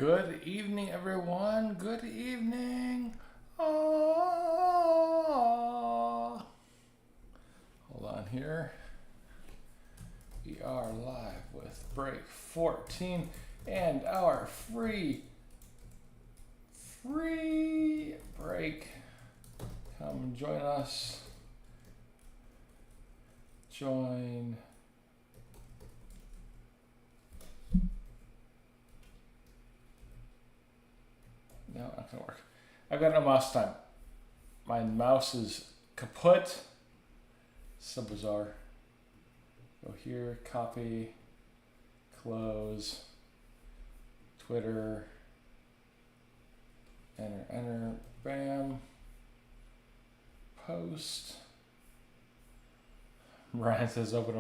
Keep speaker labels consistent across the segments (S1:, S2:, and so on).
S1: Good evening, everyone. Good evening. Oh. Hold on here. We are live with break 14 and our free break. Come join us. Join. No, not gonna work. I've got no mouse time. My mouse is kaput. So bizarre. Go here, copy, close, Twitter, enter, bam, post. Brian says open.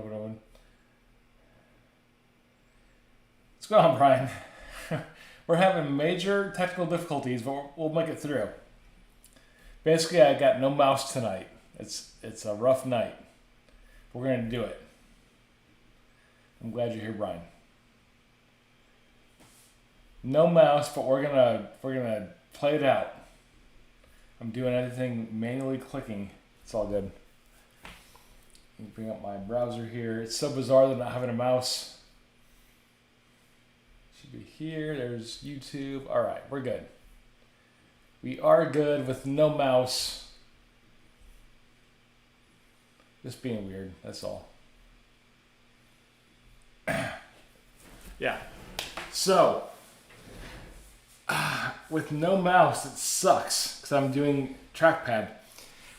S1: What's going on, Brian? We're having major technical difficulties, but we'll make it through. Basically, I got no mouse tonight. It's a rough night. We're going to do it. I'm glad you're here, Brian. No mouse, but we're gonna play it out. I'm doing everything manually clicking. It's all good. Let me bring up my browser here. It's so bizarre that not having a mouse. Should be here. There's YouTube. All right, we're good. We are good with no mouse. Just being weird. That's all. Yeah. So, with no mouse, it sucks because I'm doing trackpad.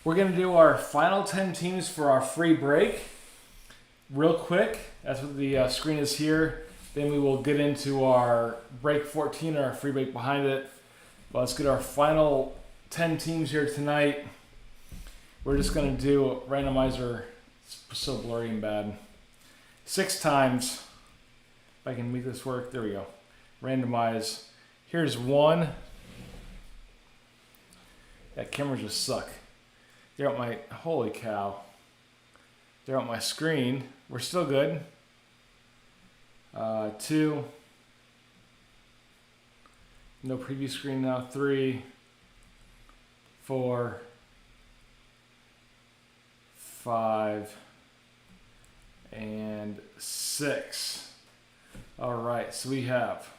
S1: We're going to do our final 10 teams for our free break real quick. That's what the screen is here. Then we will get into our break 14 or our free break behind it. But let's get our final 10 teams here tonight. We're just going to do a randomizer. It's so blurry and bad. 6 times. If I can make this work. There we go. Randomize. Here's 1. That camera just suck. They're on my, holy cow. They're on my screen. We're still good. 2. No preview screen now. 3. 4. 5. And 6. All right, so we have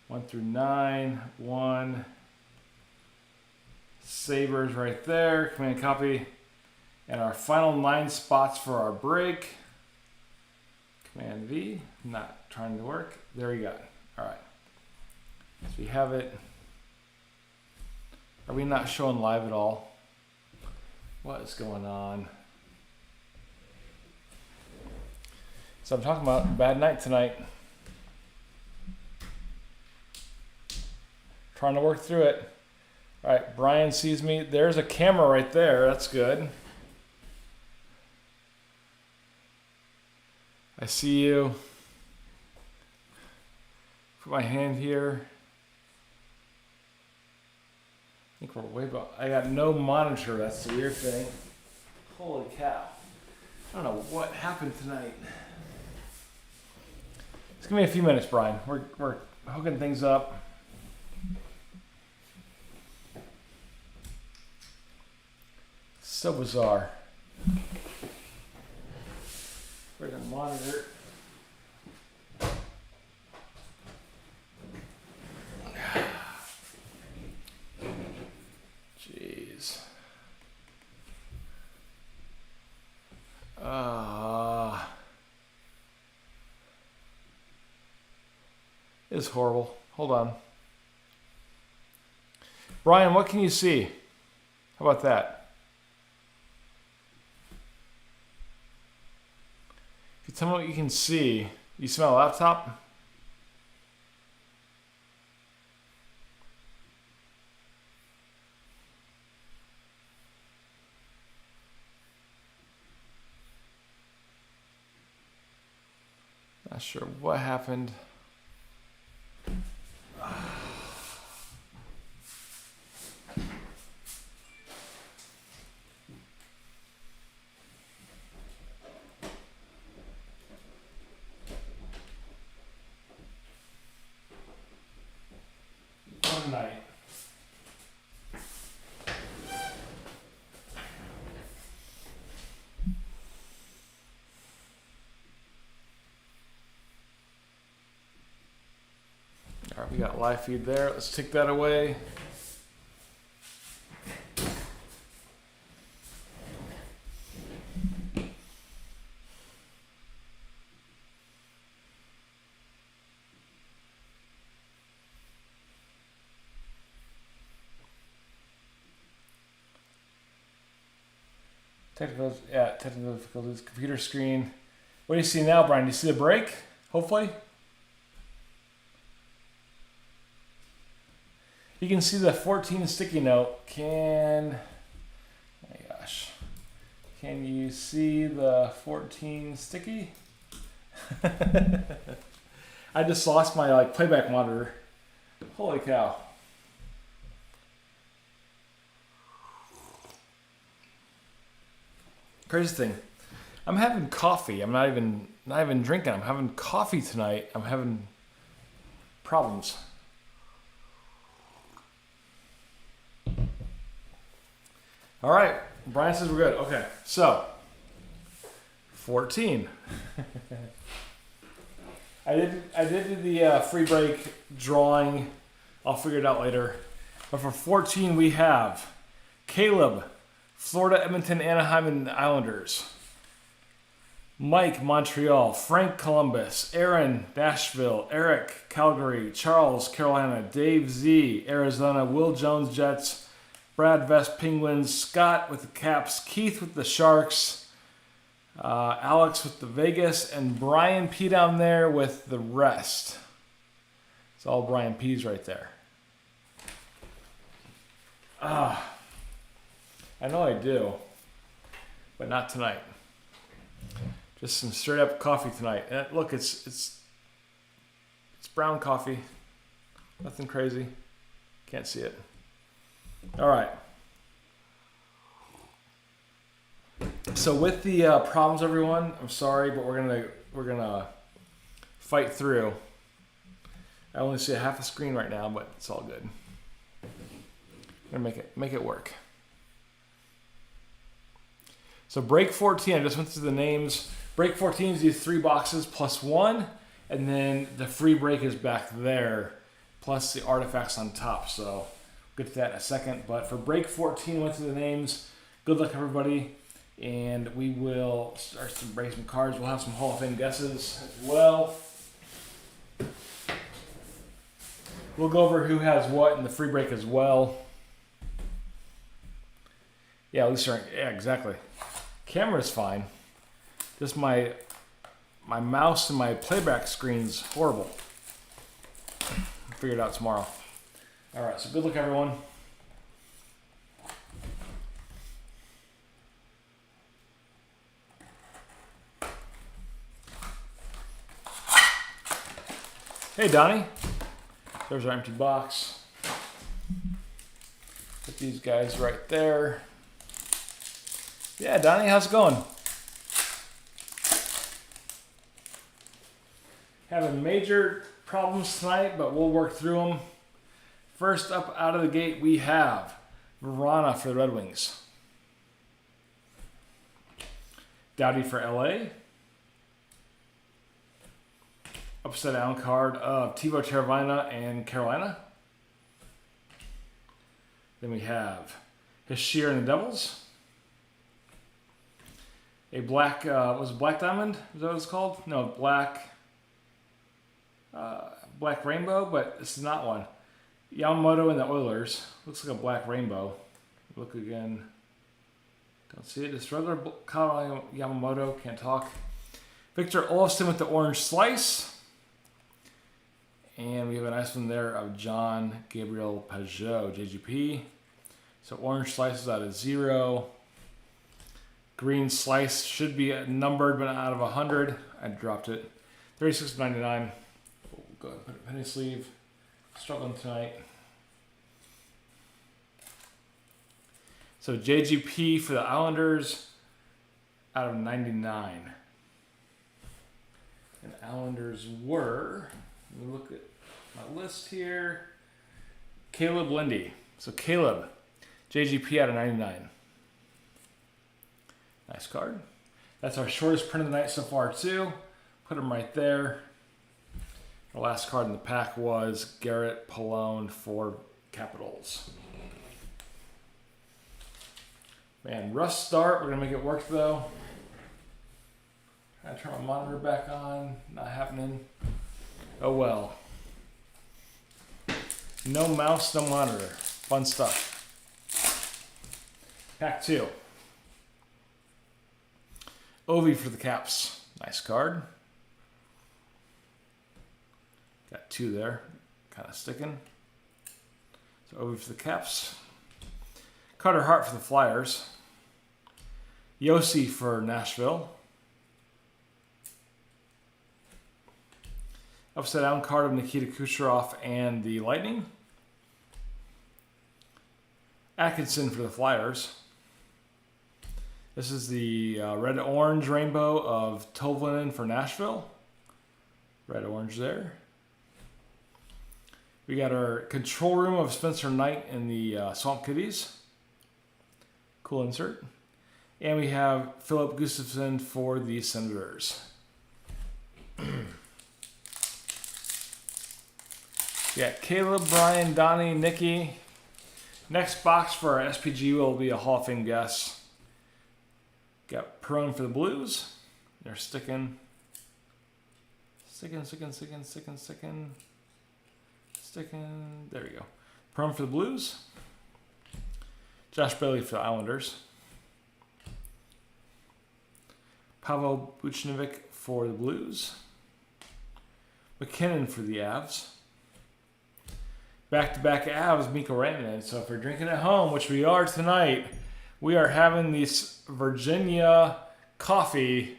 S1: 1 through 9, 1. Sabres right there, command copy. And our final 9 spots for our break. Command V, not trying to work. There we go. All right. So we have it. Are we not showing live at all? What is going on? So I'm talking about bad night tonight. Trying to work through it. All right, Brian sees me. There's a camera right there. That's good. I see you. Put my hand here. I think we're way back. I got no monitor. That's the weird thing. Holy cow. I don't know what happened tonight. Just give me a few minutes, Brian. We're hooking things up. So bizarre. We're gonna monitor. Jeez. It's horrible. Hold on. Brian, what can you see? How about that? If you tell me what you can see, you smell a laptop? Not sure what happened. got live feed there. Let's take that away. Technical difficulties. Computer screen. What do you see now, Brian? Do you see the break? Hopefully. You can see the 14 sticky note. Oh my gosh. Can you see the 14 sticky? I just lost my playback monitor. Holy cow. Crazy thing. I'm having coffee. I'm not even drinking. I'm having coffee tonight. I'm having problems. All right. Brian says we're good. Okay. So 14. I did the free break drawing. I'll figure it out later. But for 14 we have Caleb, Florida, Edmonton, Anaheim, and the Islanders. Mike, Montreal. Frank, Columbus. Aaron, Nashville. Eric, Calgary. Charles, Carolina. Dave Z, Arizona. Will Jones, Jets. Brad Vest, Penguins. Scott with the Caps. Keith with the Sharks. Alex with the Vegas. And Brian P down there with the rest. It's all Brian P's right there. I know I do, but not tonight. Just some straight up coffee tonight. And look, it's brown coffee. Nothing crazy. Can't see it. All right. So with the problems, everyone, I'm sorry, but we're gonna fight through. I only see a half a screen right now, but it's all good. I'm gonna make it work. So break 14, I just went through the names. Break 14 is these 3 boxes plus 1, and then the free break is back there, plus the artifacts on top. So we'll get to that in a second. But for break 14, went through the names. Good luck, everybody. And we will start to break some cards. We'll have some Hall of Fame guesses as well. We'll go over who has what in the free break as well. Yeah, at least yeah, exactly. Camera's fine. Just my mouse and my playback screen's horrible. I'll figure it out tomorrow. All right, so good luck, everyone. Hey, Donnie. There's our empty box. Put these guys right there. Yeah, Donnie, how's it going? Having major problems tonight, but we'll work through them. First up out of the gate, we have Verona for the Red Wings. Dowdy for LA. Upside down card of Teuvo Teravainen and Carolina. Then we have Hischier and the Devils. A black, was it Black Diamond? Is that what it's called? No, Black Rainbow, but this is not one. Yamamoto and the Oilers. Looks like a black rainbow. Look again. Don't see it. Just regular Yamamoto. Can't talk. Victor Olofsson with the orange slice. And we have a nice one there of John Gabriel Pajot, JGP. So orange slice is out of 0. Green slice should be numbered, but not out of 100. I dropped it. $36.99. We'll go ahead and put a penny sleeve. Struggling tonight. So JGP for the Islanders out of 99. And Islanders were, let me look at my list here. Caleb Lindy. So Caleb, JGP out of 99. Nice card. That's our shortest print of the night so far too. Put them right there. Our last card in the pack was Garrett Pallone for Capitals. Man, rough start. We're going to make it work, though. Trying to turn my monitor back on. Not happening. Oh, well. No mouse, no monitor. Fun stuff. Pack 2. Ovi for the Caps. Nice card. Got 2 there. Kind of sticking. So Ovi for the Caps. Carter Hart for the Flyers. Yossi for Nashville. Upside down card of Nikita Kucherov and the Lightning. Atkinson for the Flyers. This is the red-orange rainbow of Tovlinen for Nashville. Red-orange there. We got our control room of Spencer Knight and the Swamp Kitties. Cool insert. And we have Philip Gustafsson for the Senators. Yeah, Caleb, Brian, Donnie, Nikki. Next box for our SPGU will be a Hall of Fame guess. Got Prone for the Blues. They're sticking. Sticking. There we go. Prone for the Blues. Josh Bailey for the Islanders. Pavel Buchnevich for the Blues. McKinnon for the Avs. Back-to-back Avs, Mikko Rantanen. So if you're drinking at home, which we are tonight, we are having this Virginia coffee.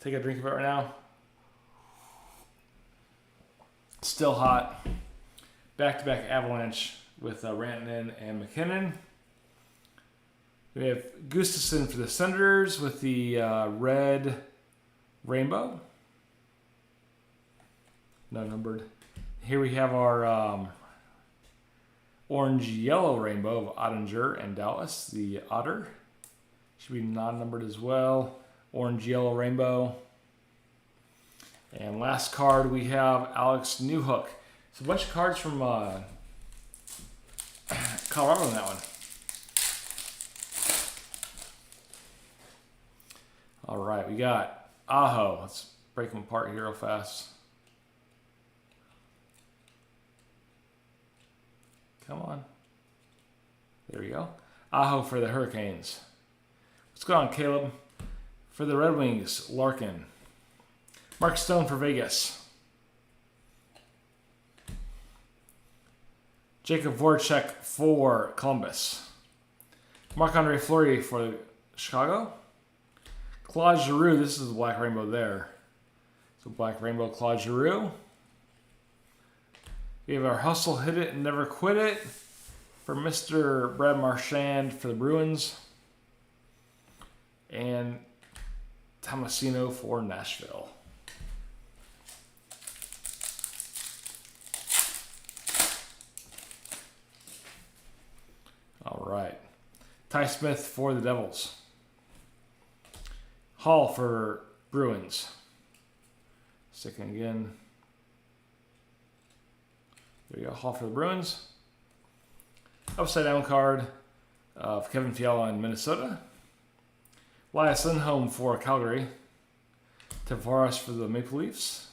S1: Take a drink of it right now. Still hot. Back-to-back Avalanche with Rantanen and McKinnon. We have Gustafsson for the Senators with the red rainbow. No numbered. Here we have our orange-yellow rainbow of Ottinger and Dallas, the Otter. Should be non-numbered as well. Orange-yellow rainbow. And last card, we have Alex Newhook. So a bunch of cards from Colorado in that one. All right, we got Aho. Let's break them apart here real fast. Come on. There we go. Aho for the Hurricanes. What's going on, Caleb? For the Red Wings, Larkin. Mark Stone for Vegas. Jacob Voracek for Columbus. Marc-Andre Fleury for Chicago. Claude Giroux, this is the black rainbow there. So black rainbow Claude Giroux. We have our Hustle, Hit It, and Never Quit It for Mr. Brad Marchand for the Bruins. And Tomasino for Nashville. All right. Ty Smith for the Devils. Hall for Bruins. Sticking again. There you go. Hall for the Bruins. Upside down card of Kevin Fiala in Minnesota. Elias Lindholm for Calgary. Tavares for the Maple Leafs.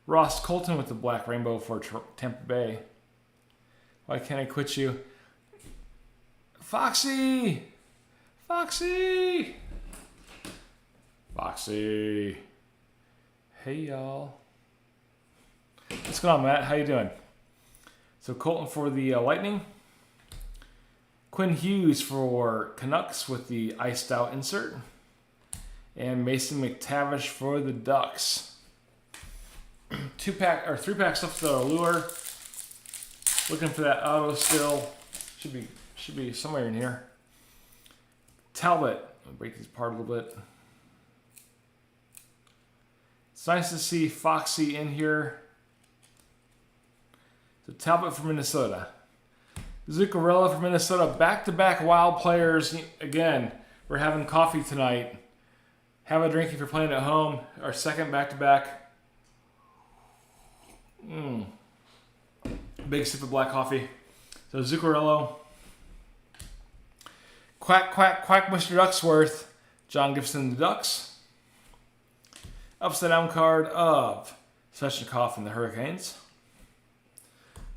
S1: Ross Colton with the black rainbow for Tampa Bay. Why can't I quit you? Foxy! Foxy! Foxy. Hey, y'all. What's going on, Matt? How you doing? So Colton for the Lightning. Quinn Hughes for Canucks with the iced out insert. And Mason McTavish for the Ducks. 2-pack or 3-pack stuff to the Allure. Looking for that auto still. Should be somewhere in here. Talbot. I'll break these apart a little bit. It's nice to see Foxy in here. So Talbot from Minnesota. Zuccarello from Minnesota. Back-to-back Wild players. Again, we're having coffee tonight. Have a drink if you're playing at home. Our second back-to-back. Big sip of black coffee. So Zuccarello. Quack, quack, quack, Mr. Ducksworth. John Gibson, the Ducks. Upside down card of Svechnikov and the Hurricanes.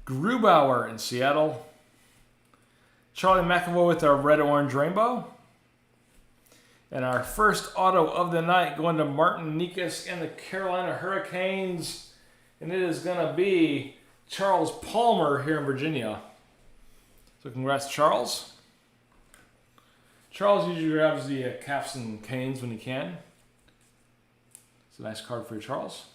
S1: Grubauer in Seattle. Charlie McAvoy with our red-orange rainbow. And our first auto of the night going to Martin Nikas and the Carolina Hurricanes. And it is going to be Charles Palmer here in Virginia. So congrats, Charles. Charles usually grabs the Caps and Canes when he can. It's a nice card for you, Charles.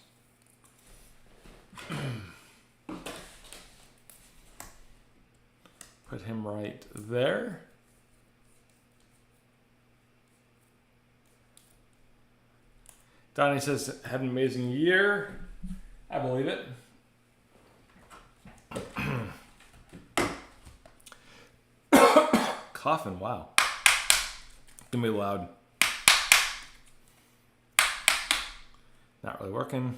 S1: Put him right there. Donnie says, had an amazing year. I believe it. Coughing, wow. Gonna be loud. Not really working.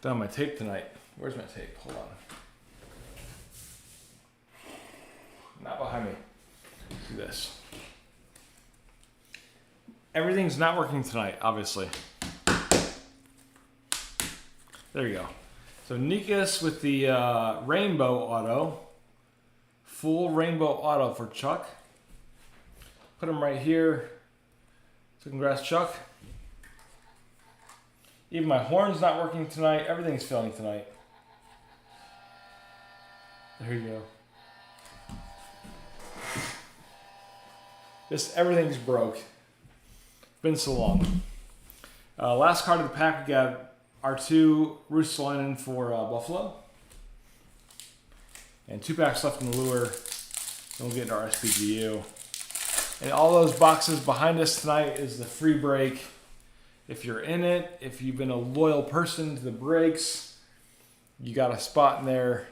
S1: Done my tape tonight. Where's my tape? Hold on. Not behind me. Let's do this. Everything's not working tonight, obviously. There you go. So Nikas with the rainbow auto. Full rainbow auto for Chuck. Put him right here. So congrats, Chuck. Even my horn's not working tonight. Everything's failing tonight. There you go. Just everything's broke. Been so long. Last card of the pack, we got R2 Russellinen for Buffalo. And 2 packs left in the Allure. Then we'll get into our SPGU. And all those boxes behind us tonight is the free break. If you're in it, if you've been a loyal person to the breaks, you got a spot in there.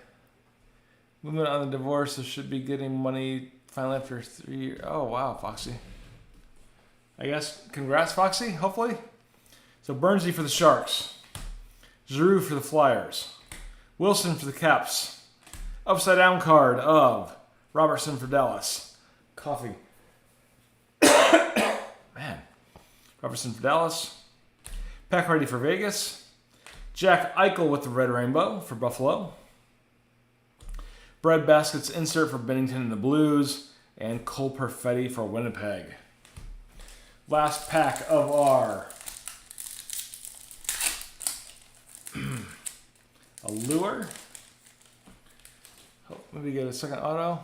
S1: Movement on the divorce, so should be getting money finally after 3 years. Oh, wow, Foxy. I guess, congrats, Foxy, hopefully. So Bernsey for the Sharks. Giroux for the Flyers. Wilson for the Caps. Upside down card of Robertson for Dallas. Coffee. Man. Robertson for Dallas. Pack ready for Vegas. Jack Eichel with the red rainbow for Buffalo. Bread Baskets insert for Bennington and the Blues. And Cole Perfetti for Winnipeg. Last pack of our Allure. Oh, maybe get a second auto.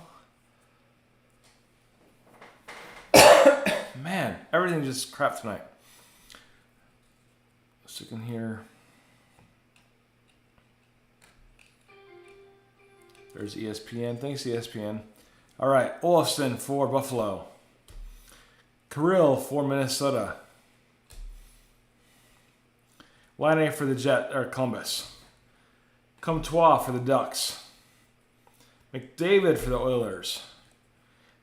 S1: Man, everything just crap tonight. Stick in here. There's ESPN. Thanks, ESPN. All right, Olofsson for Buffalo. Kirill for Minnesota. Laine for the Columbus. Comtois for the Ducks. McDavid for the Oilers.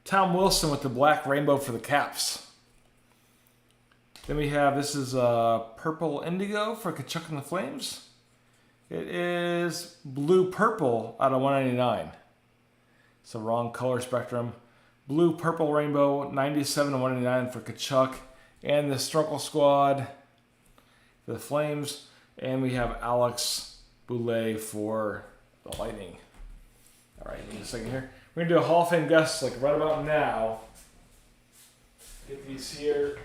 S1: Tom Wilson with the black rainbow for the Caps. Then we have, this is purple indigo for Kachuk and the Flames. It is blue purple out of 199. It's the wrong color spectrum. Blue purple rainbow 97 to 199 for Kachuk and the Strunkle Squad for the Flames. And we have Alex Boulay for the Lightning. All right, give me a second here. We're going to do a Hall of Fame guess like right about now. Get these here.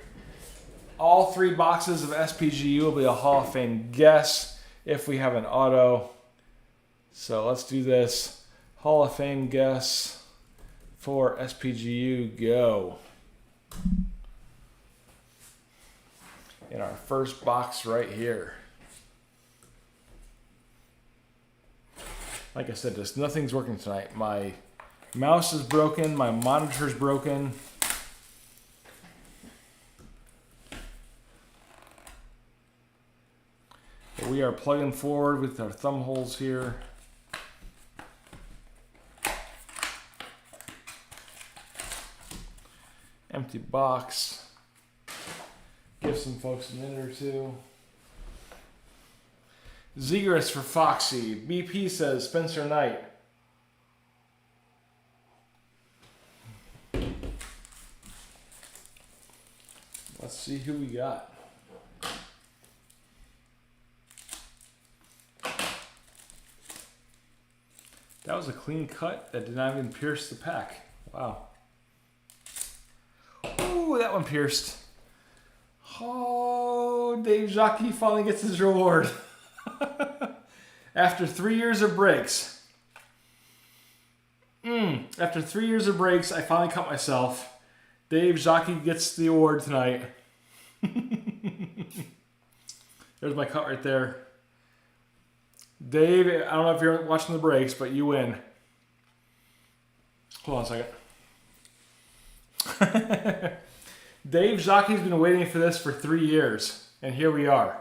S1: All 3 boxes of SPGU will be a Hall of Fame guess if we have an auto. So let's do this. Hall of Fame guess for SPGU, go. In our first box right here. Like I said, just nothing's working tonight. My mouse is broken. My monitor's broken. But we are plugging forward with our thumb holes here. Empty box. Give some folks a minute or two. Zegers for Foxy. BP says Spencer Knight. Let's see who we got. That was a clean cut that did not even pierce the pack. Wow. Ooh, that one pierced. Oh, Dave Jacques finally gets his reward. After 3 years of breaks. After 3 years of breaks, I finally cut myself. Dave Jacques gets the award tonight. There's my cut right there. Dave, I don't know if you're watching the breaks, but you win. Hold on a second. Dave Jacques has been waiting for this for 3 years, and here we are.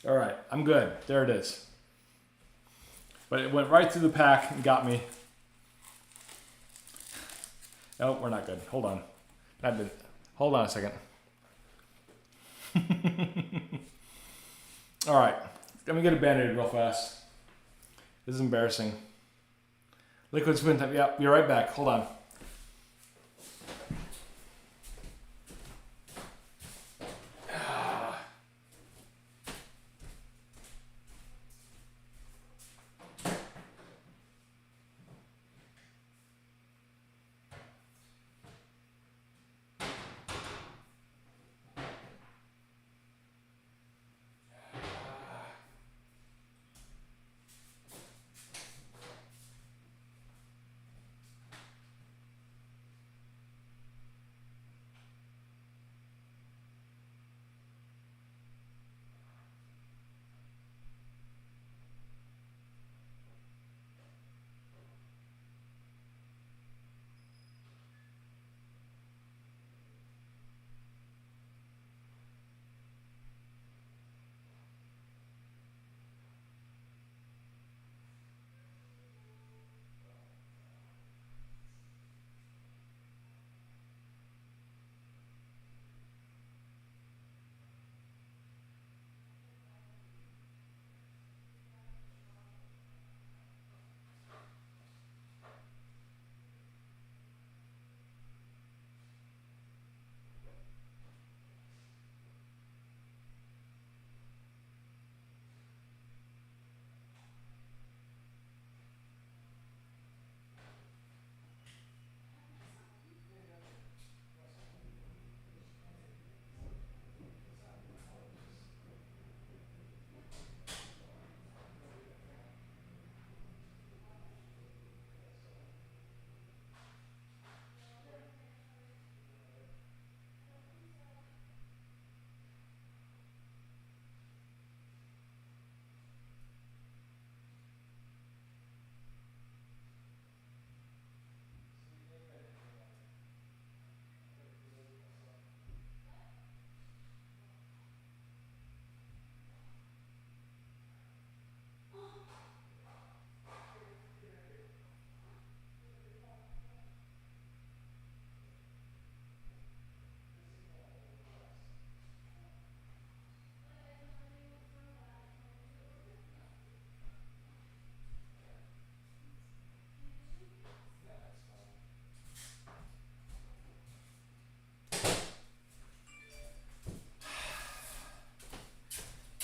S1: All right, I'm good. There it is. But it went right through the pack and got me. Oh, we're not good. Hold on. Hold on a second. All right. Let me get a Band-Aid real fast. This is embarrassing. Liquid spin time. Yeah, be right back. Hold on.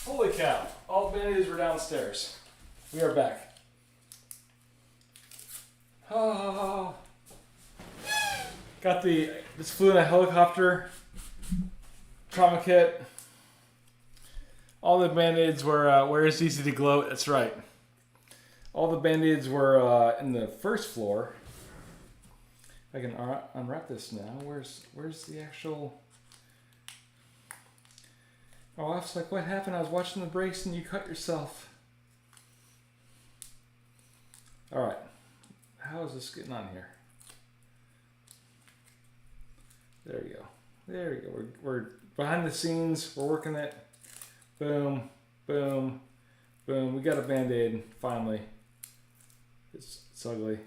S1: Holy cow. All Band-Aids were downstairs. We are back. Oh. Got this flew in a helicopter trauma kit. All the Band-Aids were, where it's easy to gloat, that's right. All the Band-Aids were in the first floor. I can unwrap this now. Where's the actual... Oh, I was like, what happened? I was watching the breaks and you cut yourself. All right. How is this getting on here? There you go. There you go. We're behind the scenes. We're working it. Boom, boom, boom. We got a Band-Aid finally. It's ugly.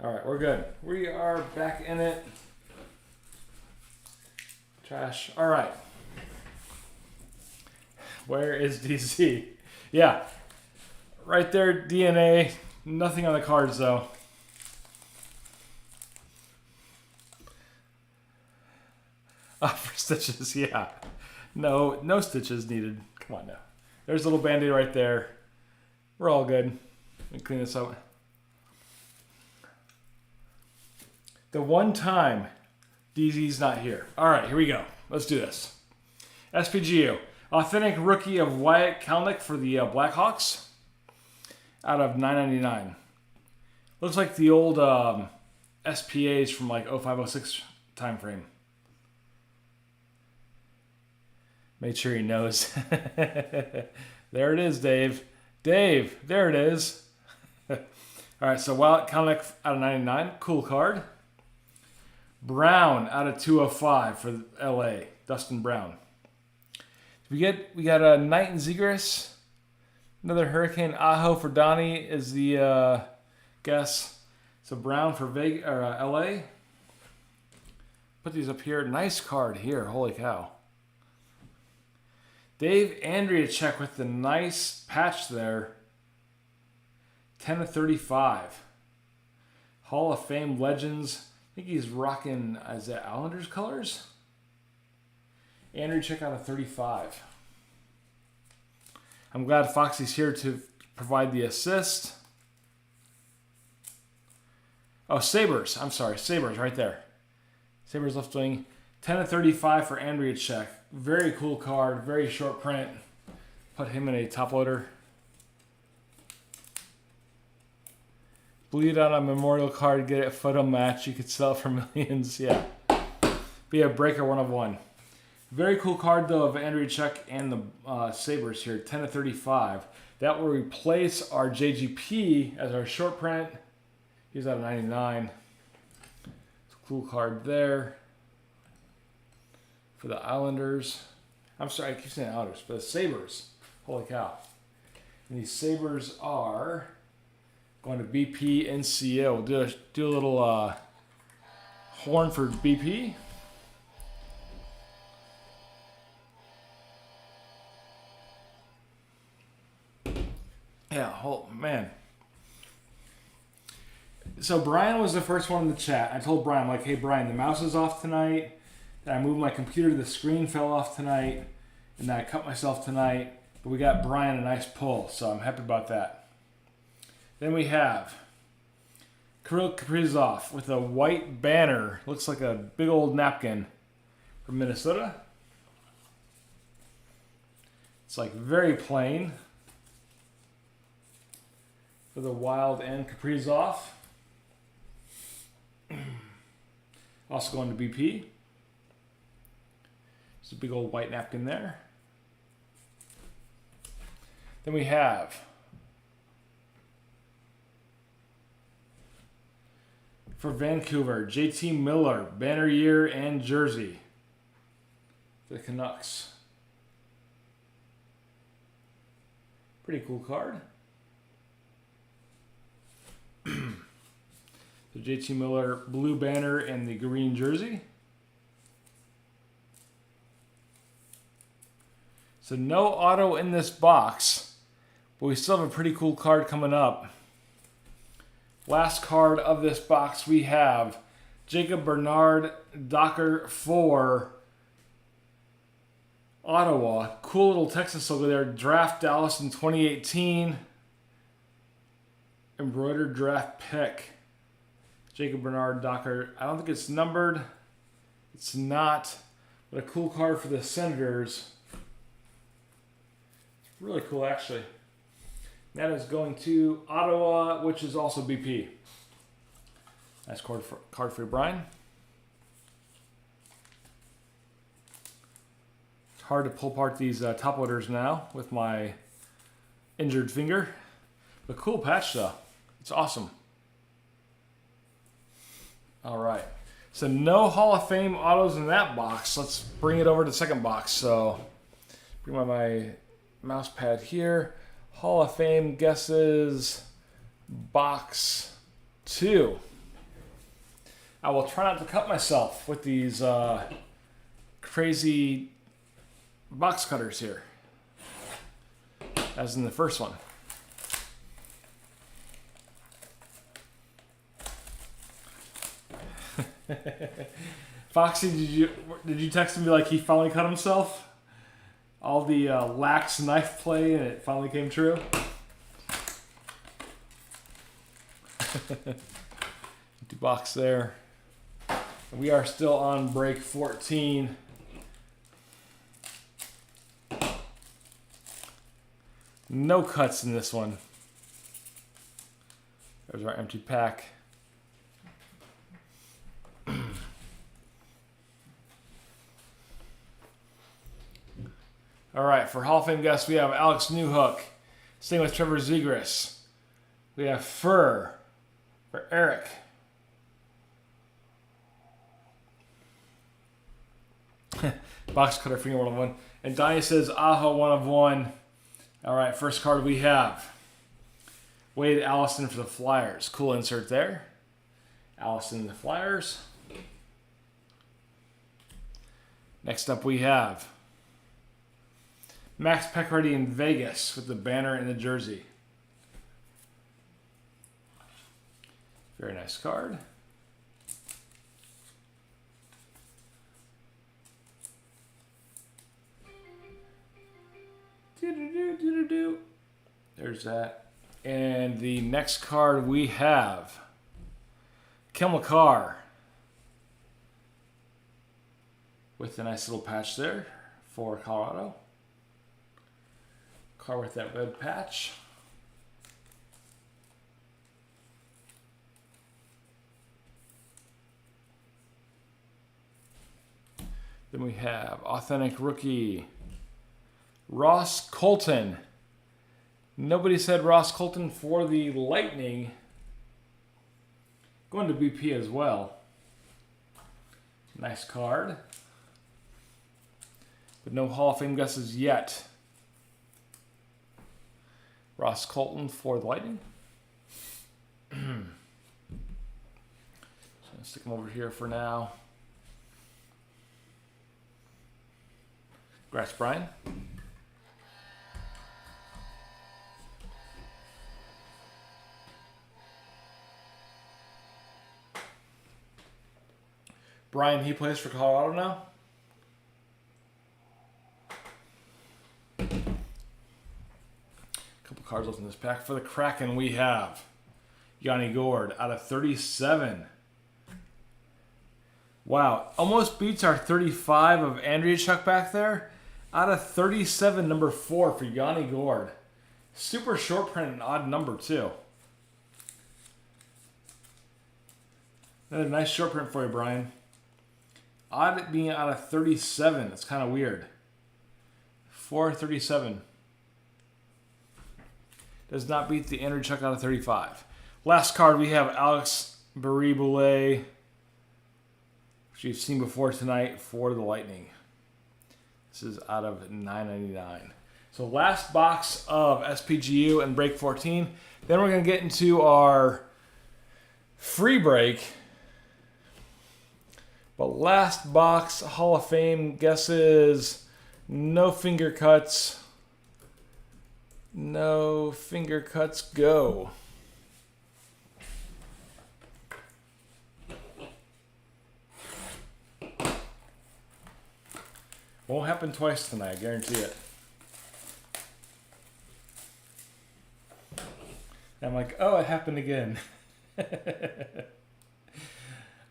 S1: All right, we're good. We are back in it. Trash. All right. Where is DC? Yeah. Right there, DNA. Nothing on the cards, though. For stitches, yeah. No stitches needed. Come on now. There's a little Band-Aid right there. We're all good. Let me clean this up. The one time DZ's not here. All right, here we go. Let's do this. SPGU. Authentic rookie of Wyatt Kalnick for the Blackhawks. Out of $9.99. Looks like the old SPAs from like 05-06 time frame. Made sure he knows. There it is, Dave. Dave, there it is. All right, so Wyatt Kalnick out of 99. Cool card. Brown out of 205 for LA. Dustin Brown. We got a Knight and Zegras. Another Hurricane Aho for Donnie is the guess. So Brown for LA. Put these up here. Nice card here. Holy cow. Dave Andriachek with the nice patch there. 10/35. Hall of Fame Legends. I think he's rocking, is that Islanders colors? Andriachek out of 35. I'm glad Foxy's here to provide the assist. Oh, Sabres. I'm sorry. Sabres right there. Sabres left wing. 10/35 for Andriachek. Very cool card. Very short print. Put him in a top loader. Bleed on a memorial card. Get a photo match. You could sell it for millions. Yeah. Be a breaker 1 of 1. Very cool card, though, of Andriachek and the Sabres here. 10/35. That will replace our JGP as our short print. He's out of 99. It's a cool card there. For the Islanders. I'm sorry, I keep saying Islanders, but the Sabres. Holy cow. And these Sabres are going to BP and CL. We'll do a little horn for BP. Yeah, oh man. So Brian was the first one in the chat. I told Brian, like, hey Brian, the mouse is off tonight. And I moved my computer, the screen fell off tonight. And then I cut myself tonight. But we got Brian a nice pull, so I'm happy about that. Then we have Kirill Kaprizov with a white banner. Looks like a big old napkin from Minnesota. It's like very plain. For the Wild and Kaprizov. Also going to BP. There's a big old white napkin there. Then we have for Vancouver, JT Miller, banner year and jersey for the Canucks. Pretty cool card. So JT Miller, blue banner and the green jersey. So no auto in this box, but we still have a pretty cool card coming up. Last card of this box we have Jacob Bernard Docker for Ottawa. Cool little Texas logo there. Draft Dallas in 2018. Embroidered draft pick. Jacob Bernard Docker. I don't think it's numbered. It's not. But a cool card for the Senators. It's really cool, actually. That is going to Ottawa, which is also BP. Nice card for Brian. It's hard to pull apart these top loaders now with my injured finger. But cool patch, though. It's awesome. All right. So no Hall of Fame autos in that box. Let's bring it over to the second box. So bring my mouse pad here. Hall of Fame guesses box 2. I will try not to cut myself with these crazy box cutters here, as in the first one. Foxy, did you text him like he finally cut himself? All the lax knife play and it finally came true. Empty box there. We are still on break 14. No cuts in this one. There's our empty pack. All right, for Hall of Fame guests, we have Alex Newhook. Staying with Trevor Zegras. We have Fur for Eric. Box cutter finger 1 of 1. And Donnie says Aho 1 of 1. All right, first card we have Wade Allison for the Flyers. Cool insert there. Allison the Flyers. Next up we have Max Pacioretty in Vegas with the banner and the jersey. Very nice card. There's that. And the next card we have Kel McCarr with a nice little patch there for Colorado. Car with that red patch. Then we have authentic rookie Ross Colton. Nobody said Ross Colton for the Lightning. Going to BP as well. Nice card. But no Hall of Fame guesses yet. Ross Colton for the Lightning. So I'll stick him over here for now. Congrats, Brian. Brian, he plays for Colorado now? Couple cards left in this pack. For the Kraken, we have Yanni Gourde out of 37. Wow, almost beats our 35 of Andrea Chuck back there. Out of 37, number 4 for Yanni Gourde. Super short print and odd number, too. Another nice short print for you, Brian. Odd being out of 37. That's kind of weird. 437. Does not beat the Andrew Chuck out of 35. Last card, we have Alex Barré-Boulet, which you've seen before tonight for the Lightning. This is out of $9.99. So last box of SPGU and break 14. Then we're going to get into our free break. But last box, Hall of Fame guesses, no finger cuts. No finger cuts, go. Won't happen twice tonight, I guarantee it. And I'm like, oh, it happened again.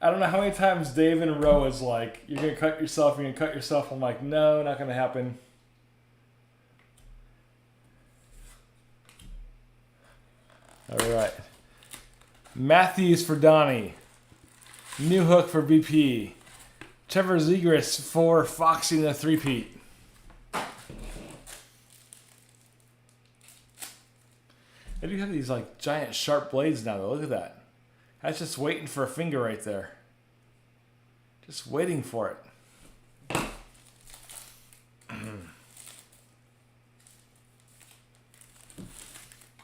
S1: I don't know how many times Dave in a row is like, you're going to cut yourself, you're going to cut yourself. I'm like, no, not going to happen. All right. Matthews for Donnie. Newhook for BP. Trevor Zegras for Foxy in the three-peat. I do have these like giant sharp blades now though. Look at that. That's just waiting for a finger right there. Just waiting for it.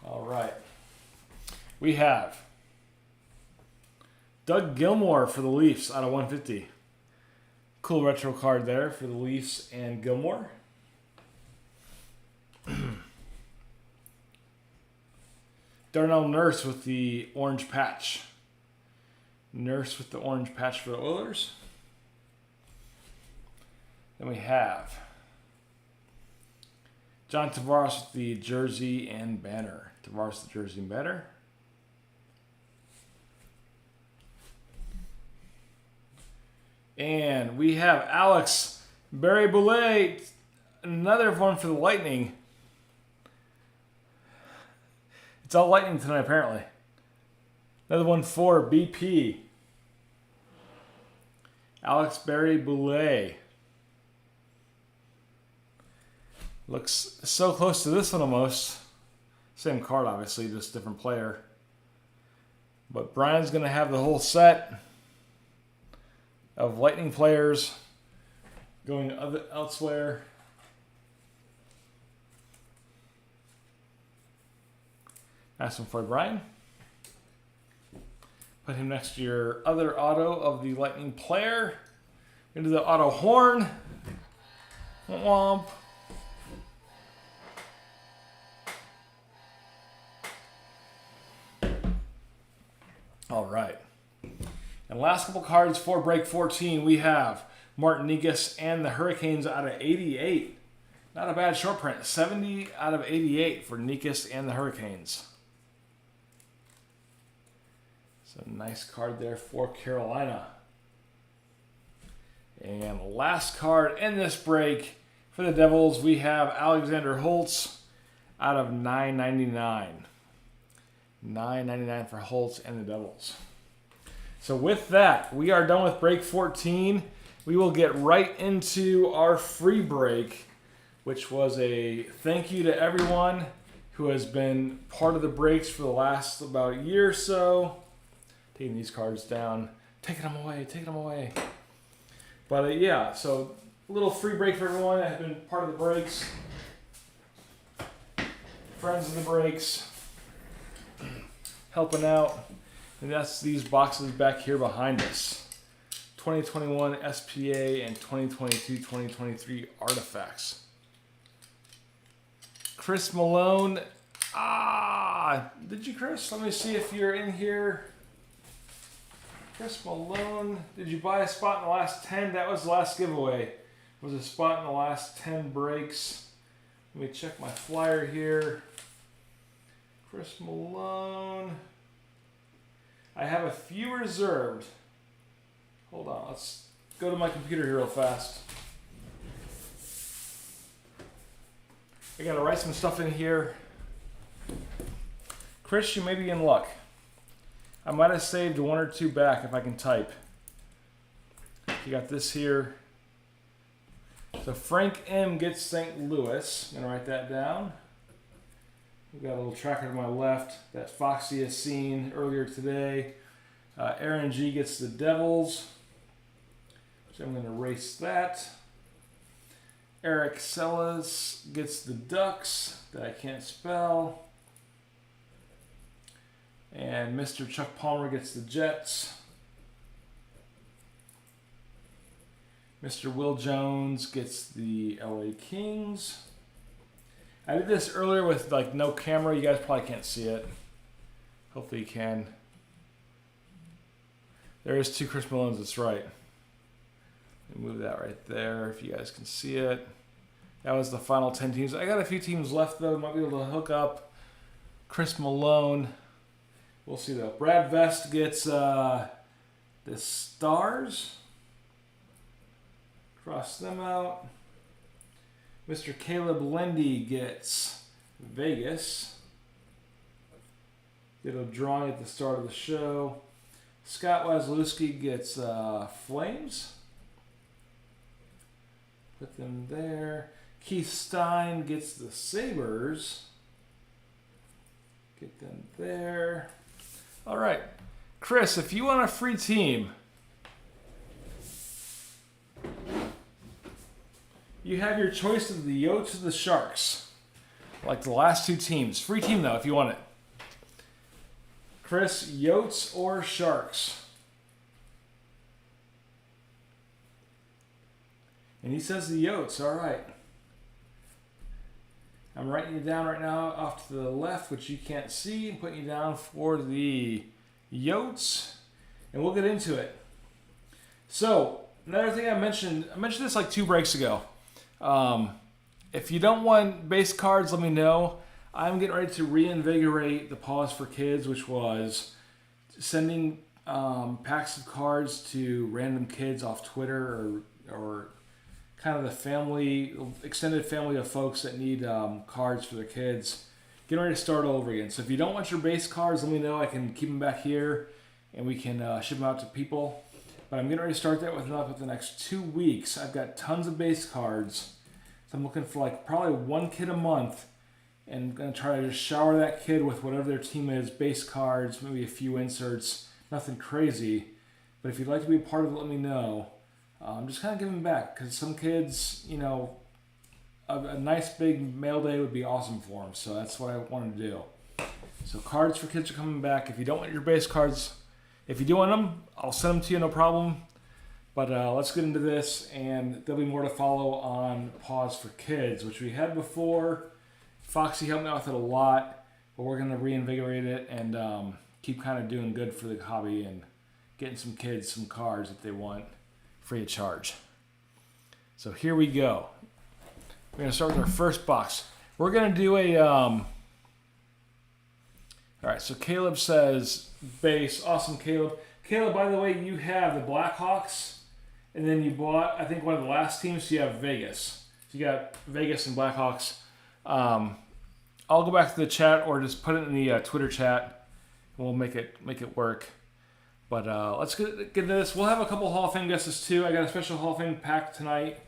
S1: All right. We have Doug Gilmour for the Leafs out of 150. Cool retro card there for the Leafs and Gilmore. Darnell Nurse with the orange patch. Nurse with the orange patch for the Oilers. Then we have John Tavares with the jersey and banner. Tavares the jersey and banner. And we have Alex Barré-Boulet, another one for the Lightning. It's all Lightning tonight, apparently. Another one for BP. Alex Barré-Boulet. Looks so close to this one almost. Same card, obviously, just different player. But Brian's going to have the whole set of Lightning players going elsewhere. Nice one for Brian. Put him next to your other auto of the Lightning player. Into the auto horn. Womp. All right. And last couple cards for break 14, we have Martin Negus and the Hurricanes out of 88. Not a bad short print. 70 out of 88 for Negus and the Hurricanes. So nice card there for Carolina. And last card in this break for the Devils, we have Alexander Holtz out of 999. 999 for Holtz and the Devils. So with that, we are done with break 14. We will get right into our free break, which was a thank you to everyone who has been part of the breaks for the last about a year or so. Taking these cards down, taking them away. But yeah, so a little free break for everyone that have been part of the breaks. Friends of the breaks. Helping out. And that's these boxes back here behind us. 2021 SPA and 2022-2023 artifacts. Chris Malone. Did you, Chris? Let me see if you're in here. Chris Malone. Did you buy a spot in the last 10? That was the last giveaway. Was a spot in the last 10 breaks. Let me check my flyer here. Chris Malone. I have a few reserved. Hold on, let's go to my computer here real fast. I gotta write some stuff in here. Chris, you may be in luck. I might have saved one or two back if I can type. You got this here. So Frank M gets St. Louis. I'm gonna write that down. We've got a little tracker to my left that Foxy has seen earlier today. Aaron G gets the Devils. So I'm going to erase that. Eric Sellas gets the Ducks that I can't spell. And Mr. Chuck Palmer gets the Jets. Mr. Will Jones gets the LA Kings. I did this earlier with like no camera. You guys probably can't see it. Hopefully you can. There is two Chris Malones, that's right. Move that right there if you guys can see it. That was the final 10 teams. I got a few teams left though. Might be able to hook up Chris Malone. We'll see though. Brad Vest gets the Stars. Cross them out. Mr. Caleb Lendy gets Vegas. Did a drawing at the start of the show. Scott Wasilewski gets Flames. Put them there. Keith Stein gets the Sabres. Get them there. All right. Chris, if you want a free team, you have your choice of the Yotes or the Sharks. Like the last two teams. Free team, though, if you want it. Chris, Yotes or Sharks? And he says the Yotes. All right. I'm writing you down right now off to the left, which you can't see. I'm putting you down for the Yotes. And we'll get into it. So, another thing I mentioned this like 2 breaks ago. If you don't want base cards, let me know. I'm getting ready to reinvigorate the Pause for Kids, which was sending packs of cards to random kids off Twitter or kind of the family, extended family of folks that need cards for their kids. Getting ready to start all over again. So if you don't want your base cards, let me know. I can keep them back here and we can ship them out to people. But I'm getting ready to start that within the next 2 weeks. I've got tons of base cards. So I'm looking for like probably 1 kid a month. And I'm going to try to just shower that kid with whatever their team is, base cards, maybe a few inserts, nothing crazy. But if you'd like to be a part of it, let me know. I'm just kind of giving back because some kids, you know, a nice big mail day would be awesome for them. So that's what I wanted to do. So cards for kids are coming back. If you don't want your base cards, if you do want them, I'll send them to you, no problem. But let's get into this, and there'll be more to follow on Pause for Kids, which we had before. Foxy helped me out with it a lot, but we're going to reinvigorate it and keep kind of doing good for the hobby and getting some kids some cards that they want free of charge. So here we go. We're going to start with our first box. We're going to do a... all right, so Caleb says base. Awesome, Caleb. Caleb, by the way, you have the Blackhawks, and then you bought, I think, one of the last teams, so you have Vegas. So you got Vegas and Blackhawks. I'll go back to the chat or just put it in the Twitter chat, and we'll make it work. But let's get into this. We'll have a couple Hall of Fame guesses too. I got a special Hall of Fame pack tonight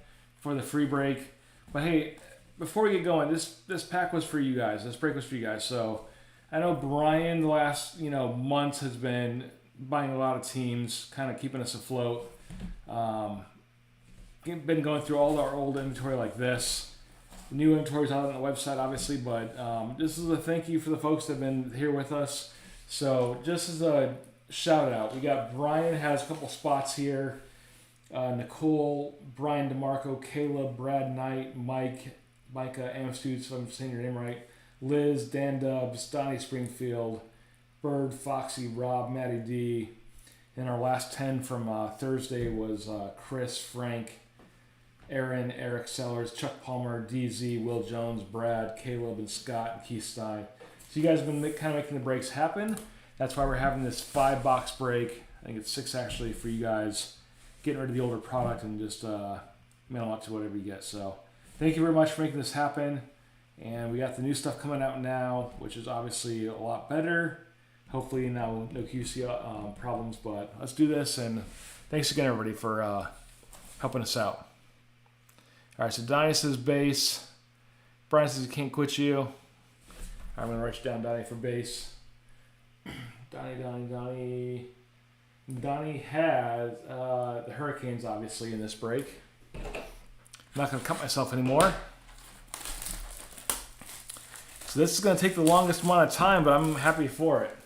S1: for the free break. But hey, before we get going, this pack was for you guys. This break was for you guys. So I know Brian the last months has been buying a lot of teams, kind of keeping us afloat. Been going through all our old inventory like this. The new inventory's out on the website, obviously, but this is a thank you for the folks that have been here with us. So just as a shout out, we got Brian has a couple spots here. Nicole, Brian DeMarco, Caleb, Brad Knight, Micah, Amstutz, if I'm saying your name right, Liz, Dan Dubs, Donnie Springfield, Bird, Foxy, Rob, Matty D. And our last 10 from Thursday was Chris, Frank, Aaron, Eric Sellers, Chuck Palmer, DZ, Will Jones, Brad, Caleb, and Scott, and Keith Stein. So you guys have been kind of making the breaks happen. That's why we're having this 5-box break. I think it's 6 actually for you guys. Getting rid of the older product and just mail them out to whatever you get. So thank you very much for making this happen. And we got the new stuff coming out now, which is obviously a lot better. Hopefully now no QC problems, but let's do this. And thanks again, everybody, for helping us out. All right, so Donnie says base. Brian says he can't quit you. All right, I'm going to write you down, Donnie, for base. Donnie has the Hurricanes, obviously, in this break. I'm not going to cut myself anymore. So this is going to take the longest amount of time, but I'm happy for it.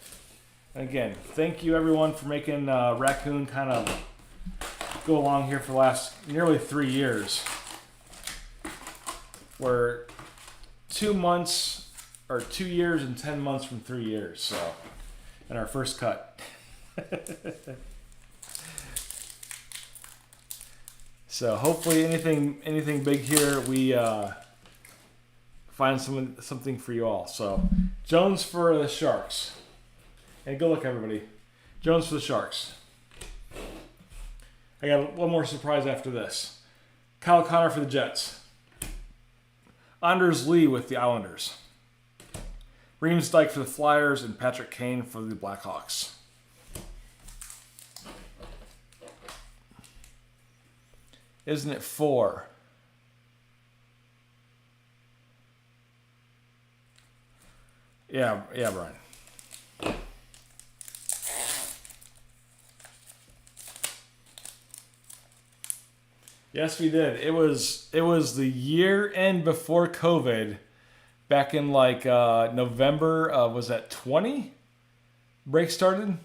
S1: And again, thank you, everyone, for making Raccoon kind of go along here for the last nearly 3 years. We're 2 months, or 2 years and 10 months from 3 years, so, in our first cut. So hopefully anything big here, we find something for you all. So Jones for the Sharks. And good luck, everybody. Jones for the Sharks. I got one more surprise after this. Kyle Connor for the Jets. Anders Lee with the Islanders. Reemsdyke for the Flyers and Patrick Kane for the Blackhawks. Isn't it 4? Yeah, Brian. Yes, we did. It was the year end before COVID, back in like November. Was that 20? Break started.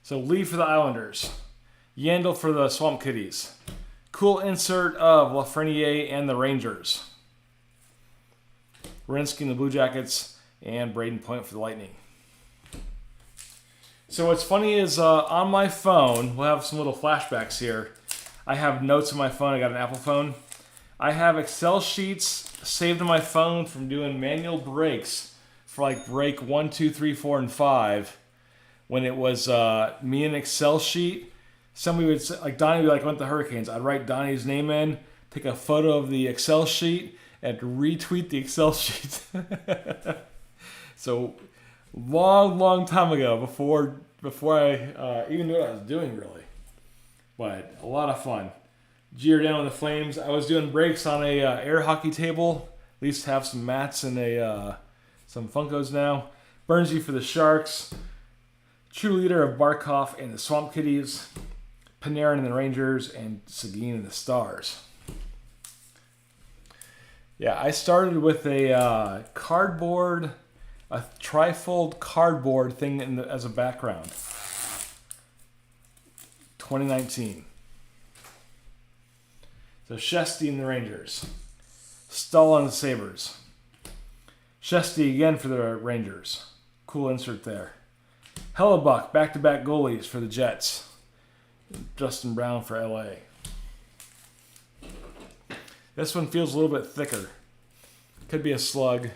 S1: So Lee for the Islanders, Yandel for the Swamp Kitties, Cool insert of Lafreniere and the Rangers. Rinsky and the Blue Jackets, and Braden Point for the Lightning. So what's funny is on my phone, we'll have some little flashbacks here. I have notes on my phone. I got an Apple phone. I have Excel sheets saved on my phone from doing manual breaks for like break 1, 2, 3, 4, and 5. When it was me in an Excel sheet, somebody would say, like Donnie would like went to Hurricanes. I'd write Donnie's name in, take a photo of the Excel sheet, and retweet the Excel sheet. So long time ago, before I even knew what I was doing really. But a lot of fun. Giordano and the Flames. I was doing breaks on a air hockey table. At least have some mats and some Funkos now. Burnsy for the Sharks. True leader of Barkov and the Swamp Kitties. Panarin and the Rangers, and Seguin and the Stars. Yeah, I started with a cardboard, a trifold cardboard thing as a background. 2019. So Shesty and the Rangers. Stahl and the Sabres. Shesty again for the Rangers. Cool insert there. Hellebuck, back-to-back goalies for the Jets. Justin Brown for LA. This one feels a little bit thicker. Could be a slug.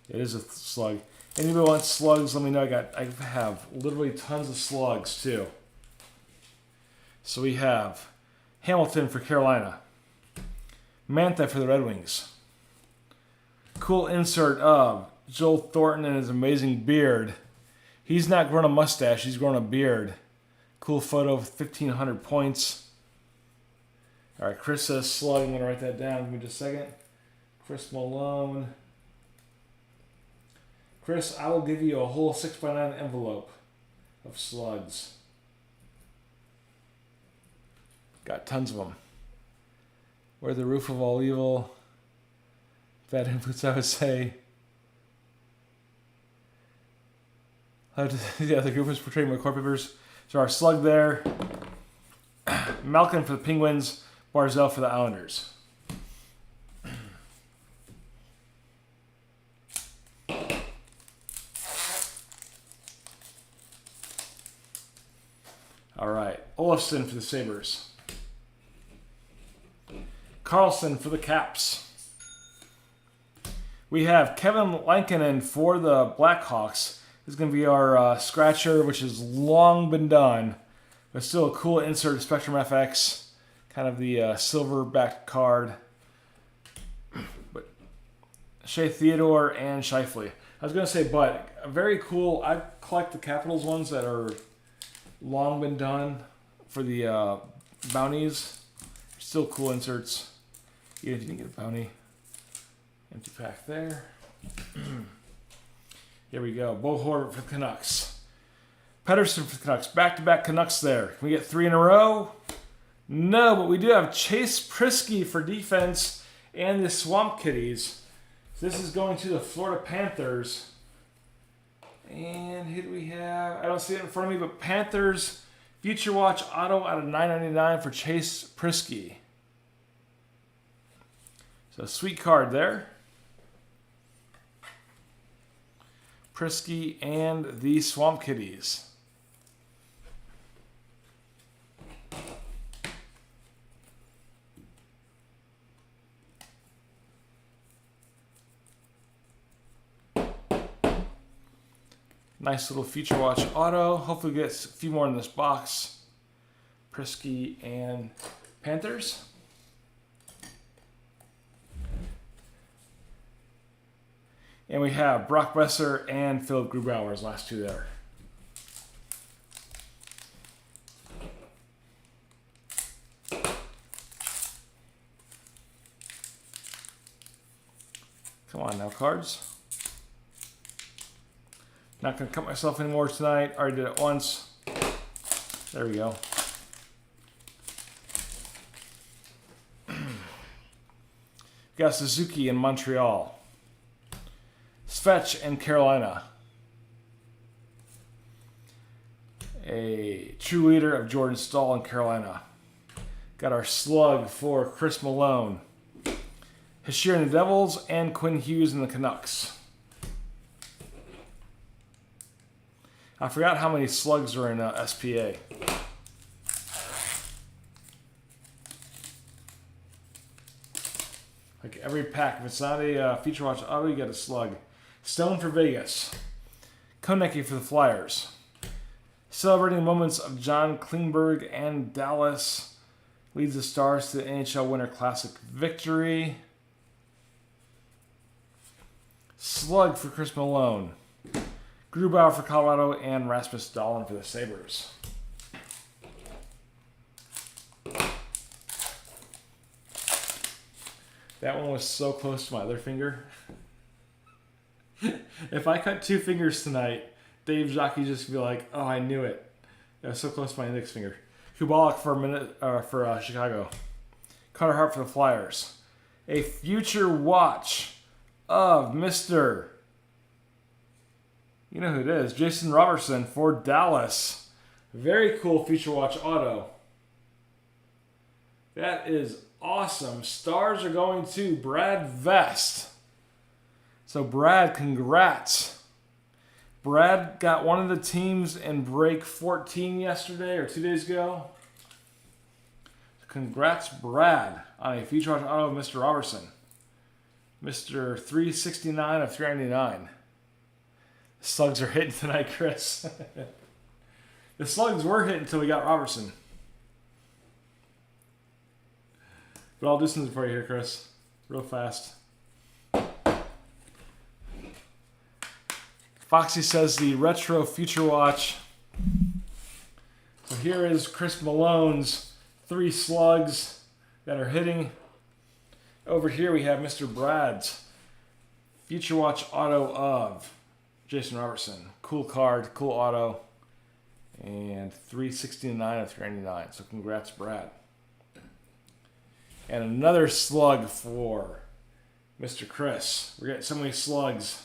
S1: It is a slug. Anybody wants slugs, let me know. I have literally tons of slugs too. So we have Hamilton for Carolina. Mantha for the Red Wings. Cool insert of Joel Thornton and his amazing beard. He's not grown a mustache, he's grown a beard. Cool photo of 1,500 points. All right, Chris says slug. I'm going to write that down. Give me just a second. Chris Malone. Chris, I will give you a whole 6x9 envelope of slugs. Got tons of them. We're the roof of all evil. Bad influence, I would say. Yeah, the group was portraying my core papers. So our slug there. Malkin for the Penguins. Barzell for the Islanders. All right. Olofsson for the Sabres. Carlson for the Caps. We have Kevin Lankinen for the Blackhawks. This is going to be our scratcher, which has long been done. But still a cool insert, Spectrum FX. Kind of the silver-backed card. But Shea Theodore and Scheifele. I was going to say, but very cool. I collect the Capitals ones that are long been done for the bounties. Still cool inserts. Even if you didn't get a bounty. Empty pack there. Here we go. Bo Horvath for the Canucks. Pettersson for the Canucks. Back-to-back Canucks there. Can we get 3 in a row? No, but we do have Chase Prisky for defense and the Swamp Kitties. So this is going to the Florida Panthers. And who do we have? I don't see it in front of me, but Panthers Future Watch Auto out of $9.99 for Chase Prisky. So sweet card there. Prisky and the Swamp Kitties. Nice little Future Watch auto. Hopefully we get a few more in this box. Prisky and Panthers. And we have Brock Besser and Philip Grubauer as last two there. Come on now, cards. Not going to cut myself anymore tonight. Already did it once. There we go. We got Suzuki in Montreal. Svetch in Carolina. A true leader of Jordan Stahl in Carolina. Got our slug for Chris Malone. Hashir in the Devils and Quinn Hughes in the Canucks. I forgot how many slugs are in SPA. Like every pack, if it's not a Feature Watch auto, you get a slug. Stone for Vegas. Konecki for the Flyers. Celebrating moments of John Klingberg and Dallas. Leads the Stars to the NHL Winter Classic victory. Slug for Chris Malone. Grubauer for Colorado and Rasmus Dahlin for the Sabres. That one was so close to my other finger. If I cut 2 fingers tonight, Dave Jockey just be like, "Oh, I knew it." That was so close to my index finger. Kubalik for Chicago. Carter Hart for the Flyers. A Future Watch of Mr. You know who it is. Jason Robertson for Dallas. Very cool Future Watch auto. That is awesome. Stars are going to Brad Vest. So Brad, congrats. Brad got one of the teams in break 14 yesterday or 2 days ago. Congrats, Brad, on a Future Watch auto of Mr. Robertson. Mr. 369 of 399. The slugs are hitting tonight, Chris. The slugs were hitting until we got Robertson. But I'll do something for you here, Chris. Real fast. Foxy says the Retro Future Watch. So here is Chris Malone's 3 slugs that are hitting. Over here we have Mr. Brad's Future Watch auto of Jason Robertson. Cool card, cool auto. And 369 of 399. So congrats, Brad. And another slug for Mr. Chris. We're getting so many slugs.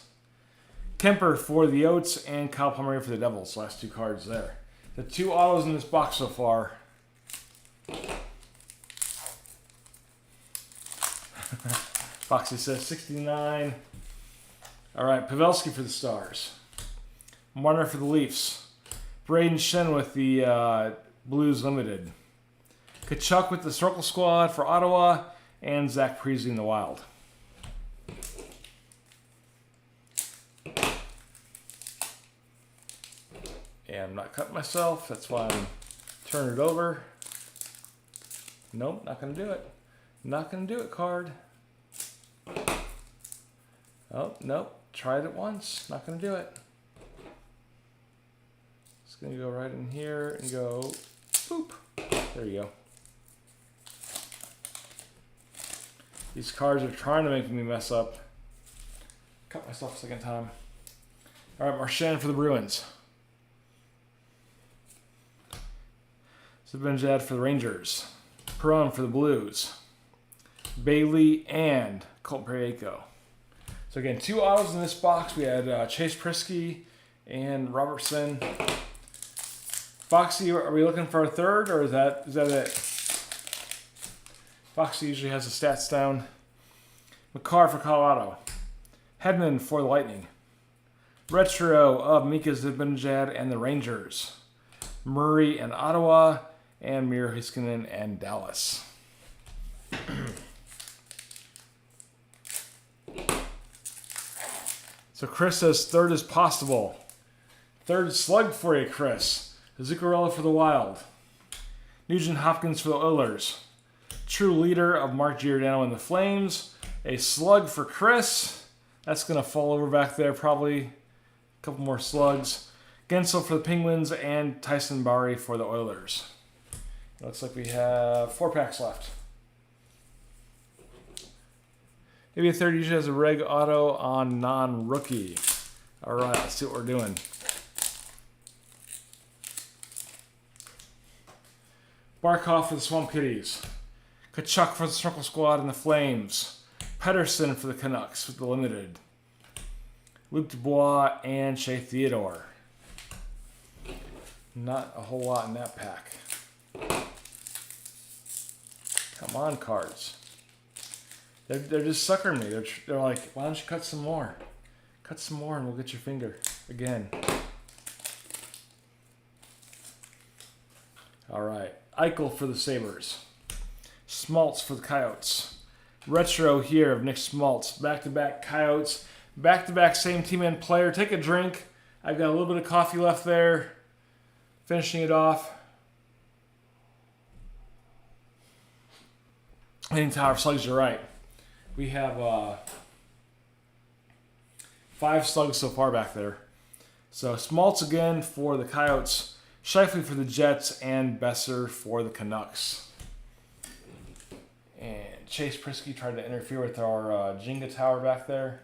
S1: Kemper for the Oats and Kyle Palmieri for the Devils. Last 2 cards there. The 2 autos in this box so far. Foxy says 69. All right, Pavelski for the Stars. Marner for the Leafs. Braden Shen with the Blues Limited. Kachuk with the Circle Squad for Ottawa. And Zach Parise in the Wild. And I'm not cutting myself. That's why I'm turning it over. Nope, not going to do it. Not going to do it, card. Oh, nope. Tried it once. Not going to do it. It's going to go right in here and go boop. There you go. These cards are trying to make me mess up. Cut myself a second time. All right, Marchand for the Bruins. Zibanejad for the Rangers. Perron for the Blues. Bailey and Colt Parayko. So again, 2 autos in this box. We had Chase Prisky and Robertson. Foxy, are we looking for a third, or is that it? Foxy usually has the stats down. McCarr for Colorado. Hedman for the Lightning. Retro of Mika Zibanejad and the Rangers. Murray and Ottawa. And Miro Heiskanen and Dallas. So Chris says third is possible. Third slug for you, Chris. Zuccarello for the Wild. Nugent Hopkins for the Oilers. True leader of Mark Giordano and the Flames. A slug for Chris. That's going to fall over back there probably. A couple more slugs. Gensel for the Penguins and Tyson Barrie for the Oilers. Looks like we have 4 packs left. Maybe a third usually has a reg auto on non-rookie. All right, let's see what we're doing. Barkov for the Swamp Kitties. Kachuk for the Circle Squad and the Flames. Pedersen for the Canucks with the Limited. Luke Dubois and Shea Theodore. Not a whole lot in that pack. Come on, cards. They're just suckering me. They're like, why don't you cut some more? Cut some more and we'll get your finger again. All right. Eichel for the Sabres. Smoltz for the Coyotes. Retro here of Nick Smoltz. Back-to-back Coyotes. Back-to-back same team and player. Take a drink. I've got a little bit of coffee left there. Finishing it off. Hitting Tower Slugs, you're right. We have 5 slugs so far back there. So Smoltz again for the Coyotes, Scheifele for the Jets, and Besser for the Canucks. And Chase Prisky tried to interfere with our Jenga tower back there.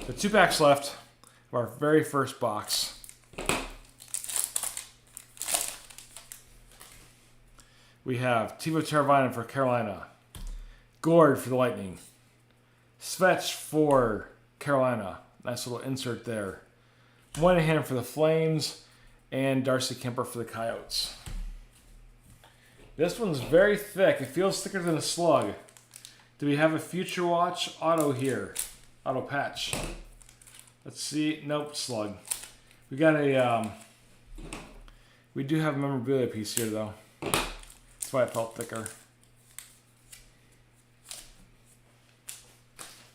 S1: The 2 packs left of our very first box. We have Teuvo Teravainen for Carolina. Gord for the Lightning. Svetch for Carolina. Nice little insert there. Moynihan for the Flames. And Darcy Kemper for the Coyotes. This one's very thick. It feels thicker than a slug. Do we have a Future Watch auto here? Auto patch. Let's see. Nope, slug. We got a... we do have a memorabilia piece here, though. That's why it felt thicker.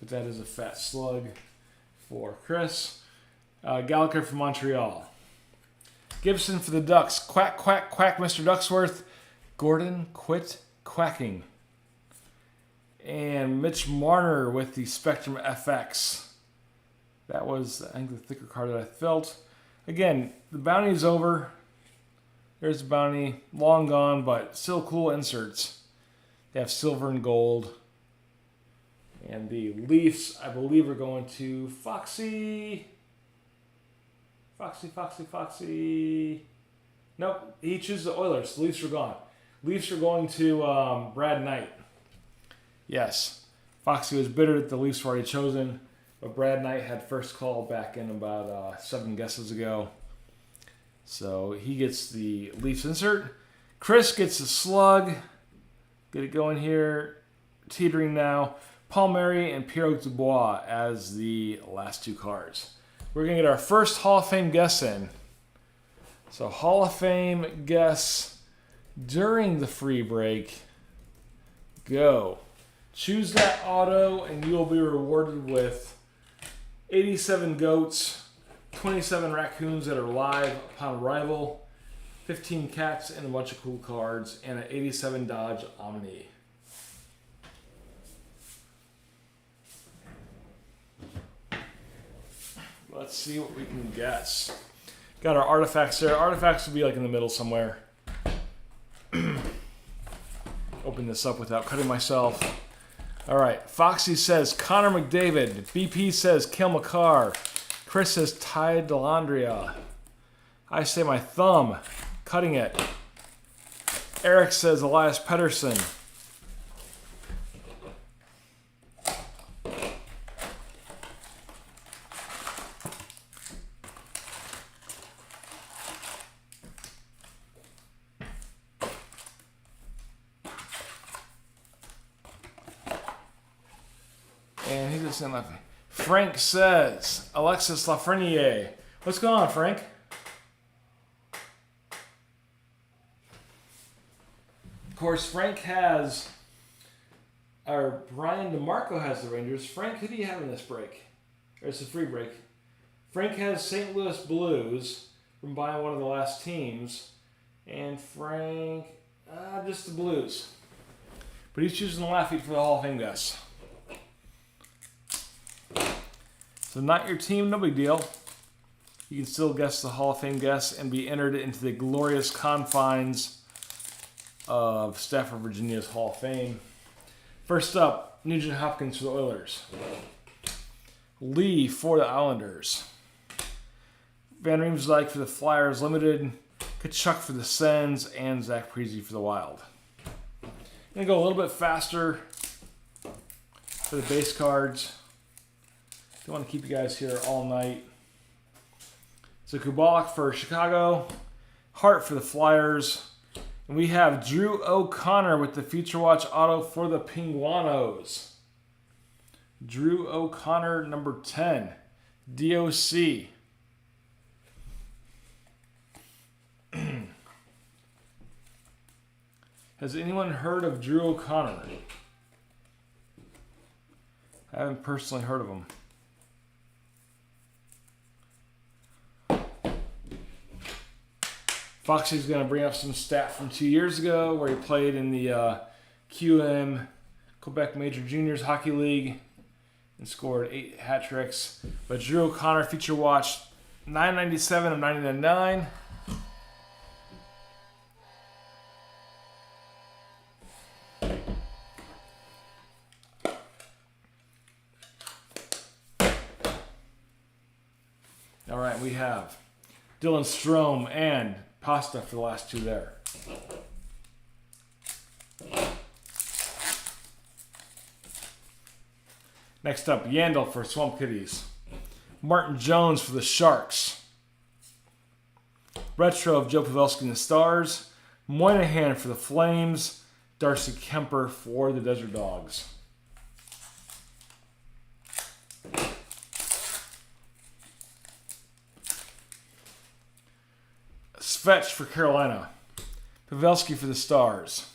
S1: But that is a fat slug for Chris. Gallagher from Montreal. Gibson for the Ducks. Quack, quack, quack, Mr. Ducksworth. Gordon, quit quacking. And Mitch Marner with the Spectrum FX. That was, I think, the thicker card that I felt. Again, the bounty is over. There's the bounty. Long gone, but still cool inserts. They have silver and gold. And the Leafs, I believe, are going to Foxy. Foxy. Nope, he chooses the Oilers. The Leafs are gone. Leafs are going to Brad Knight. Yes, Foxy was bitter that the Leafs were already chosen, but Brad Knight had first call back in about 7 guesses ago. So he gets the Leafs insert. Chris gets the slug. Get it going here. Teetering now. Palmieri and Pierre Dubois as the last 2 cards. We're going to get our first Hall of Fame guess in. So Hall of Fame guess during the free break. Go. Choose that auto and you will be rewarded with 87 goats, 27 raccoons that are live upon arrival, 15 cats and a bunch of cool cards, and an 87 Dodge Omni. Let's see what we can guess. Got our artifacts there. Artifacts will be like in the middle somewhere. Open this up without cutting myself. All right. Foxy says Connor McDavid. BP says Cale Makar. Chris says Ty Dellandrea. I say my thumb. Cutting it. Eric says Elias Pettersson. And he just left me. Frank says Alexis Lafreniere. What's going on, Frank? Of course, Frank has, or Brian DeMarco has the Rangers. Frank, who do you have in this break? Or it's a free break. Frank has St. Louis Blues from buying one of the last teams. And Frank, just the Blues. But he's choosing the Lafitte for the Hall of Fame guess. So not your team, no big deal. You can still guess the Hall of Fame guess and be entered into the glorious confines of Stafford, Virginia's Hall of Fame. First up, Nugent Hopkins for the Oilers. Lee for the Islanders. Van Riemsdyk for the Flyers Limited. Kachuk for the Sens. And Zach Parise for the Wild. I'm going to go a little bit faster for the base cards. Don't want to keep you guys here all night. So Kubalik for Chicago. Hart for the Flyers. And we have Drew O'Connor with the Future Watch auto for the Penguinos. Drew O'Connor, number 10. DOC. Has anyone heard of Drew O'Connor? I haven't personally heard of him. Foxy's going to bring up some stat from 2 years ago where he played in the QM Quebec Major Juniors Hockey League and scored 8 hat tricks. But Drew O'Connor, Feature Watch, 997 of 99. All right, we have Dylan Strome and Pasta for the last two there. Next up, Yandel for Swamp Kitties. Martin Jones for the Sharks. Retro of Joe Pavelski and the Stars. Moynihan for the Flames. Darcy Kemper for the Desert Dogs. Svetch for Carolina. Pavelski for the Stars.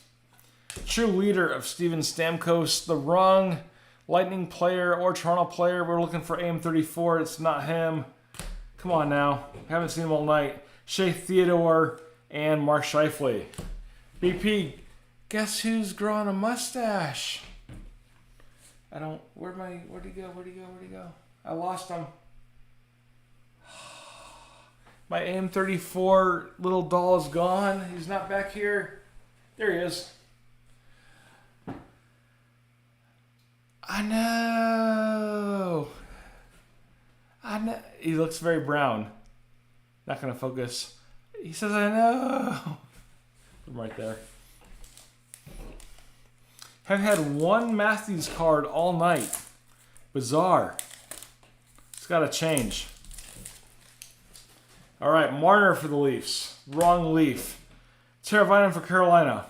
S1: True leader of Steven Stamkos. The wrong Lightning player or Toronto player. We're looking for AM34. It's not him. Come on now. Haven't seen him all night. Shea Theodore and Mark Scheifele. BP, guess who's growing a mustache? Where'd he go? I lost him. My AM34 little doll is gone. He's not back here. There he is. I know. He looks very brown. Not going to focus. He says, I know. I'm right there. Have had one Matthews card all night. Bizarre. It's got to change. All right, Marner for the Leafs. Wrong Leaf. Teravainen for Carolina.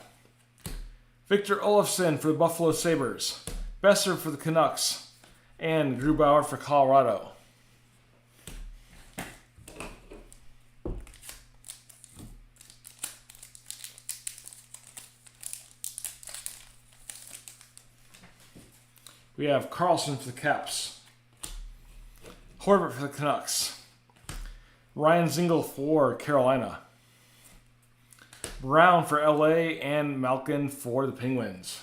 S1: Victor Olofsson for the Buffalo Sabres. Besser for the Canucks. And Grubauer for Colorado. We have Carlson for the Caps. Horvat for the Canucks. Ryan Zingle for Carolina. Brown for LA and Malkin for the Penguins.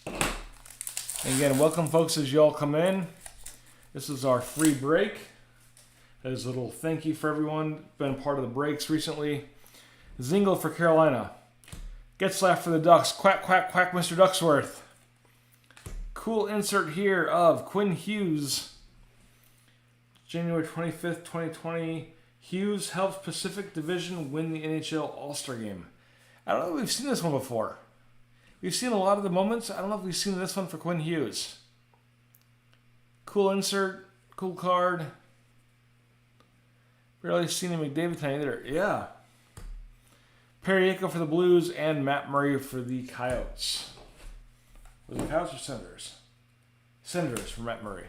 S1: And again, welcome folks as you all come in. This is our free break. As a little thank you for everyone been part of the breaks recently. Zingle for Carolina. Getzlaff for the Ducks. Quack, quack, quack, Mr. Ducksworth. Cool insert here of Quinn Hughes. January 25th, 2020. Hughes helps Pacific Division win the NHL All-Star Game. I don't know if we've seen this one before. We've seen a lot of the moments. I don't know if we've seen this one for Quinn Hughes. Cool insert. Cool card. Barely seen a McDavid tonight either. Yeah. Periaco for the Blues and Matt Murray for the Coyotes. Was it Coyotes or Senators? Senators for Matt Murray.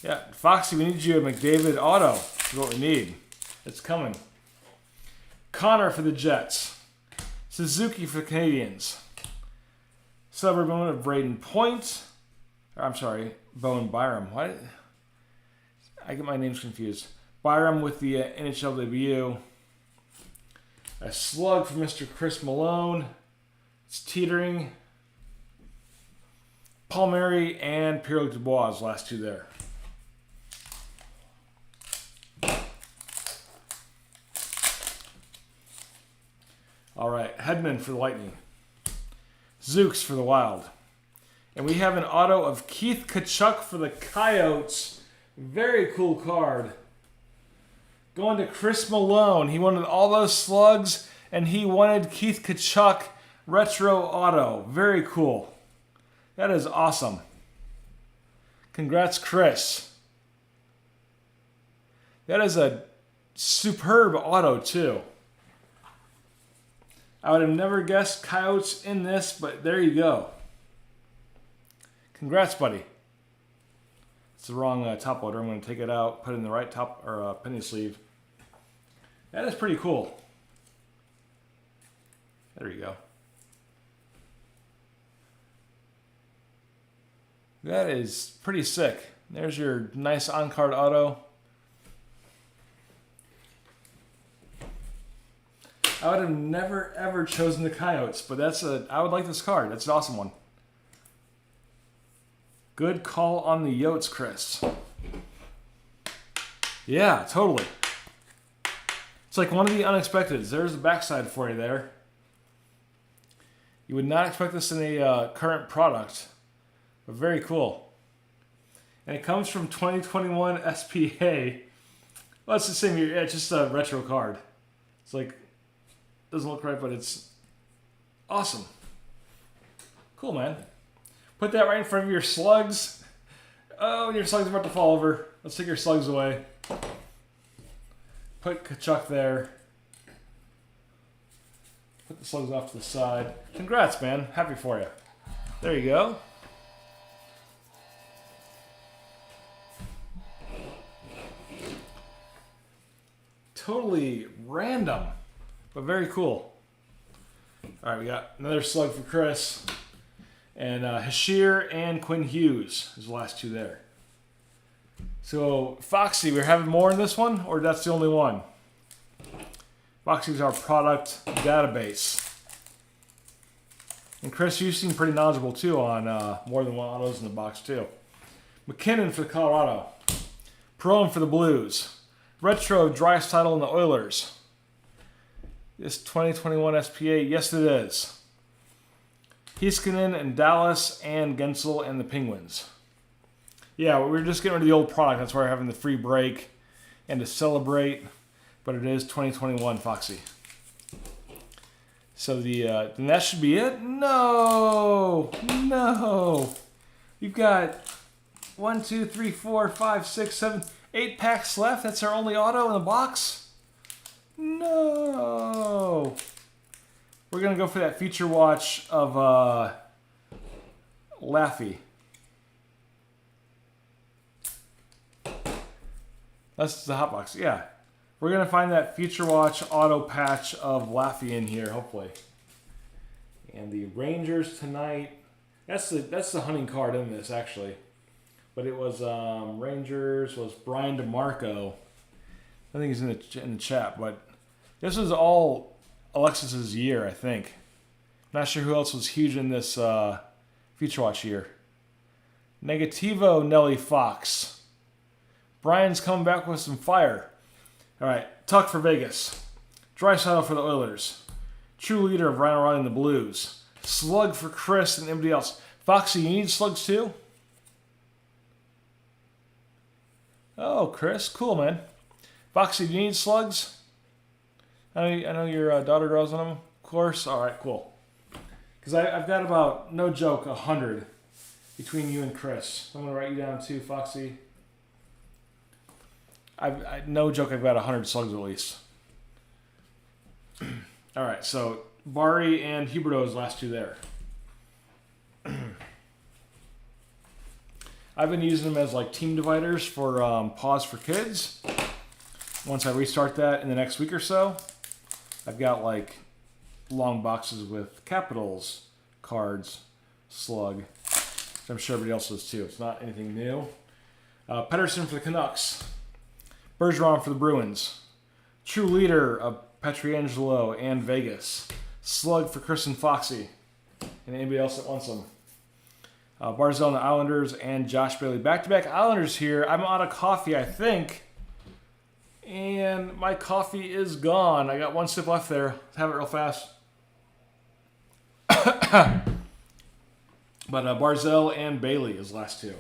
S1: Yeah, Foxy, we need you a McDavid auto. Is what we need. It's coming. Connor for the Jets. Suzuki for the Canadians. Silver moment of Braden Point. I'm sorry, Bowen Byram. What? I get my names confused. Byram with the NHL debut. A slug for Mr. Chris Malone. It's teetering. Palmieri and Pierre-Luc Dubois, last two there. All right, Hedman for the Lightning. Zooks for the Wild. And we have an auto of Keith Tkachuk for the Coyotes. Very cool card. Going to Chris Malone. He wanted all those slugs, and he wanted Keith Tkachuk retro auto. Very cool. That is awesome. Congrats, Chris. That is a superb auto, too. I would have never guessed Coyotes in this, but there you go. Congrats, buddy. It's the wrong top loader. I'm going to take it out, put it in the right top or penny sleeve. That is pretty cool. There you go. That is pretty sick. There's your nice on-card auto. I would have never ever chosen the Coyotes, but I would like this card. That's an awesome one. Good call on the Yotes, Chris. Yeah, totally. It's like one of the unexpecteds. There's the backside for you there. You would not expect this in a current product, but very cool. And it comes from 2021 SPA. Well, it's the same year. Yeah, it's just a retro card. It's like, doesn't look right, but it's awesome. Cool, man. Put that right in front of your slugs. Oh, and your slugs are about to fall over. Let's take your slugs away. Put Kachuk there. Put the slugs off to the side. Congrats, man. Happy for you. There you go. Totally random, but very cool. All right, we got another slug for Chris. And Hashir and Quinn Hughes is the last two there. So, Foxy, we're having more in this one, or that's the only one? Foxy's our product database. And Chris, you seem pretty knowledgeable, too, on more than one autos in the box, too. McKinnon for the Colorado. Perone for the Blues. Retro Draisaitl and the Oilers. This 2021 SPA, yes it is. Heiskanen and Dallas and Gensel and the Penguins. Yeah, we were just getting rid of the old product. That's why we're having the free break and to celebrate. But it is 2021, Foxy. So then that should be it. No. You've got 1, 2, 3, 4, 5, 6, 7, 8 packs left. That's our only auto in the box. No. We're going to go for that feature watch of Laffy. That's the hot box. Yeah. We're going to find that feature watch auto patch of Laffy in here, hopefully. And the Rangers tonight. That's the hunting card in this, actually. But it was Rangers was Brian DeMarco. I think he's in the chat, but this was all Alexis's year, I think. Not sure who else was huge in this Feature Watch year. Negativo Nelly Fox. Brian's coming back with some fire. All right, Tuck for Vegas. Draisaitl for the Oilers. True leader of Ryan O'Reilly and the Blues. Slug for Chris and everybody else. Foxy, you need slugs too? Oh, Chris, cool, man. Foxy, do you need slugs? I know your daughter draws on them, of course. All right, cool. Because I've got about, no joke, 100 between you and Chris. So I'm going to write you down too, Foxy. No joke, I've got 100 slugs at least. All right, so Bari and Huberto's last two there. I've been using them as like team dividers for Pause for Kids. Once I restart that in the next week or so, I've got like long boxes with Capitals, cards, slug. I'm sure everybody else does too. It's not anything new. Pettersson for the Canucks. Bergeron for the Bruins. True leader of Pietrangelo and Vegas. Slug for Chris and Foxy. And anybody else that wants them. Barzell and the Islanders and Josh Bailey. Back-to-back Islanders here. I'm out of coffee, I think. And my coffee is gone. I got one sip left there. Let's have it real fast. But Barzell and Bailey is last two.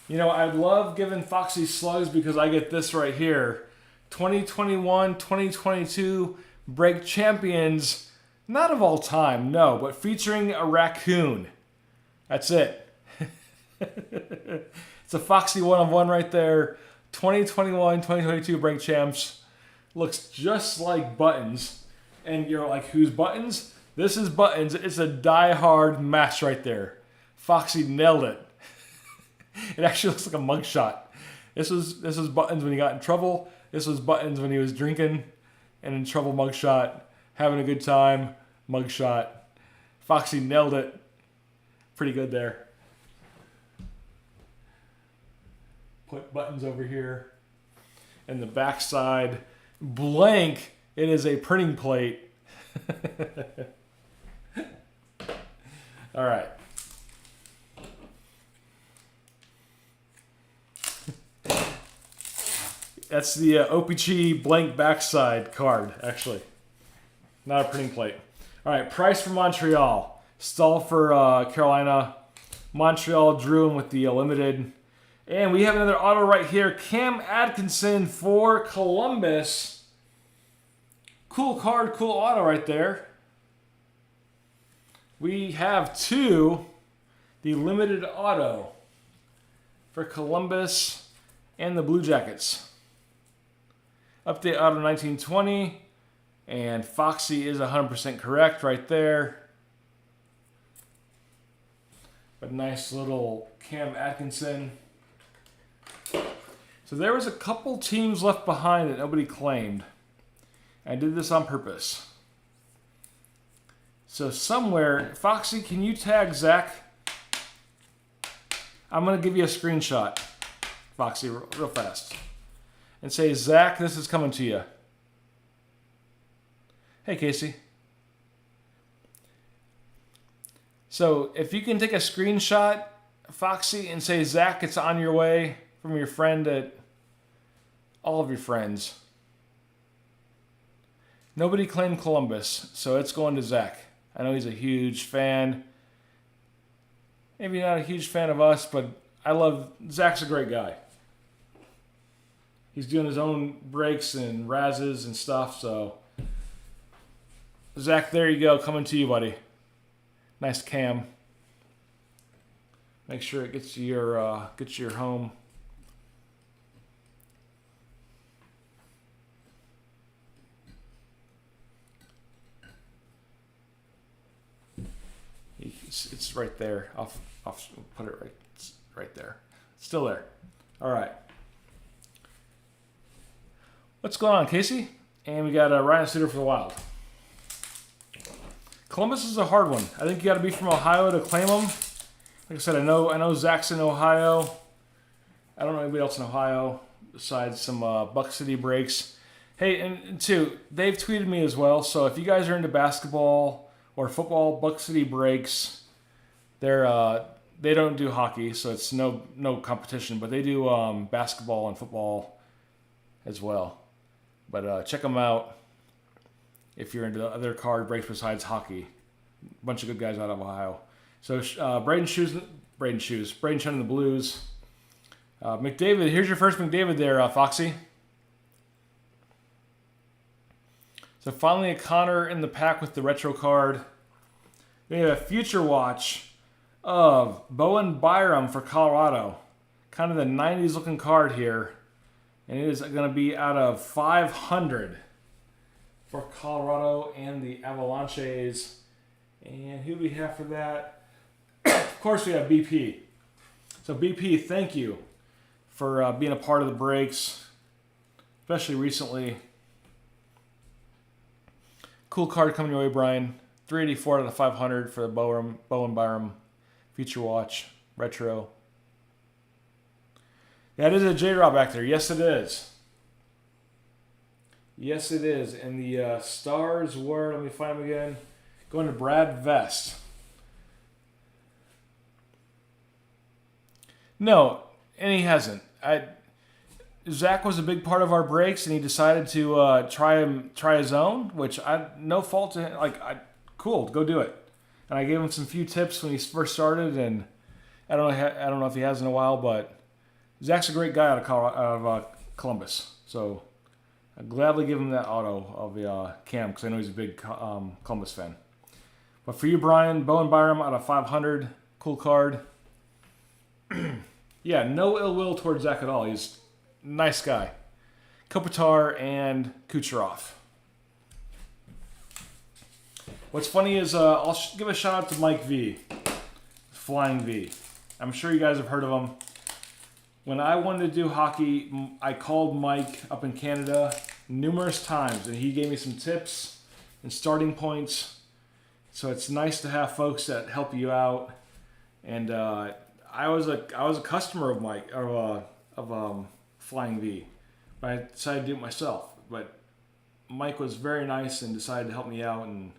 S1: You know, I love giving Foxy slugs because I get this right here. 2021, 2022 Break Champions. Not of all time, no, but featuring a raccoon. That's it. It's a Foxy one-of-one right there. 2021-2022 break champs. Looks just like Buttons. And you're like, who's Buttons? This is Buttons. It's a die-hard match right there. Foxy nailed it. It actually looks like a mugshot. This was Buttons when he got in trouble. This was Buttons when he was drinking and in trouble, mugshot. Having a good time, mugshot. Foxy nailed it. Pretty good there. Put Buttons over here. And the backside, blank. It is a printing plate. All right. That's the OPG blank backside card, actually. Not a printing plate. All right, Price for Montreal. Stahl for Carolina. Montreal drew him with the limited. And we have another auto right here. Cam Atkinson for Columbus. Cool card, cool auto right there. We have two, the limited auto for Columbus and the Blue Jackets. Update auto 1920, and Foxy is 100% correct right there. A nice little Cam Atkinson. So there was a couple teams left behind that nobody claimed. I did this on purpose. So somewhere, Foxy, can you tag Zach? I'm going to give you a screenshot, Foxy, real fast. And say, Zach, this is coming to you. Hey, Casey. So if you can take a screenshot, Foxy, and say, Zach, it's on your way from your friend at all of your friends. Nobody claimed Columbus, so it's going to Zach. I know he's a huge fan. Maybe not a huge fan of us, but Zach's a great guy. He's doing his own breaks and razzes and stuff, so Zach, there you go, coming to you, buddy. Nice cam. Make sure it gets to your home. It's right there. I'll put it right there. It's still there. All right. What's going on, Casey? And we got Ryan Suter for the Wild. Columbus is a hard one. I think you got to be from Ohio to claim them. Like I said, I know Zach's in Ohio. I don't know anybody else in Ohio besides some Buck City breaks. Hey, and two, they've tweeted me as well. So if you guys are into basketball or football, Buck City breaks. They don't do hockey, so it's no competition. But they do basketball and football as well. But check them out if you're into other card breaks besides hockey. A bunch of good guys out of Ohio. So Braden Shoes, and the Blues. McDavid, here's your first McDavid there, Foxy. So finally a Connor in the pack with the retro card. We have a future watch of Bowen Byram for Colorado. Kind of the 90s looking card here. And it is going to be out of 500 for Colorado and the Avalanches. And who do we have for that? Of course, we have BP. So BP, thank you for being a part of the breaks, especially recently. Cool card coming your way, Brian. 384 out of 500 for the Bowen Byram Future Watch Retro. That is a J-Rob back there. Yes, it is. Yes, it is. And the stars were, let me find them again, going to Brad Vest. No, and he hasn't. Zach was a big part of our breaks, and he decided to try his own, which no fault to him. Cool, go do it. And I gave him some few tips when he first started, and I don't know if he has in a while, but Zach's a great guy out of Columbus, so I'd gladly give him that auto of the Cam because I know he's a big Columbus fan. But for you, Brian, Bowen Byram out of 500, cool card. Yeah, no ill will towards Zach at all. He's nice guy. Kopitar and Kucherov. What's funny is I'll give a shout out to Mike V, Flying V. I'm sure you guys have heard of him. When I wanted to do hockey, I called Mike up in Canada numerous times, and he gave me some tips and starting points. So it's nice to have folks that help you out. And I was a customer of Mike of Flying V, but I decided to do it myself. But Mike was very nice and decided to help me out. And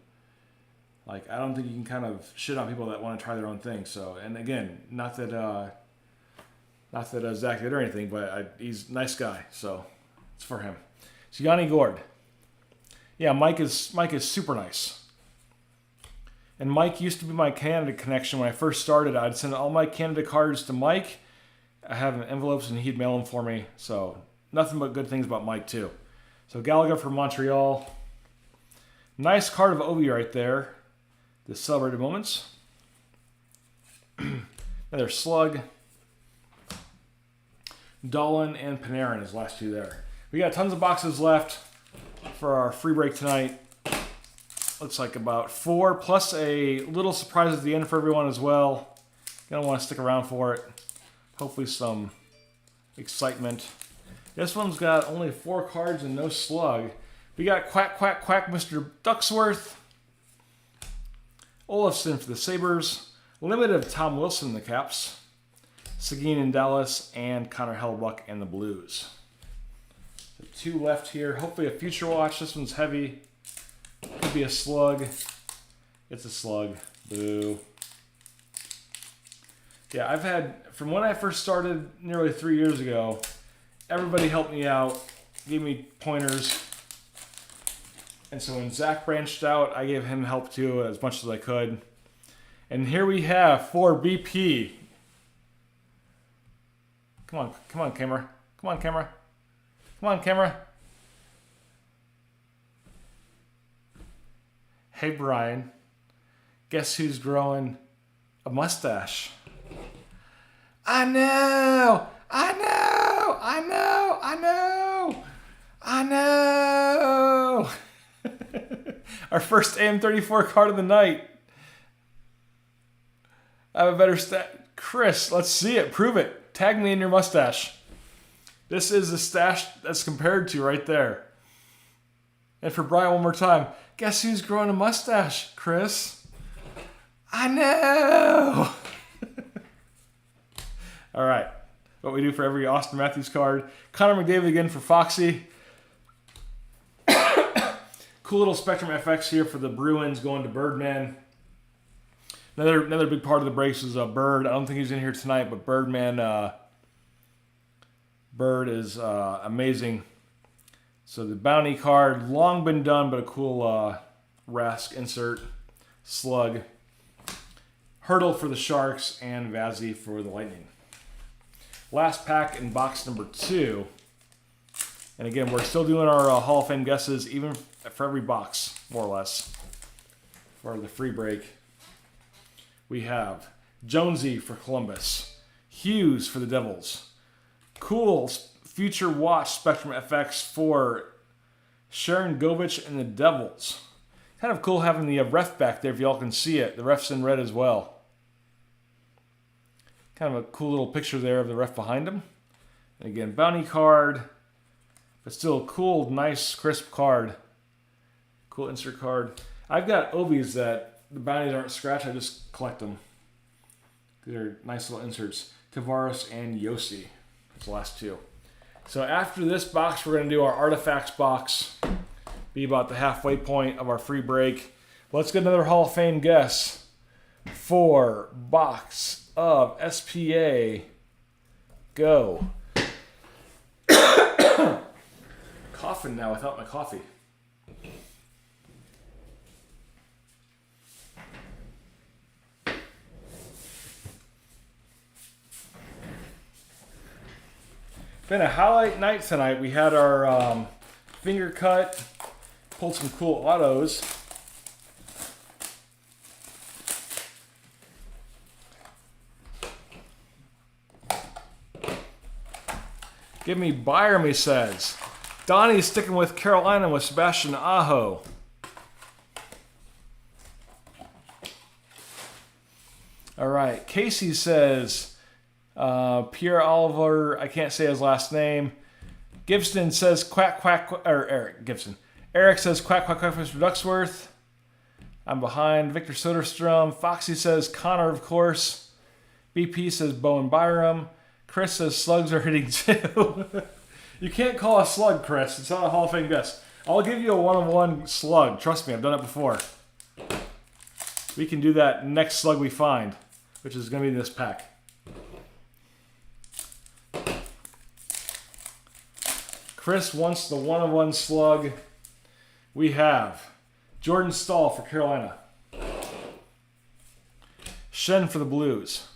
S1: like, I don't think you can kind of shit on people that want to try their own thing. So, and again, not that Zach did or anything, but he's a nice guy, so it's for him. So Yanni Gord. Yeah, Mike is super nice. And Mike used to be my Canada connection. When I first started, I'd send all my Canada cards to Mike. I have envelopes, and he'd mail them for me. So nothing but good things about Mike, too. So Gallagher from Montreal. Nice card of Ovi right there. The Celebrated Moments. Another Slug. Dolan and Panarin, his last two there. We got tons of boxes left for our free break tonight. Looks like about 4, plus a little surprise at the end for everyone as well. Gonna want to stick around for it. Hopefully some excitement. This one's got only 4 cards and no slug. We got Quack, Quack, Quack, Mr. Ducksworth. Olofsson for the Sabres. Limited of Tom Wilson in the Caps. Seguin in Dallas, and Connor Hellebuyck and the Blues. So 2 left here. Hopefully a future watch. This one's heavy. Could be a slug. It's a slug. Boo. Yeah, I've had, from when I first started nearly 3 years ago, everybody helped me out, gave me pointers. And so when Zach branched out, I gave him help too, as much as I could. And here we have for BP. Come on, camera. Come on, camera. Come on, camera. Hey, Brian. Guess who's growing a mustache? I know! I know! I know! I know! I know! Our first AM34 card of the night. I have a better stat. Chris, let's see it. Prove it. Tag me in your mustache. This is the stash that's compared to right there. And for Brian, one more time. Guess who's growing a mustache, Chris? I know! All right. What we do for every Austin Matthews card. Connor McDavid again for Foxy. Cool little Spectrum FX here for the Bruins going to Birdman. Another big part of the breaks is Bird. I don't think he's in here tonight, but Birdman, Bird is amazing. So the bounty card, long been done, but a cool Rask insert. Slug. Hurdle for the Sharks, and Vazzy for the Lightning. Last pack in box number 2. And again, we're still doing our Hall of Fame guesses, even for every box, more or less, for the free break. We have Jonesy for Columbus, Hughes for the Devils, Cool Future Watch Spectrum FX for Sharon Govich and the Devils. Kind of cool having the ref back there if y'all can see it. The ref's in red as well. Kind of a cool little picture there of the ref behind him. And again, bounty card, but still a cool, nice, crisp card. Cool insert card. I've got Obies that the bounties aren't scratched. I just collect them. They're nice little inserts. Tavares and Yossi. That's the last 2. So after this box, we're going to do our Artifacts box. Be about the halfway point of our free break. Let's get another Hall of Fame guess for box of SPA. Go. Coughing now without my coffee. Been a highlight night tonight. We had our finger cut, pulled some cool autos. Give me Byram, he says. Donnie's sticking with Carolina with Sebastian Aho. All right. Casey says Pierre Oliver. I can't say his last name. Gibson says quack, quack, or Eric Gibson. Eric says quack, quack, quack, Mr. Ducksworth. I'm behind. Victor Soderstrom. Foxy says Connor, of course. BP says Bowen Byram. Chris says slugs are hitting too. You can't call a slug, Chris. It's not a Hall of Fame guess. I'll give you a one-on-one slug. Trust me, I've done it before. We can do that next slug we find, which is going to be in this pack. Chris wants the one-on-one slug. We have Jordan Stahl for Carolina. Shen for the Blues.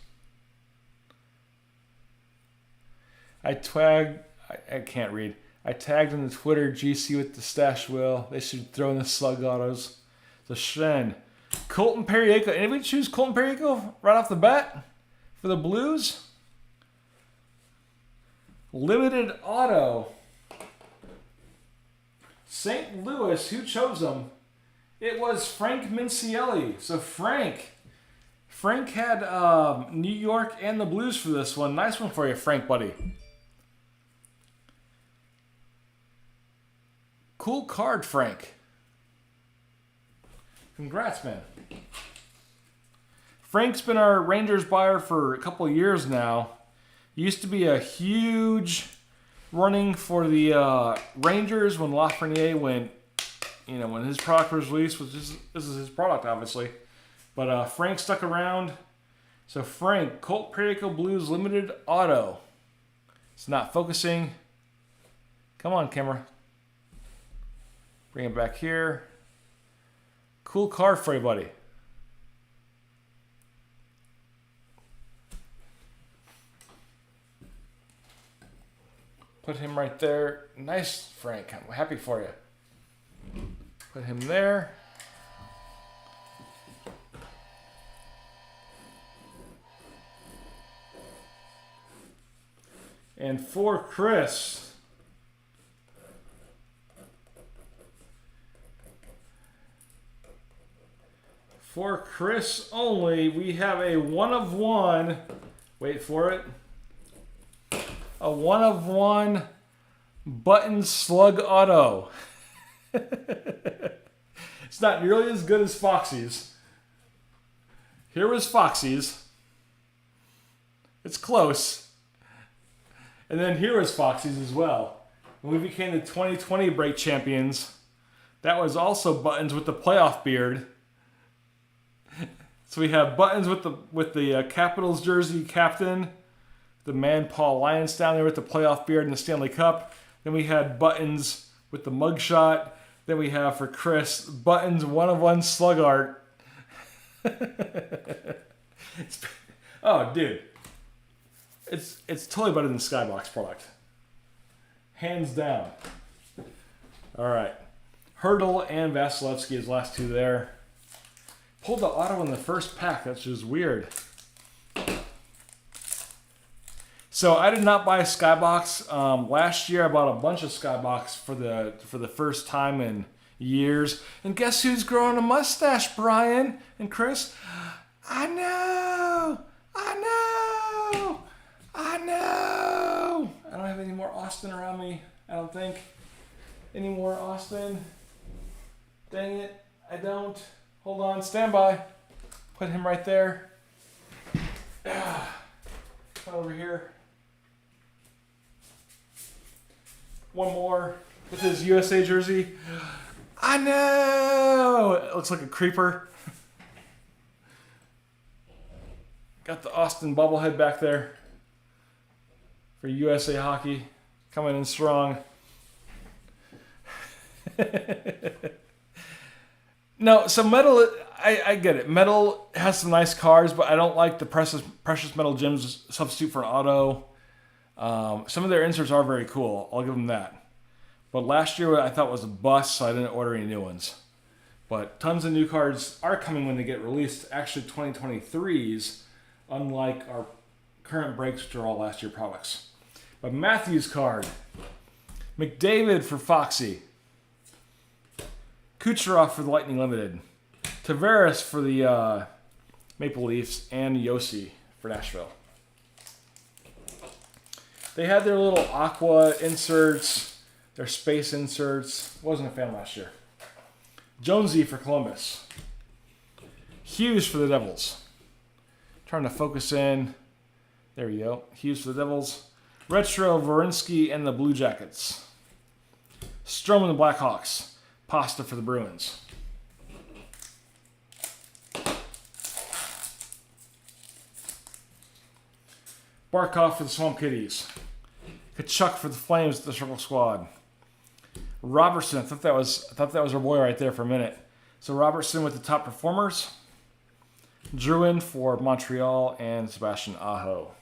S1: I can't read. I tagged on the Twitter GC with the stash wheel. They should throw in the slug autos. So Shen. Colton Perriaco. Anybody choose Colton Perriaco right off the bat for the Blues? Limited auto. St. Louis, who chose them? It was Frank Mincielli. So Frank had New York and the Blues for this one. Nice one for you, Frank, buddy. Cool card, Frank. Congrats, man. Frank's been our Rangers buyer for a couple of years now. Used to be a huge running for the Rangers when Lafreniere went, when his product was released. This is his product, obviously. But Frank stuck around. So Frank, Colt Perico Blues Limited Auto. It's not focusing. Come on, camera. Bring it back here. Cool card for you, buddy. Put him right there. Nice, Frank. I'm happy for you. Put him there. And for Chris, only, we have a one of one. Wait for it. A one of one button slug auto. It's not nearly as good as Foxy's. Here was Foxy's. It's close. And then here was Foxy's as well. When we became the 2020 break champions, that was also buttons with the playoff beard. So we have buttons with the Capitals jersey captain, the man Paul Lyons down there with the playoff beard and the Stanley Cup. Then we had buttons with the mugshot. Then we have for Chris buttons one of one slug art. Oh, dude, it's totally better than the Skybox product, hands down. All right, Hurdle and Vasilevsky is last two there. Pulled the auto in the first pack. That's just weird. So I did not buy a Skybox. Last year I bought a bunch of Skybox for the first time in years. And guess who's growing a mustache, Brian and Chris? I know. I don't have any more Austin around me. I don't think. Any more Austin? Dang it. I don't. Hold on, stand by. Put him right there. Come over here. One more with his USA jersey. I know! It looks like a creeper. Got the Austin bobblehead back there for USA Hockey. Coming in strong. No, so metal, I get it. Metal has some nice cards, but I don't like the precious metal gems substitute for an auto. Some of their inserts are very cool. I'll give them that. But last year I thought was a bust, so I didn't order any new ones. But tons of new cards are coming when they get released. Actually, 2023s, unlike our current breaks, which are all last year products. A Matthews card. McDavid for Foxy. Kucherov for the Lightning Limited. Tavares for the Maple Leafs. And Yossi for Nashville. They had their little aqua inserts, their space inserts. Wasn't a fan last year. Jonesy for Columbus. Hughes for the Devils. Trying to focus in. There we go. Hughes for the Devils. Retro Varinsky and the Blue Jackets. Strom and the Blackhawks. Pasta for the Bruins. Barkov for the Swamp Kitties. Kachuk for the Flames, the Circle Squad. Robertson, I thought that was our boy right there for a minute. So Robertson with the top performers. Druin for Montreal and Sebastian Aho.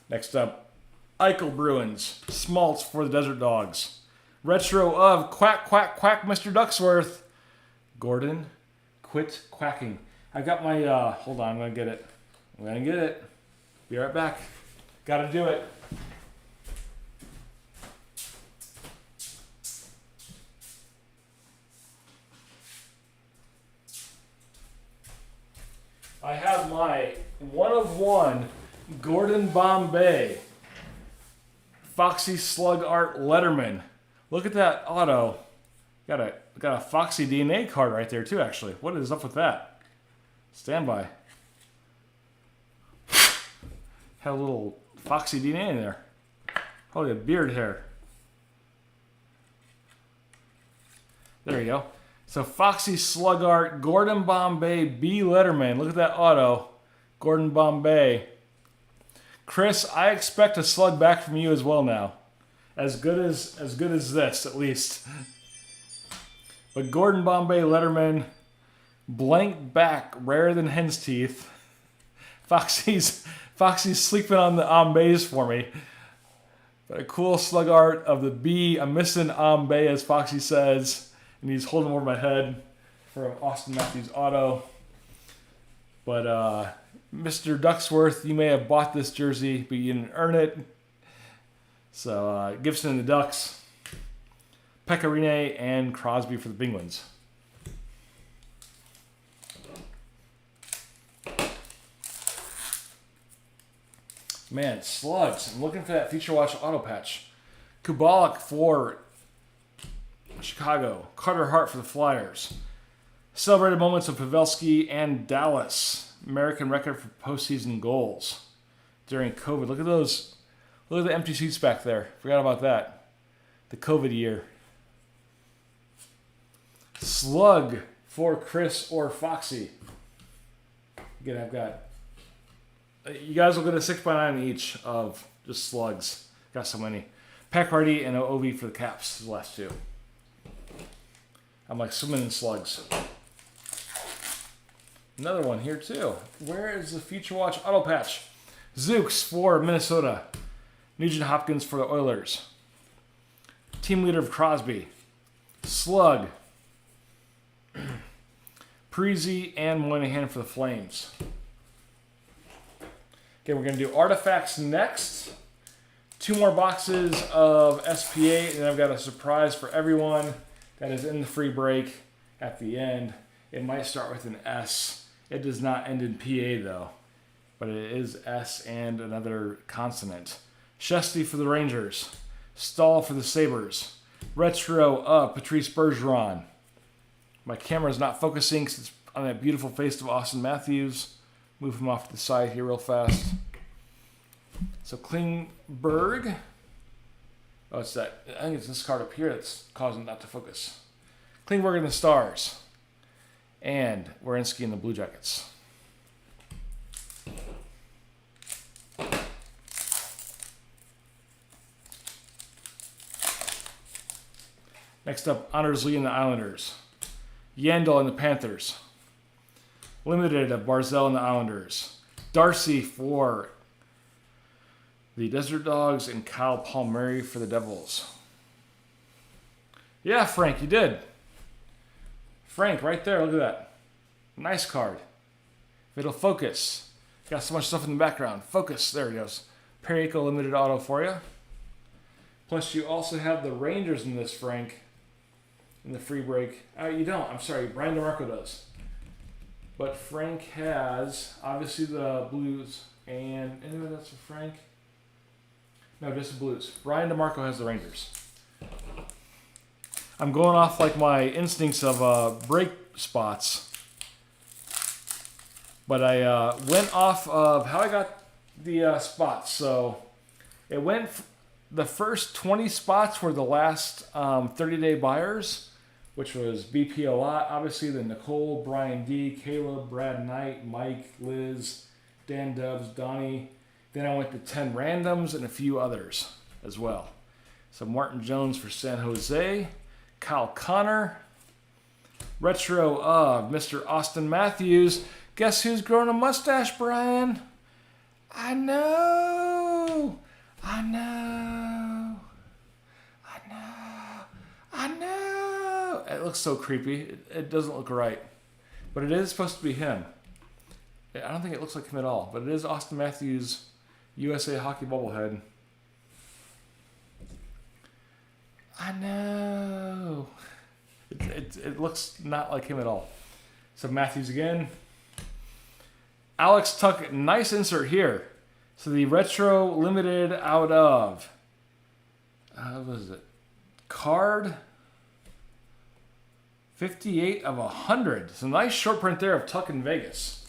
S1: Next up, Eichel Bruins. Smaltz for the Desert Dogs. Retro of Quack, Quack, Quack, Mr. Ducksworth. Gordon, quit quacking. I got my, hold on, I'm going to get it. I'm going to get it. Be right back. Got to do it. I have my 1/1 Gordon Bombay Foxy Slug Art Letterman. Look at that auto. Got a Foxy DNA card right there too, actually. What is up with that? Stand by. Had a little Foxy DNA in there. Probably a beard hair. There you go. So Foxy Slug Art, Gordon Bombay, B Letterman. Look at that auto. Gordon Bombay. Chris, I expect a slug back from you as well now. As good as this, at least. But Gordon Bombay Letterman, blank back, rarer than hen's teeth. Foxy's sleeping on the Ambays for me. But a cool slug art of the B, a missing Ambay, as Foxy says. And he's holding over my head for Austin Matthews auto. But Mr. Ducksworth, you may have bought this jersey, but you didn't earn it. So Gibson and the Ducks. Pecorine and Crosby for the Penguins. Man, slugs. I'm looking for that Future Watch auto patch. Kubalik for Chicago. Carter Hart for the Flyers. Celebrated moments of Pavelski and Dallas. American record for postseason goals during COVID. Look at those. Look at the empty seats back there. Forgot about that. The COVID year. Slug for Chris or Foxy. Again, I've got. You guys will get a 6x9 each of just slugs. Got so many. Pack Hardy and OV for the Caps. The last two. I'm like swimming in slugs. Another one here too. Where is the Future Watch auto patch? Zooks for Minnesota. Nugent Hopkins for the Oilers. Team leader of Crosby. Slug. Preezy and Moynihan for the Flames. Okay, we're going to do artifacts next. 2 more boxes of SP8, and then I've got a surprise for everyone that is in the free break at the end. It might start with an S. It does not end in PA though, but it is S and another consonant. Shesty for the Rangers. Stahl for the Sabres. Retro of Patrice Bergeron. My camera's not focusing because it's on that beautiful face of Austin Matthews. Move him off to the side here real fast. So Klingberg. Oh, it's that. I think it's this card up here that's causing it not to focus. Klingberg and the Stars. And Werenski and the Blue Jackets. Next up, Honors Lee and the Islanders. Yandel and the Panthers. Limited of Barzell and the Islanders. Darcy for the Desert Dogs and Kyle Palmieri for the Devils. Yeah, Frank, you did. Frank, right there, look at that. Nice card. If it'll focus. Got so much stuff in the background. Focus. There it goes. Perico limited auto for you. Plus, you also have the Rangers in this, Frank, in the free break. You don't. I'm sorry. Brian DeMarco does. But Frank has, obviously, the Blues. And anyway, that's for Frank. No, just the Blues. Brian DeMarco has the Rangers. I'm going off like my instincts of break spots. But I went off of how I got the spots. So it went, the first 20 spots were the last 30-day buyers, which was BP a lot. Obviously, the Nicole, Brian D, Caleb, Brad Knight, Mike, Liz, Dan Dubs, Donnie. Then I went to 10 randoms and a few others as well. So Martin Jones for San Jose. Kyle Connor. Retro of Mr. Austin Matthews. Guess who's growing a mustache, Brian? I know. I know. I know. I know. It looks so creepy. It doesn't look right. But it is supposed to be him. I don't think it looks like him at all. But it is Austin Matthews, USA Hockey bobblehead. I know. It looks not like him at all. So Matthews again. Alex Tuck, nice insert here. So the retro limited out of, what is it? Card 58 of 100. So nice short print there of Tuck in Vegas.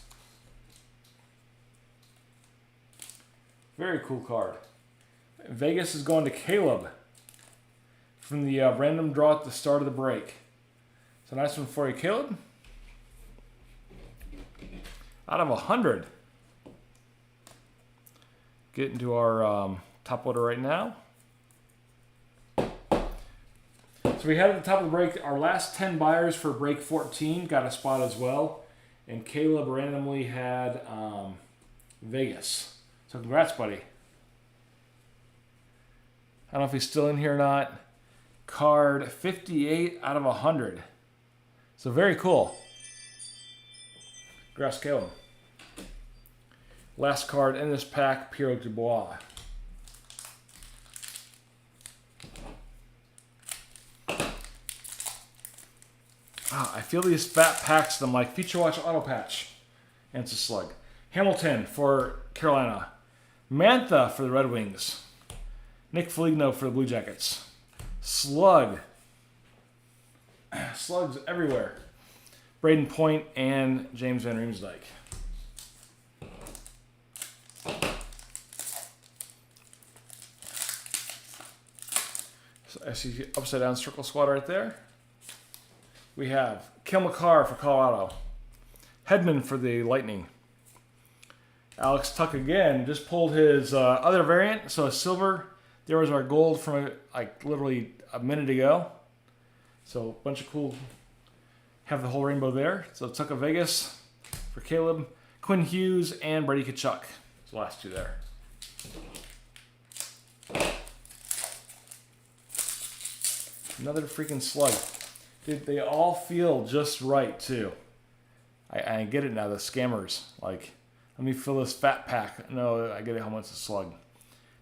S1: Very cool card. Vegas is going to Caleb from the random draw at the start of the break. So nice one for you, Caleb. Out of 100. Get into our top loader right now. So we had at the top of the break, our last 10 buyers for break 14 got a spot as well. And Caleb randomly had Vegas. So congrats, buddy. I don't know if he's still in here or not. Card 58 out of 100. So very cool. Congrats, Caleb. Last card in this pack, Pierre Dubois. I feel these fat packs, and I'm like, Feature Watch Auto Patch. And it's a slug. Hamilton for Carolina. Mantha for the Red Wings. Nick Foligno for the Blue Jackets. Slug. Slugs everywhere. Braden Point and James Van Riemsdyk. So I see upside down circle squad right there. We have Kel McCarr for Colorado. Hedman for the Lightning. Alex Tuck again just pulled his other variant. So a silver. There was our gold from like literally a minute ago. So a bunch of cool. Have the whole rainbow there. So Tuck of Vegas for Caleb. Quinn Hughes and Brady Tkachuk. The last two there. Another freaking slug. Dude, they all feel just right, too. I get it now, the scammers. Like, let me fill this fat pack. No, I get it how much it's a slug.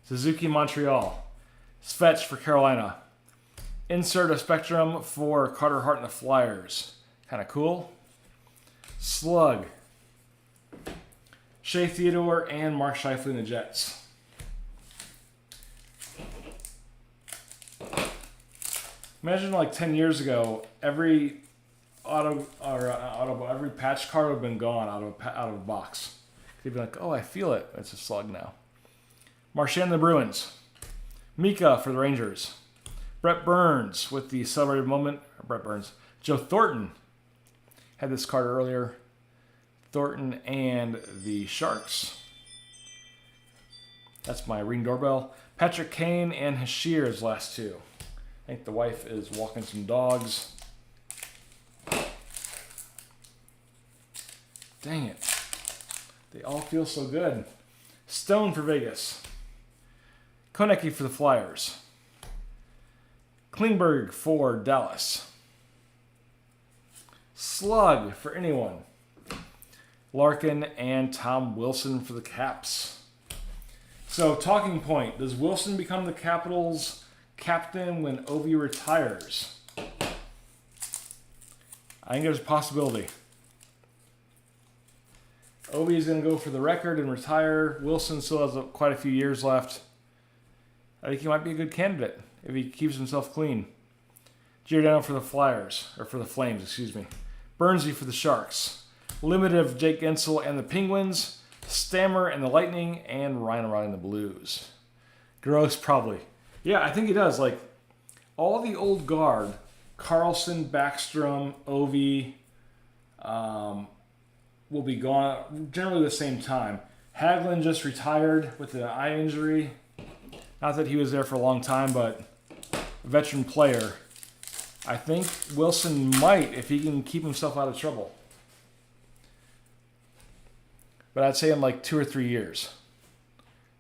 S1: Suzuki, Montreal. Svetch for Carolina. Insert a Spectrum for Carter Hart and the Flyers. Kind of cool. Slug. Shea Theodore and Mark Scheifele and the Jets. Imagine like 10 years ago, every every patch card would have been gone out of a box. They'd be like, oh, I feel it. It's a slug now. Marchand the Bruins. Mika for the Rangers. Brett Burns with the celebrated moment. Brett Burns. Joe Thornton had this card earlier. Thornton and the Sharks. That's my Ring doorbell. Patrick Kane and Hashir's last two. I think the wife is walking some dogs. Dang it. They all feel so good. Stone for Vegas. Konecki for the Flyers. Klingberg for Dallas. Slug for anyone. Larkin, and Tom Wilson for the Caps. So, talking point, does Wilson become the Capitals' captain when Ovi retires? I think there's a possibility. Ovi is going to go for the record and retire. Wilson still has quite a few years left. I think he might be a good candidate if he keeps himself clean. Giordano for the Flyers, or for the Flames, excuse me. Bernsey for the Sharks. Limited of Jake Gensel and the Penguins. Stammer and the Lightning, and Ryan O'Reilly and the Blues. Gross, probably. Yeah, I think he does. Like, all the old guard, Carlson, Backstrom, Ovi, will be gone generally the same time. Hagelin just retired with an eye injury. Not that he was there for a long time, but a veteran player. I think Wilson might, if he can keep himself out of trouble. But I'd say in like 2 or 3 years.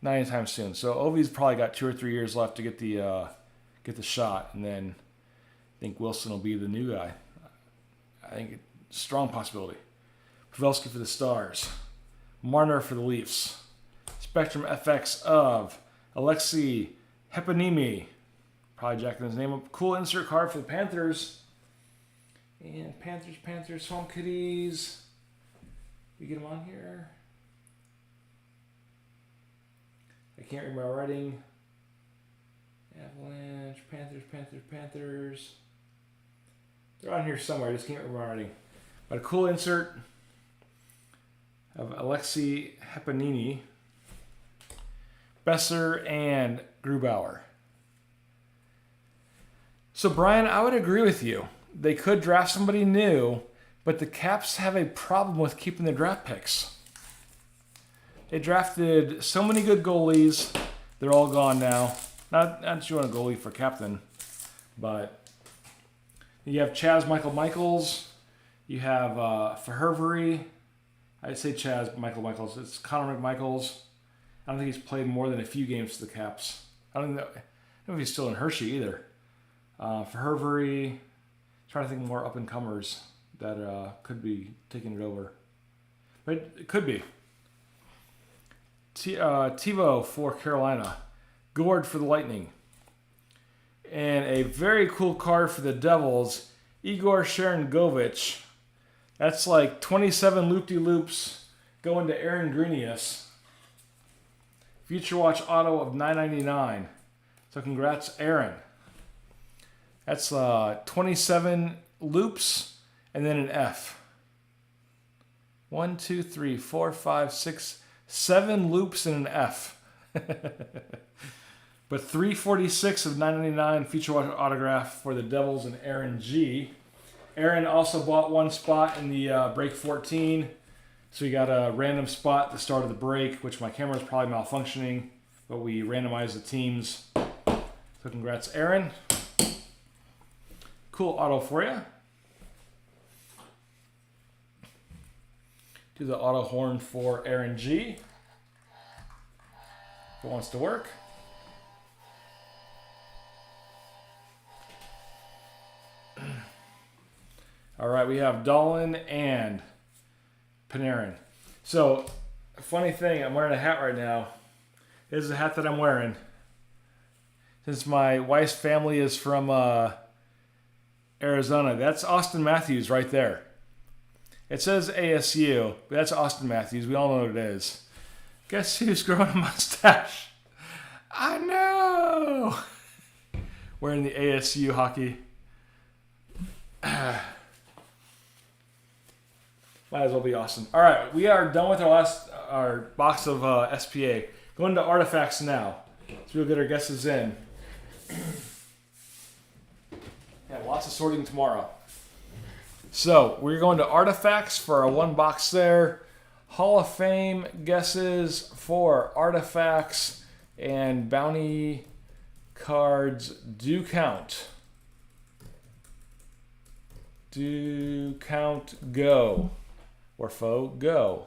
S1: Not anytime soon. So Ovi's probably got 2 or 3 years left to get the shot, and then I think Wilson will be the new guy. I think it's a strong possibility. Pavelski for the Stars. Marner for the Leafs. Spectrum FX of Alexei Hepanimi. Probably jacking his name up. Cool insert card for the Panthers. And Panthers, Home Kitties. We get them on here. I can't read my writing. Avalanche, Panthers. They're on here somewhere. I just can't read my writing. But a cool insert of Alexei Hepanini, Besser, and Grubauer. So, Brian, I would agree with you. They could draft somebody new, but the Caps have a problem with keeping the draft picks. They drafted so many good goalies. They're all gone now. Not that you want a goalie for captain, but you have Michaels. You have Verhervery. I'd say Michaels. It's Connor McMichaels. I don't think he's played more than a few games for the Caps. I don't know if he's still in Hershey either. Verhervery. Trying to think of more up-and-comers that could be taking it over. But it could be. TiVo for Carolina. Gord for the Lightning. And a very cool card for the Devils. Igor Sharangovich. That's like 27 loop-de-loops going to Aaron Greenius. Future Watch auto of $9.99. So congrats, Aaron. That's 27 loops and then an F. 1, 2, 3, 4, 5, 6, 7 loops and an F. But 346 of $9.99 Future Watch autograph for the Devils and Aaron G. Aaron also bought one spot in the break 14. So we got a random spot at the start of the break, which my camera is probably malfunctioning, but we randomized the teams. So congrats, Aaron. Cool auto for you. Do the auto horn for Aaron G. If it wants to work. All right, we have Dolan and Panarin. So, a funny thing, I'm wearing a hat right now. This is a hat that I'm wearing. Since my wife's family is from Arizona, that's Austin Matthews right there. It says ASU, but that's Austin Matthews. We all know what it is. Guess who's growing a mustache? I know! Wearing the ASU hockey. Might as well be awesome. All right, we are done with our box of SPA. Going to artifacts now. So we'll get our guesses in. Yeah, lots of sorting tomorrow. So we're going to artifacts for our one box there. Hall of Fame guesses for artifacts and bounty cards do count. Do count, go. Or foe, go.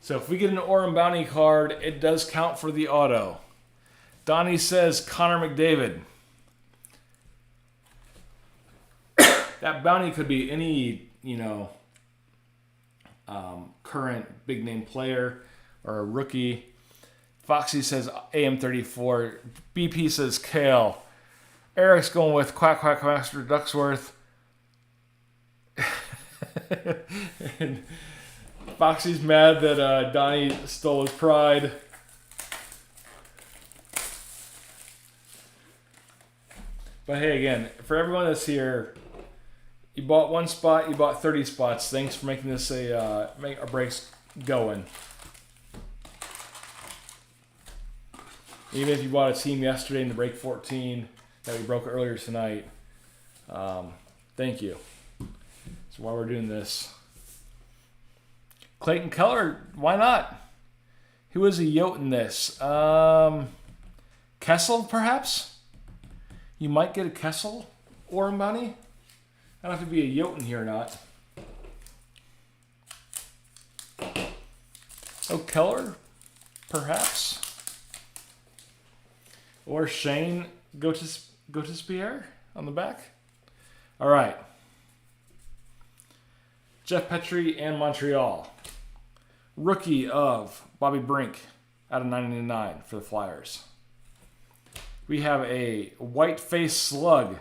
S1: So if we get an Orem bounty card, it does count for the auto. Donnie says Connor McDavid. That bounty could be any, current big name player or a rookie. Foxy says AM34. BP says Kale. Eric's going with Quack Quack Master Ducksworth. And Foxy's mad that Donnie stole his pride. But hey, again, for everyone that's here, you bought one spot, you bought 30 spots. Thanks for making this make our breaks going. Even if you bought a team yesterday in the break 14 that we broke earlier tonight, thank you. That's why we're doing this. Clayton Keller, why not? Who is a yote in this? Kessel, perhaps? You might get a Kessel or a money. I don't have to be a yote in here or not. Oh, Keller, perhaps? Or Shane Gauthier on the back. All right. Jeff Petrie and Montreal. Rookie of Bobby Brink out of 99 for the Flyers. We have a white face slug.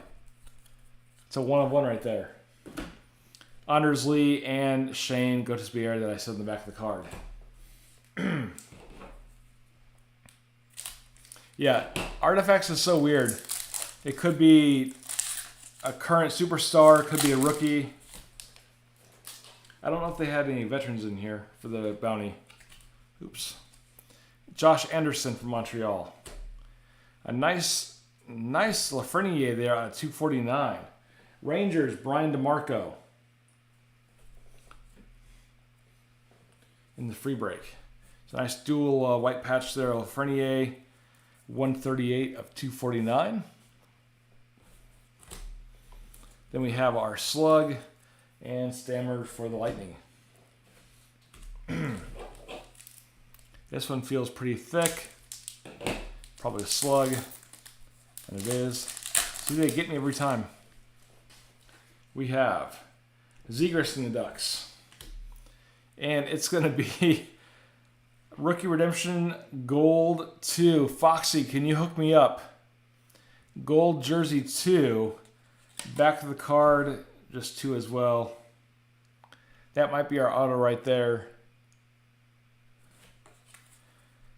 S1: It's a 1-of-1 right there. Anders Lee and Shane Gauthier that I said in the back of the card. Yeah, Artifacts is so weird. It could be a current superstar, it could be a rookie. I don't know if they had any veterans in here for the bounty. Oops. Josh Anderson from Montreal. A nice Lafreniere there at 249. Rangers, Brian DeMarco. In the free break. It's a nice dual white patch there. Lafreniere, 138 of 249. Then we have our slug and Stammer for the Lightning. This one feels pretty thick. Probably a slug. And it is. See, they get me every time. We have Zegras and the Ducks. And it's going to be Rookie Redemption Gold 2. Foxy, can you hook me up? Gold Jersey 2. Back of the card, just 2 as well. That might be our auto right there.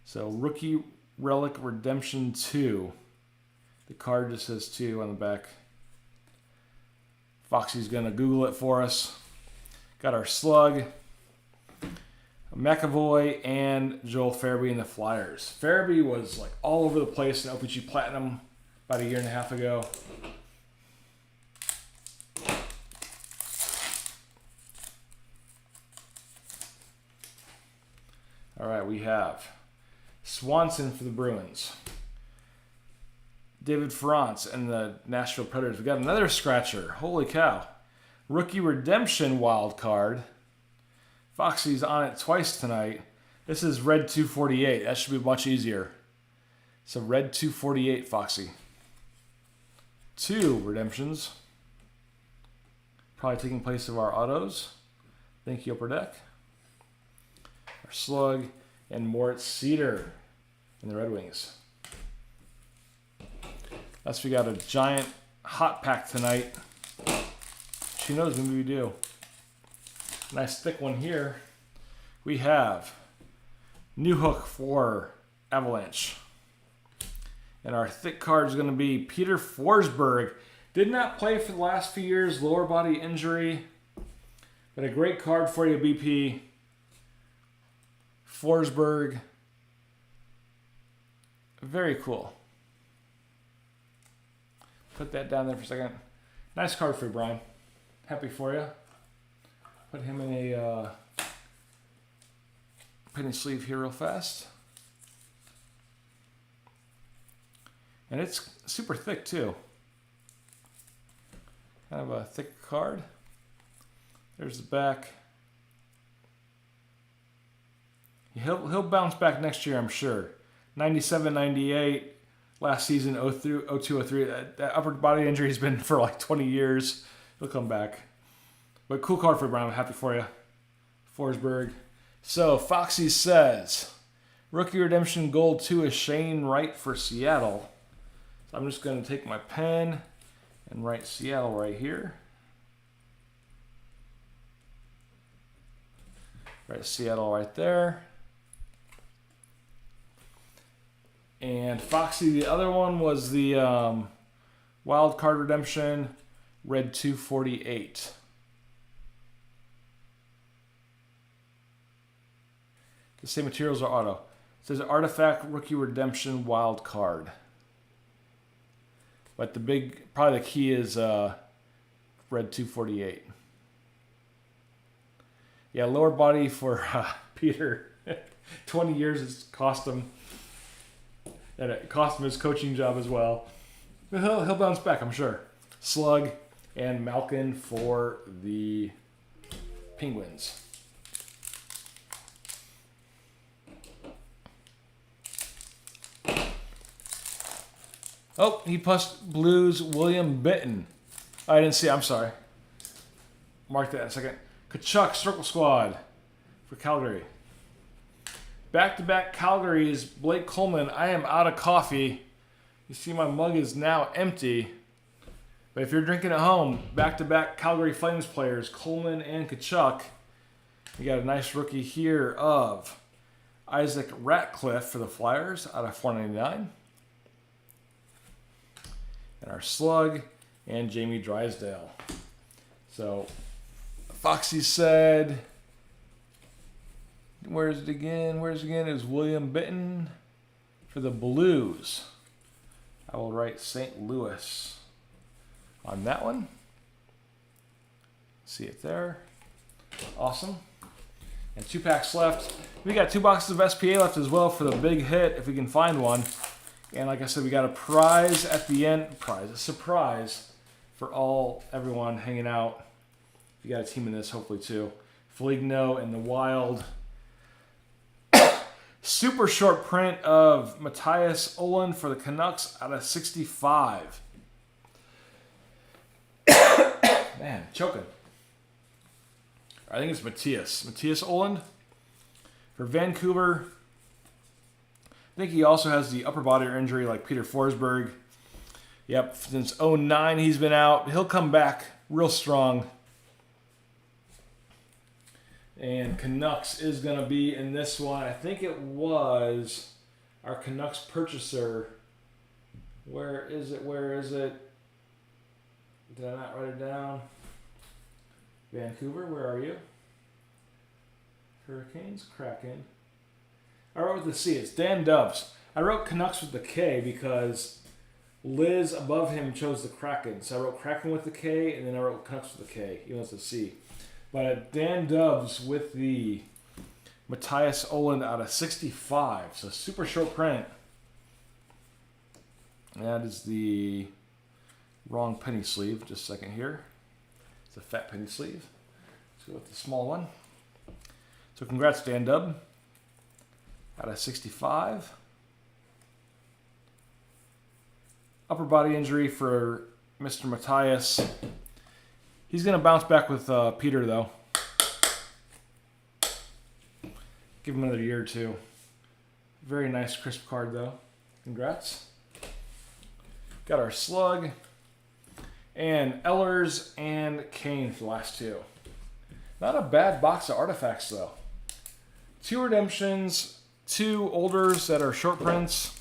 S1: So Rookie Relic Redemption 2. The card just says 2 on the back. Foxy's going to Google it for us. Got our slug. McAvoy and Joel Farabee in the Flyers. Farabee was like all over the place in OPG Platinum about a year and a half ago. All right, we have Swanson for the Bruins. David Ferrance and the Nashville Predators. We got another scratcher. Holy cow. Rookie Redemption wild card. Foxy's on it twice tonight. This is red 248. That should be much easier. So red 248, Foxy. 2 redemptions. Probably taking place of our autos. Thank you, Upper Deck. Our slug and Moritz Cedar in the Red Wings. Thus we got a giant hot pack tonight. She knows maybe we do. Nice thick one here. We have New Hook for Avalanche. And our thick card is going to be Peter Forsberg. Did not play for the last few years, lower body injury. But a great card for you, BP. Forsberg. Very cool. Put that down there for a second. Nice card for you, Brian. Happy for you. Put him in a penny sleeve here real fast. And it's super thick too. Kind of a thick card. There's the back. He'll bounce back next year, I'm sure. 97, 98, last season 02, 03. That upper body injury has been for like 20 years. He'll come back. But cool card for Brown. Happy for you. Forsberg. So Foxy says, Rookie Redemption Gold 2 is Shane Wright for Seattle. So I'm just going to take my pen and write Seattle right here. Write Seattle right there. And Foxy, the other one was the Wild Card Redemption Red 248. The same materials are auto. It says Artifact Rookie Redemption Wild Card. But the big, probably the key is Red 248. Yeah, lower body for Peter. 20 years it's cost him. And it cost him his coaching job as well. But he'll bounce back, I'm sure. Slug and Malkin for the Penguins. Oh, he pushed Blues William Benton. I didn't see it, I'm sorry. Mark that in a second. Kachuk, Circle Squad for Calgary. Back-to-back Calgary's Blake Coleman. I am out of coffee. You see my mug is now empty. But if you're drinking at home, back-to-back Calgary Flames players, Coleman and Kachuk. We got a nice rookie here of Isaac Ratcliffe for the Flyers out of $4.99. And our slug and Jamie Drysdale. So Foxy said, where's it again? It was William Benton for the Blues. I will write St. Louis on that one. See it there. Awesome. And 2 packs left. We got 2 boxes of SPA left as well for the big hit, if we can find one. And like I said, we got a prize at the end. A surprise for everyone hanging out. You got a team in this, hopefully, too. Foligno and the Wild. Super short print of Matthias Ohlund for the Canucks out of 65. Man, choking. I think it's Matthias Ohlund for Vancouver. I think he also has the upper body injury like Peter Forsberg. Yep, since 2009 he's been out. He'll come back real strong. And Canucks is going to be in this one. I think it was our Canucks purchaser. Where is it? Did I not write it down? Vancouver, where are you? Hurricanes, Kraken. I wrote with the C. It's Dan Dubs. I wrote Canucks with the K because Liz above him chose the Kraken. So I wrote Kraken with the K, and then I wrote Canucks with the K, even though it's a C. But Dan Dubs with the Matthias Ohlund out of 65. So super short print. That is the wrong penny sleeve. Just a second here. It's a fat penny sleeve. Let's go with the small one. So congrats, Dan Dub. Out of 65. Upper body injury for Mr. Matthias. He's going to bounce back with Peter, though. Give him another year or two. Very nice, crisp card, though. Congrats. Got our slug. And Ehlers and Kane for the last 2. Not a bad box of artifacts, though. 2 redemptions, 2 olders that are short prints.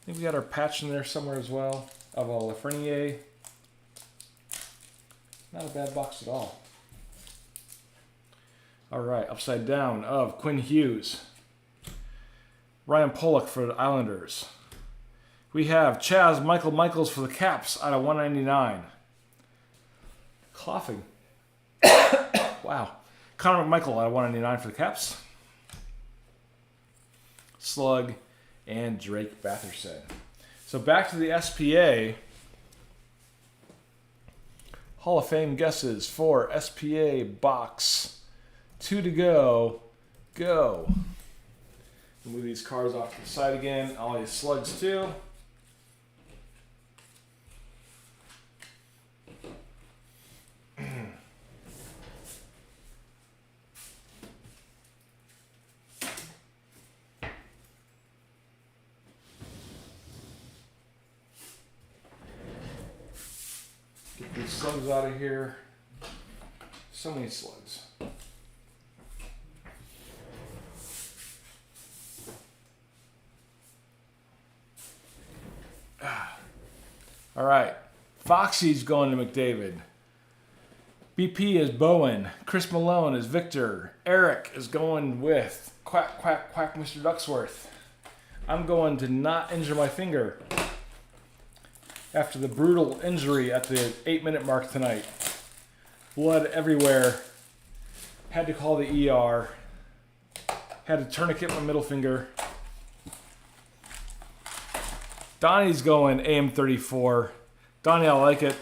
S1: I think we got our patch in there somewhere as well of a Lafreniere. Not a bad box at all. All right, upside down of Quinn Hughes. Ryan Pollock for the Islanders. We have Chaz Michaels for the Caps out of 199. Coughing. Wow. Connor McMichael out of 199 for the Caps. Slug and Drake Batherson. So back to the SPA. Hall of Fame guesses for SPA box. 2 to go. Go. Move these cards off to the side again. All these slugs too. these slugs out of here. So many slugs. All right. Foxy's going to McDavid. BP is Bowen. Chris Malone is Victor. Eric is going with Quack, Quack, Quack, Mr. Ducksworth. I'm going to not injure my finger after the brutal injury at the 8-minute mark tonight. Blood everywhere. Had to call the ER. Had to tourniquet my middle finger. Donnie's going AM34. Donnie, I like it.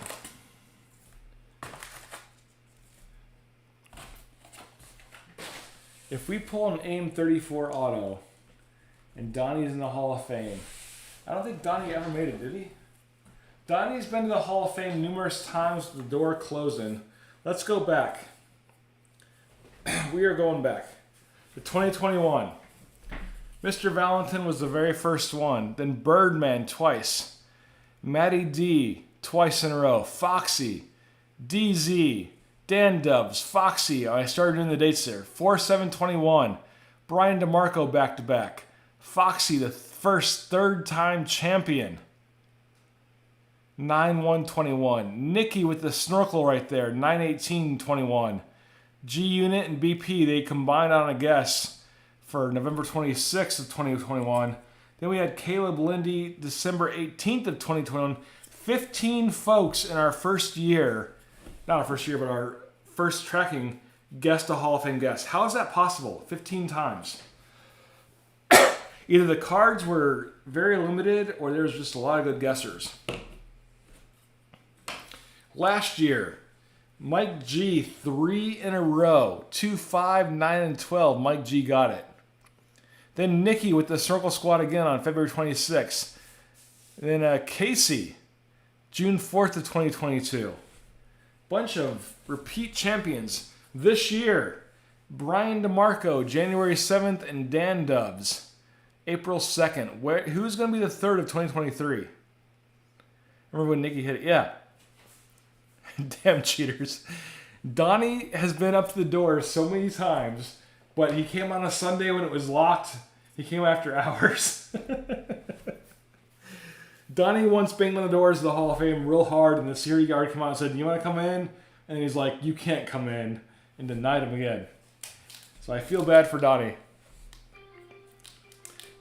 S1: If we pull an AM34 auto and Donnie's in the Hall of Fame, I don't think Donnie ever made it, did he? Donnie's been to the Hall of Fame numerous times with the door closing. Let's go back. We are going back to 2021. Mr. Valentin was the very first one. Then Birdman twice. Matty D twice in a row. Foxy. DZ. Dan Dubs. Foxy. I started doing the dates there. 4-7-21. Brian DeMarco back-to-back. Foxy, the third-time champion. 9-1-21. Nikki with the snorkel right there. 9-18-21. G-Unit and BP, they combined on a guess for November 26th of 2021. Then we had Caleb Lindy, December 18th of 2021. 15 folks in our first year, not our first year, but our first tracking, guessed a Hall of Fame guess. How is that possible? 15 times. Either the cards were very limited or there was just a lot of good guessers. Last year, Mike G, 3 in a row. 2, 5, 9, and 12. Mike G got it. Then Nikki with the Circle Squad again on February 26th. Then Casey, June 4th of 2022. Bunch of repeat champions. This year, Brian DeMarco, January 7th, and Dan Dubs, April 2nd. Who's going to be the third of 2023? Remember when Nikki hit it? Yeah. Damn cheaters. Donnie has been up to the door so many times, but he came on a Sunday when it was locked. He came after hours. Donnie once banged on the doors of the Hall of Fame real hard, and the security guard came out and said, "You want to come in?" And he's like, "You can't come in," and denied him again. So I feel bad for Donnie.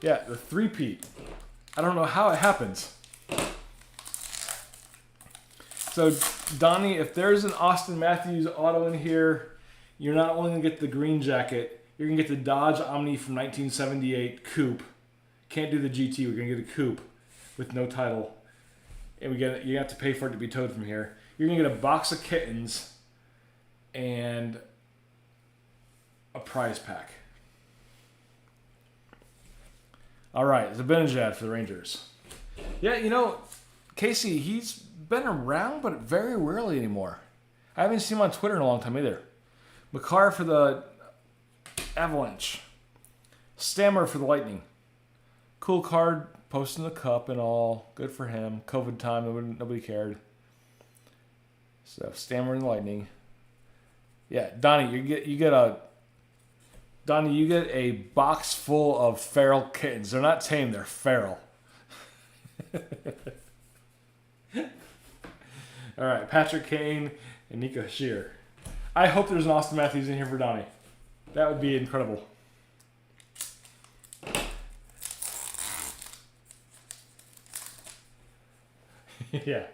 S1: Yeah, the three-peat. I don't know how it happens. So, Donnie, if there's an Austin Matthews auto in here, you're not only going to get the green jacket, you're going to get the Dodge Omni from 1978 coupe. Can't do the GT, we're going to get a coupe with no title. And you have to pay for it to be towed from here. You're going to get a box of kittens and a prize pack. All right, Zibanejad for the Rangers. Yeah, you know, Casey, he's been around, but very rarely anymore. I haven't seen him on Twitter in a long time either. McCarr for the Avalanche. Stammer for the Lightning. Cool card, posting the cup and all. Good for him. COVID time, nobody cared. So, Stammer and the Lightning. Yeah, Donnie, you get a box full of feral kittens. They're not tame, they're feral. All right, Patrick Kane and Nico Shear. I hope there's an Austin Matthews in here for Donnie. That would be incredible. Yeah.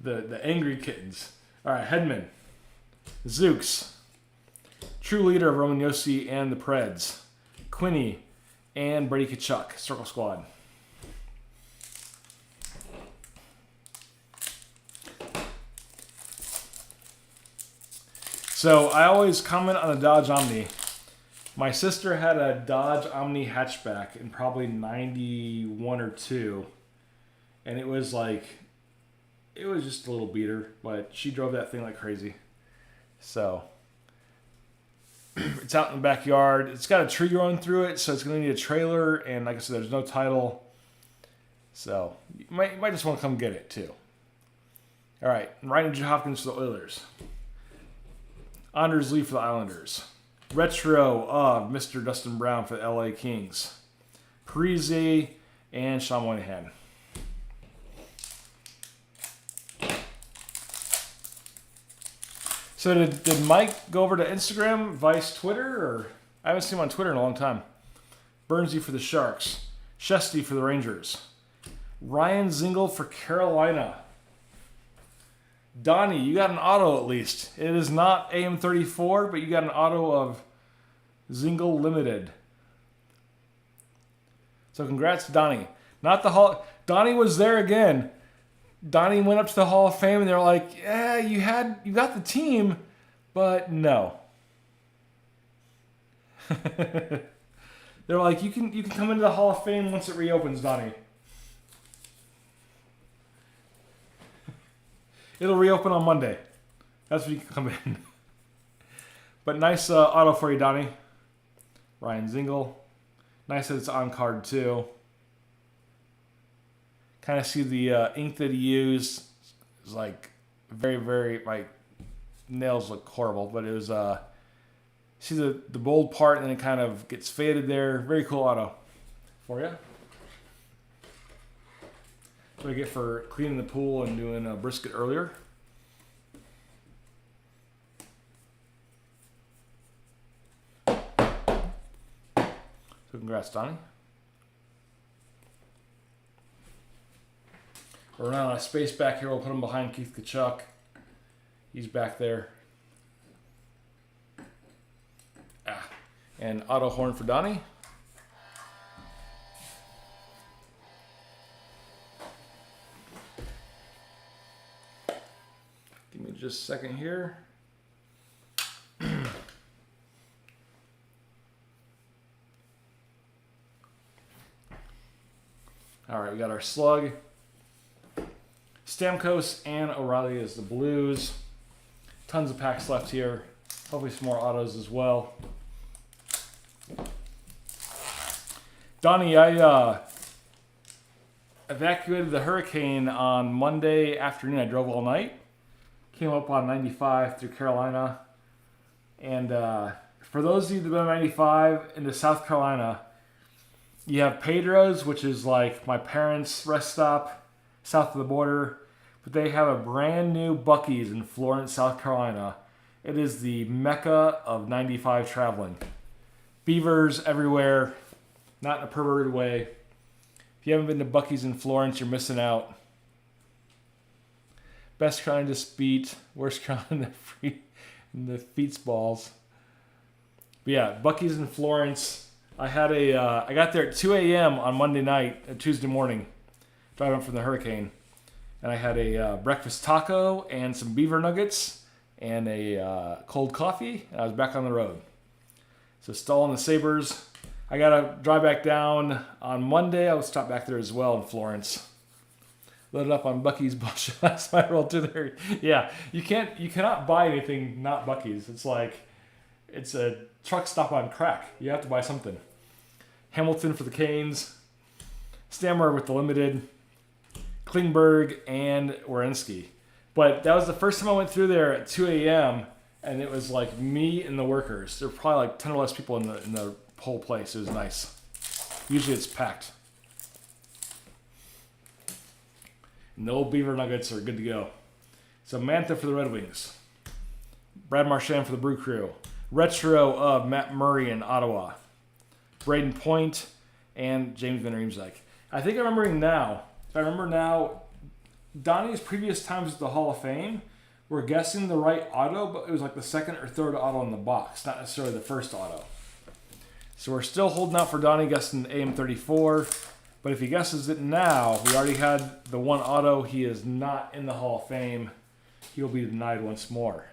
S1: The angry kittens. All right, Hedman. Zooks. True leader of Roman Yossi and the Preds. Quinny and Brady Tkachuk. Circle Squad. So I always comment on the Dodge Omni. My sister had a Dodge Omni hatchback in probably 91 or 2. And it was just a little beater, but she drove that thing like crazy. So it's out in the backyard. It's got a tree growing through it, so it's going to need a trailer. And like I said, there's no title. So you might just want to come get it too. All right, Ryan J. Hopkins for the Oilers. Anders Lee for the Islanders. Retro of Mr. Dustin Brown for the LA Kings. Parise and Sean Moynihan. So did Mike go over to Instagram, Vice, Twitter, or I haven't seen him on Twitter in a long time. Burnsy for the Sharks. Shesty for the Rangers. Ryan Zingle for Carolina. Donnie, you got an auto at least. It is not AM34, but you got an auto of Zingle Limited. So congrats to Donnie. Not the Hall. Donnie was there again. Donnie went up to the Hall of Fame and they're like, yeah, you got the team, but no. They're like, you can come into the Hall of Fame once it reopens, Donnie. It'll reopen on Monday. That's when you can come in. But nice auto for you, Donnie. Ryan Zingle. Nice that it's on card too. Kind of see the ink that he used. It's like very, very, like, nails look horrible, but it was, see the bold part and then it kind of gets faded there. Very cool auto for you. What I get for cleaning the pool and doing a brisket earlier. So congrats, Donnie. We're running out of space back here. We'll put him behind Keith Kachuk. He's back there. And auto horn for Donnie. Give me just a second here. All right, we got our slug. Stamkos and O'Reilly is the Blues. Tons of packs left here. Hopefully some more autos as well. Donnie, I evacuated the hurricane on Monday afternoon. I drove all night. Came up on 95 through Carolina. And for those of you that have been on 95 into South Carolina, you have Pedro's, which is like my parents' rest stop south of the border. But they have a brand new Buc-ee's in Florence, South Carolina. It is the mecca of 95 traveling. Beavers everywhere, not in a perverted way. If you haven't been to Buc-ee's in Florence, you're missing out. Best crown to beat, worst crown in the feet's balls. But yeah, Buc-ee's in Florence. I got there at 2 a.m. on Monday night, Tuesday morning, driving up from the hurricane. And I had a breakfast taco and some beaver nuggets and a cold coffee, and I was back on the road. So still on the Sabres. I got to drive back down on Monday. I will stop back there as well in Florence. Loaded up on Buc-ee's bush last night. I rolled through there. Yeah, you cannot buy anything not Buc-ee's. It's like it's a truck stop on crack. You have to buy something. Hamilton for the Canes. Stammer with the Limited. Klingberg and Werenski. But that was the first time I went through there at 2 a.m. and it was like me and the workers. There were probably like 10 or less people in the whole place. It was nice. Usually it's packed. No beaver nuggets are good to go. So Mantha for the Red Wings. Brad Marchand for the Brew Crew. Retro of Matt Murray in Ottawa. Braden Point and James Van Riemsdyk. I think I'm remembering now. If I remember now, Donnie's previous times at the Hall of Fame were guessing the right auto, but it was like the second or third auto in the box, not necessarily the first auto. So we're still holding out for Donnie guessing AM34, but if he guesses it now, we already had the one auto. He is not in the Hall of Fame. He will be denied once more.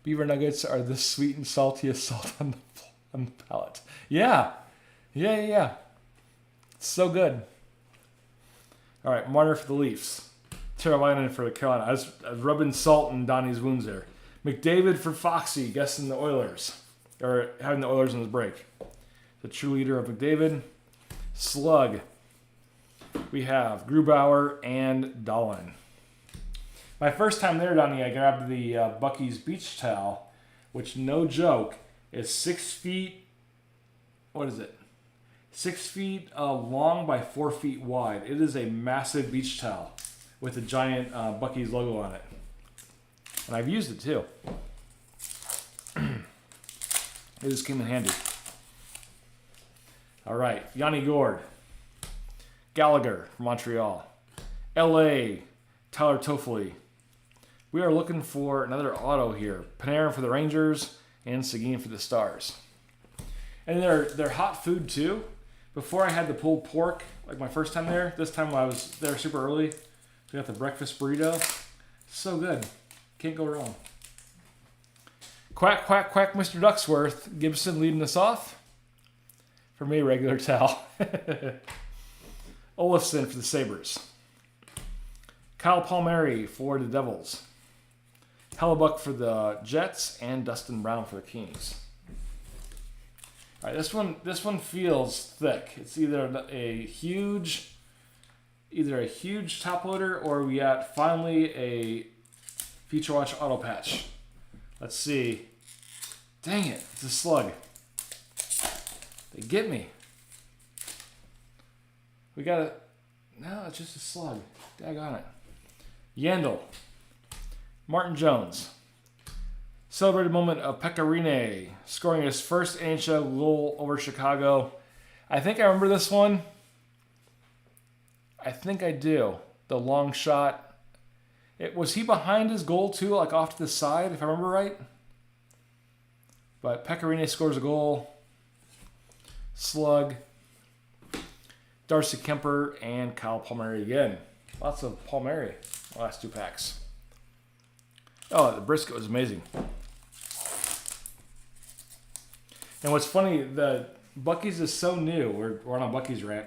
S1: Beaver Nuggets are the sweet and saltiest salt on the palate. Yeah. It's so good. All right, Marner for the Leafs. Carolina for the Carolina. I was rubbing salt in Donnie's wounds there. McDavid for Foxy, guessing the Oilers. Or having the Oilers on his break. The true leader of McDavid. Slug. We have Grubauer and Dahlin. My first time there, Donnie, I grabbed the Bucky's beach towel, which, no joke, is 6 feet. What is it? 6 feet long by 4 feet wide. It is a massive beach towel with a giant Bucky's logo on it. And I've used it too. It just came in handy. All right, Yanni Gord, Gallagher from Montreal, LA, Tyler Toffoli. We are looking for another auto here. Panarin for the Rangers and Seguin for the Stars. And they're hot food too. Before I had the pulled pork, like my first time there. This time I was there super early. We got the breakfast burrito. So good. Can't go wrong. Quack, quack, quack, Mr. Ducksworth. Gibson leading us off. For me, regular towel. Olafson for the Sabres. Kyle Palmieri for the Devils. Hellebuck for the Jets. And Dustin Brown for the Kings. All right, this one feels thick. It's either a huge top loader or we got finally a Future Watch auto patch. Let's see. Dang it, it's a slug. They get me. We got it. No, it's just a slug. Daggone it. Yandel. Martin Jones. Celebrated moment of Pekka Rinne scoring his first NHL goal over Chicago. I think I remember this one. I think I do. The long shot. Was he behind his goal too, like off to the side, if I remember right? But Pekka Rinne scores a goal. Slug. Darcy Kemper and Kyle Palmieri again. Lots of Palmieri last 2 packs. Oh, the brisket was amazing. And what's funny, the Buc-ee's is so new, we're on a Buc-ee's rant,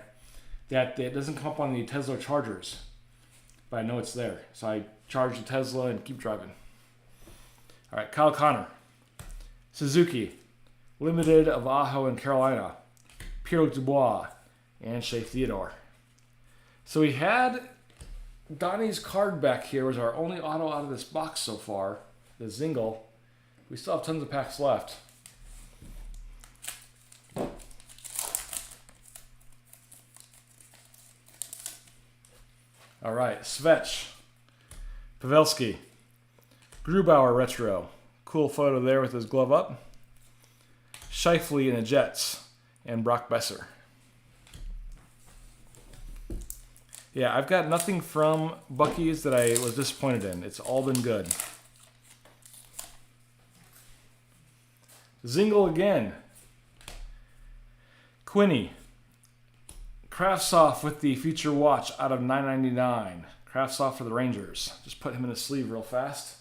S1: that it doesn't come up on the Tesla chargers. But I know it's there. So I charge the Tesla and keep driving. All right, Kyle Connor. Suzuki. Limited of Aho in Carolina. Pierre Dubois. And Shea Theodore. So we had Donnie's card back here was our only auto out of this box so far. The Zingle. We still have tons of packs left. All right, Svech, Pavelski, Grubauer retro. Cool photo there with his glove up. Scheifele in the Jets, and Brock Besser. Yeah, I've got nothing from Buc-ee's that I was disappointed in. It's all been good. Zingle again. Quinney. Kravtsov with the Future Watch out of $9.99. Kravtsov for the Rangers. Just put him in his sleeve real fast.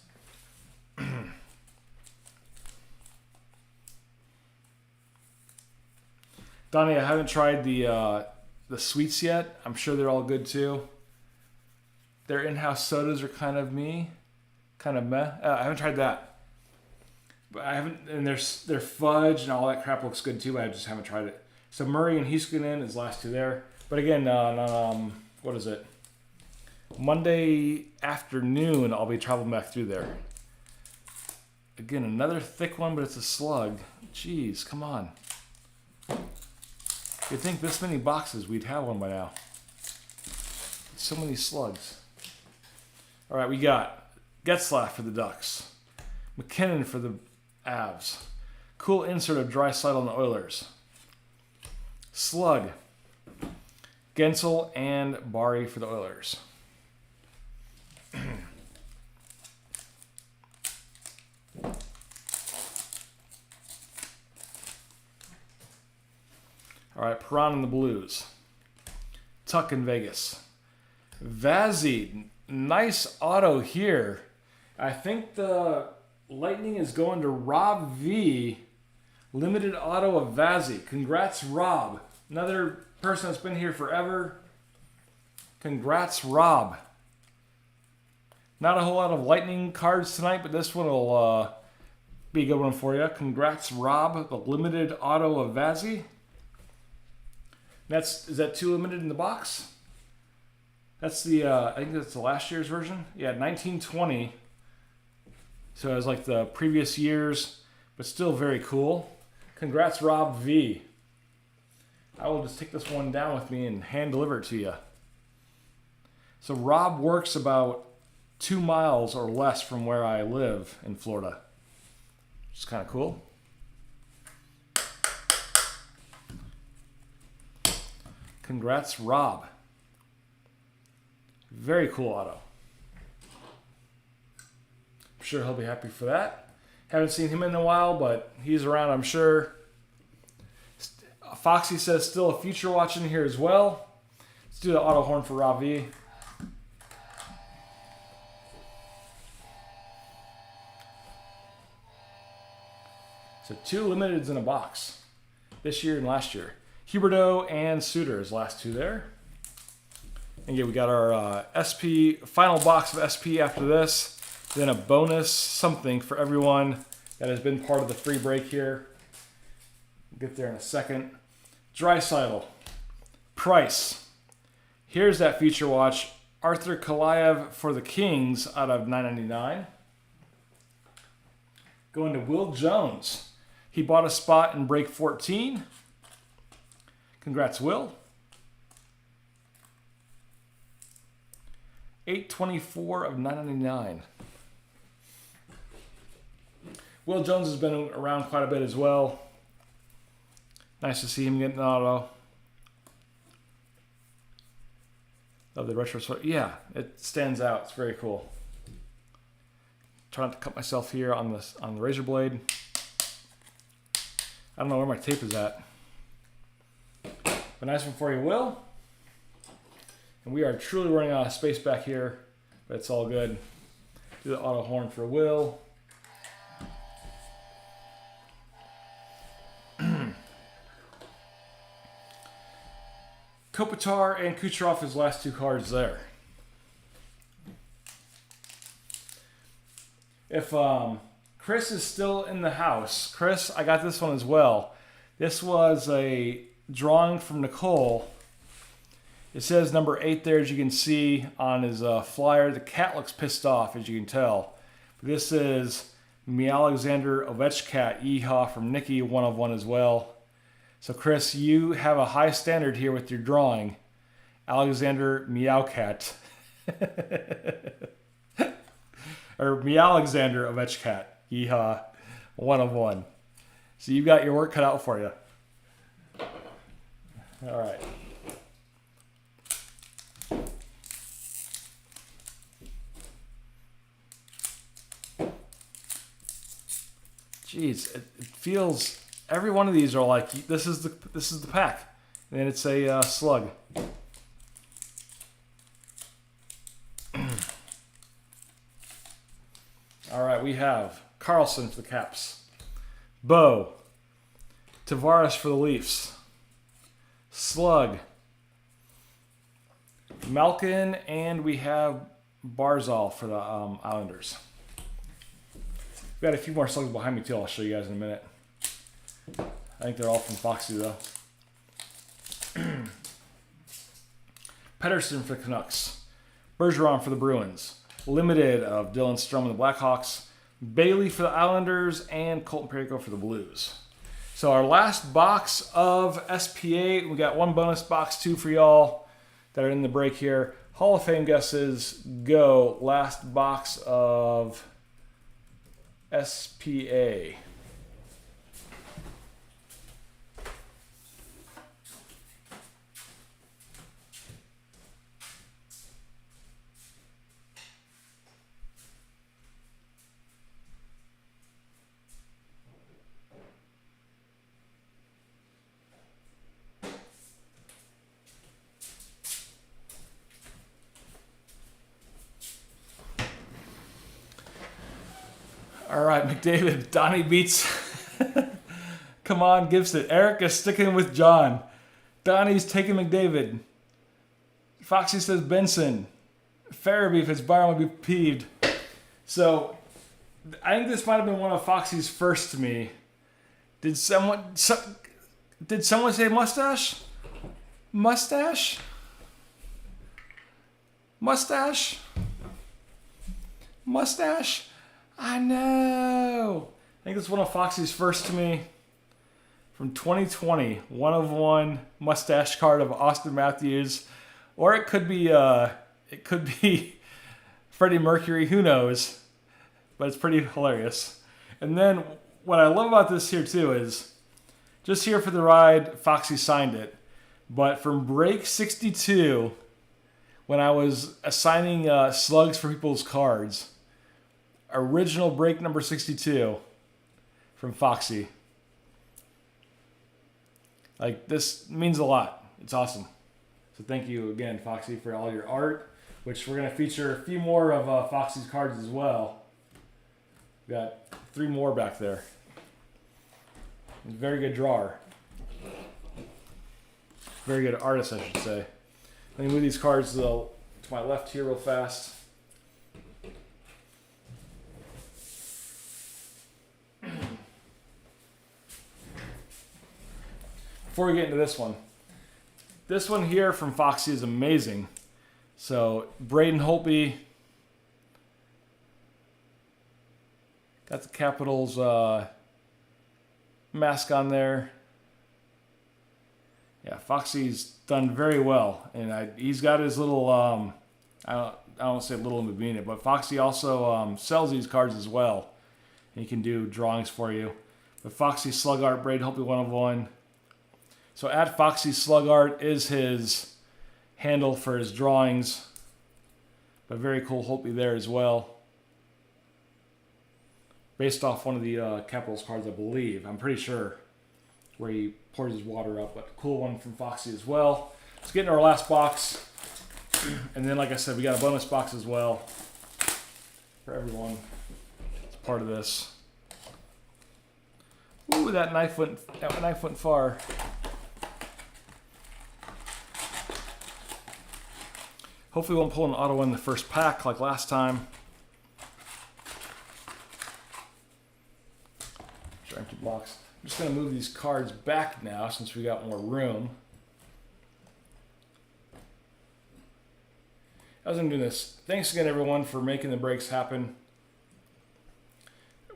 S1: Donnie, I haven't tried the sweets yet. I'm sure they're all good too. Their in-house sodas are kind of meh. I haven't tried that. But I haven't, and their fudge and all that crap looks good too, but I just haven't tried it. So Murray and Heiskanen is last 2 there. But again, what is it? Monday afternoon, I'll be traveling back through there. Again, another thick one, but it's a slug. Jeez, come on. You'd think this many boxes, we'd have one by now. So many slugs. All right, we got Getzlaf for the Ducks. McKinnon for the Avs. Cool insert of Draisaitl on the Oilers. Slug. Gensel and Bari for the Oilers. All right, Perron and the Blues. Tuck in Vegas. Vazzy, nice auto here. I think the Lightning is going to Rob V. Limited auto of Vazzy. Congrats, Rob. Another person that's been here forever. Congrats, Rob. Not a whole lot of Lightning cards tonight, but this one will be a good one for you. Congrats, Rob. The limited auto of Vazzy. Is that 2 limited in the box? That's the, I think that's the last year's version. Yeah, 1920. So it was like the previous years, but still very cool. Congrats, Rob V. I will just take this one down with me and hand deliver it to you. So Rob works about 2 miles or less from where I live in Florida. Which is kind of cool. Congrats, Rob. Very cool auto. I'm sure he'll be happy for that. Haven't seen him in a while, but he's around, I'm sure. Foxy says still a future watch in here as well. Let's do the auto horn for Rob V. So 2 limiteds in a box this year and last year. Huberdeau and Suter's last 2 there. And yeah, we got our SP, final box of SP after this. Then a bonus something for everyone that has been part of the free break here. We'll get there in a second. Draisaitl. Price. Here's that feature watch. Arthur Kalayev for the Kings out of $9.99. Going to Will Jones. He bought a spot in break 14. Congrats, Will. 824 of 999. Will Jones has been around quite a bit as well. Nice to see him get an auto. Love the retro sweater. Yeah, it stands out. It's very cool. Trying to cut myself here on the razor blade. I don't know where my tape is at. But nice one for you, Will. And we are truly running out of space back here, but it's all good. Do the auto horn for Will. Kopitar and Kucherov, his last 2 cards there. If Chris is still in the house, Chris, I got this one as well. This was a drawing from Nicole. It says number 8 there, as you can see on his flyer. The cat looks pissed off, as you can tell. This is Alexander Ovechkat, Yeehaw from Nikki, 1 of 1 as well. So Chris, you have a high standard here with your drawing. Alexander Meowcat. Or Alexander Ovechkat, Yeehaw, 1 of 1. So you've got your work cut out for you. All right. Jeez, it feels, every one of these are like, this is the pack, and then it's a slug. All right, we have Carlson for the Caps, Bo, Tavares for the Leafs, Slug, Malkin, and we have Barzal for the Islanders. We've got a few more slugs behind me too. I'll show you guys in a minute. I think they're all from Foxy though. Pettersson for the Canucks, Bergeron for the Bruins, limited of Dylan Strum and the Blackhawks, Bailey for the Islanders, and Colton Perico for the Blues. So our last box of SPA, we got 1 bonus box, 2 for y'all that are in the break here. Hall of Fame guesses, go. Last box of SPA. All right, McDavid. Donnie beats. Come on, Gibson. Eric is sticking with John. Donnie's taking McDavid. Foxy says Benson. Farabee, if it's Byron, would be peeved. So, I think this might have been one of Foxy's first to me. Did someone say mustache? Mustache? Mustache? Mustache? I know. I think it's one of Foxy's first to me. From 2020, 1/1 mustache card of Austin Matthews. Or it could be Freddie Mercury, who knows? But it's pretty hilarious. And then what I love about this here too is, just here for the ride, Foxy signed it. But from break 62, when I was assigning slugs for people's cards, original break number 62 from Foxy. Like, this means a lot. It's awesome. So thank you again, Foxy, for all your art, which we're going to feature a few more of Foxy's cards as well. We got 3 more back there. He's a very good drawer. Very good artist, I should say. Let me move these cards to my left here real fast. Before we get into this one here from Foxy is amazing. So Braden Holtby, got the Capitals mask on there. Yeah, Foxy's done very well, and he's got his little I don't say little in between it, but Foxy also sells these cards as well, and he can do drawings for you. But Foxy Slug Art, Braden Holtby 1/1. So at Foxy Slug Art is his handle for his drawings. But very cool Holtby there as well. Based off one of the Capitals cards, I believe. I'm pretty sure. Where he pours his water up. But cool one from Foxy as well. Let's get into our last box. And then, like I said, we got a bonus box as well. For everyone. It's part of this. Ooh, that knife went far. Hopefully we won't pull an auto in the first pack like last time. Empty box. I'm just going to move these cards back now since we got more room. As I'm doing this, thanks again everyone for making the breaks happen.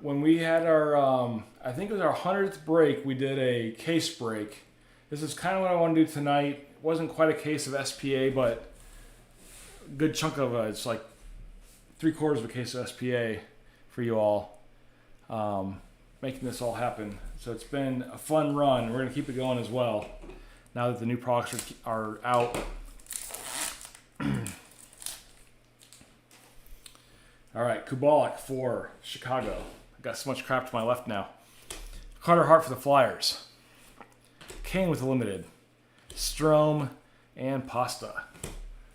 S1: When we had our, I think it was our 100th break, we did a case break. This is kind of what I want to do tonight. It wasn't quite a case of SPA, but a good chunk of it's like 3/4 of a case of SPA for you all. Making this all happen. So it's been a fun run. We're going to keep it going as well now that the new products are out. All right, Kubalik for Chicago. I got so much crap to my left now. Carter Hart for the Flyers. Kane with the limited. Strome and Pasta.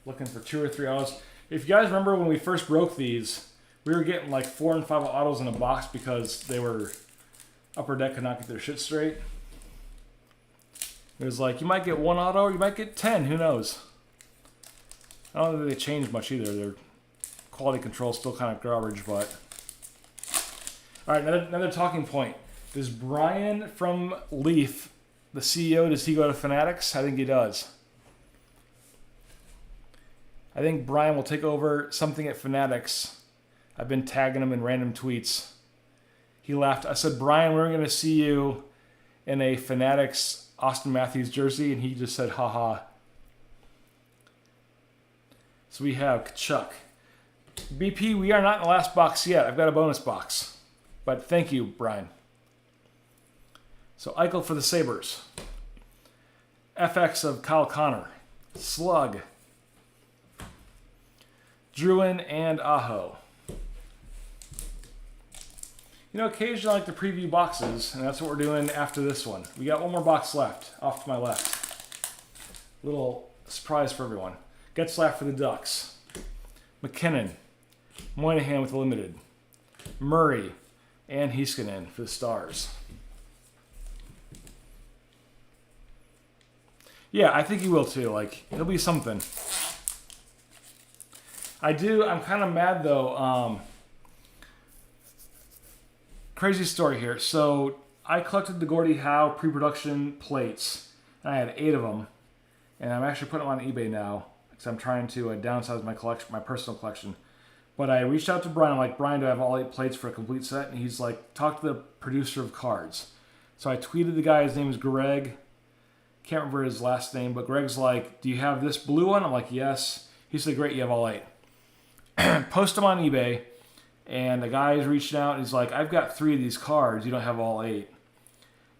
S1: Looking for 2 or 3 autos. If you guys remember when we first broke these, we were getting like 4 and 5 autos in a box because they were Upper Deck could not get their shit straight. It was like, you might get 1 auto or you might get 10, who knows? I don't think they changed much either. Their quality control is still kind of garbage, but... Alright, another talking point. Does Brian from Leaf, the CEO, does he go to Fanatics? I think he does. I think Brian will take over something at Fanatics. I've been tagging him in random tweets. He laughed. I said, Brian, we're going to see you in a Fanatics Austin Matthews jersey. And he just said, haha. So we have Kachuk. BP, we are not in the last box yet. I've got a bonus box. But thank you, Brian. So Eichel for the Sabres. FX of Kyle Connor. Slug. Druin and Aho. You know, occasionally I like to preview boxes, and that's what we're doing after this one. We got one more box left, off to my left. Little surprise for everyone. Getzlaff for the Ducks. McKinnon. Moynihan with the limited. Murray and Heiskanen for the Stars. Yeah, I think he will too. Like, it'll be something. I'm kind of mad though. Crazy story here. So I collected the Gordie Howe pre-production plates, and I had 8 of them, and I'm actually putting them on eBay now. because I'm trying to downsize my collection, my personal collection. But I reached out to Brian. I'm like, Brian, do I have all 8 plates for a complete set? And he's like, talk to the producer of cards. So I tweeted the guy. His name is Greg. Can't remember his last name, but Greg's like, do you have this blue one? I'm like, yes. He said, great, you have all 8. Post them on eBay. And the guy's reaching out, and he's like, I've got 3 of these cards. You don't have all 8.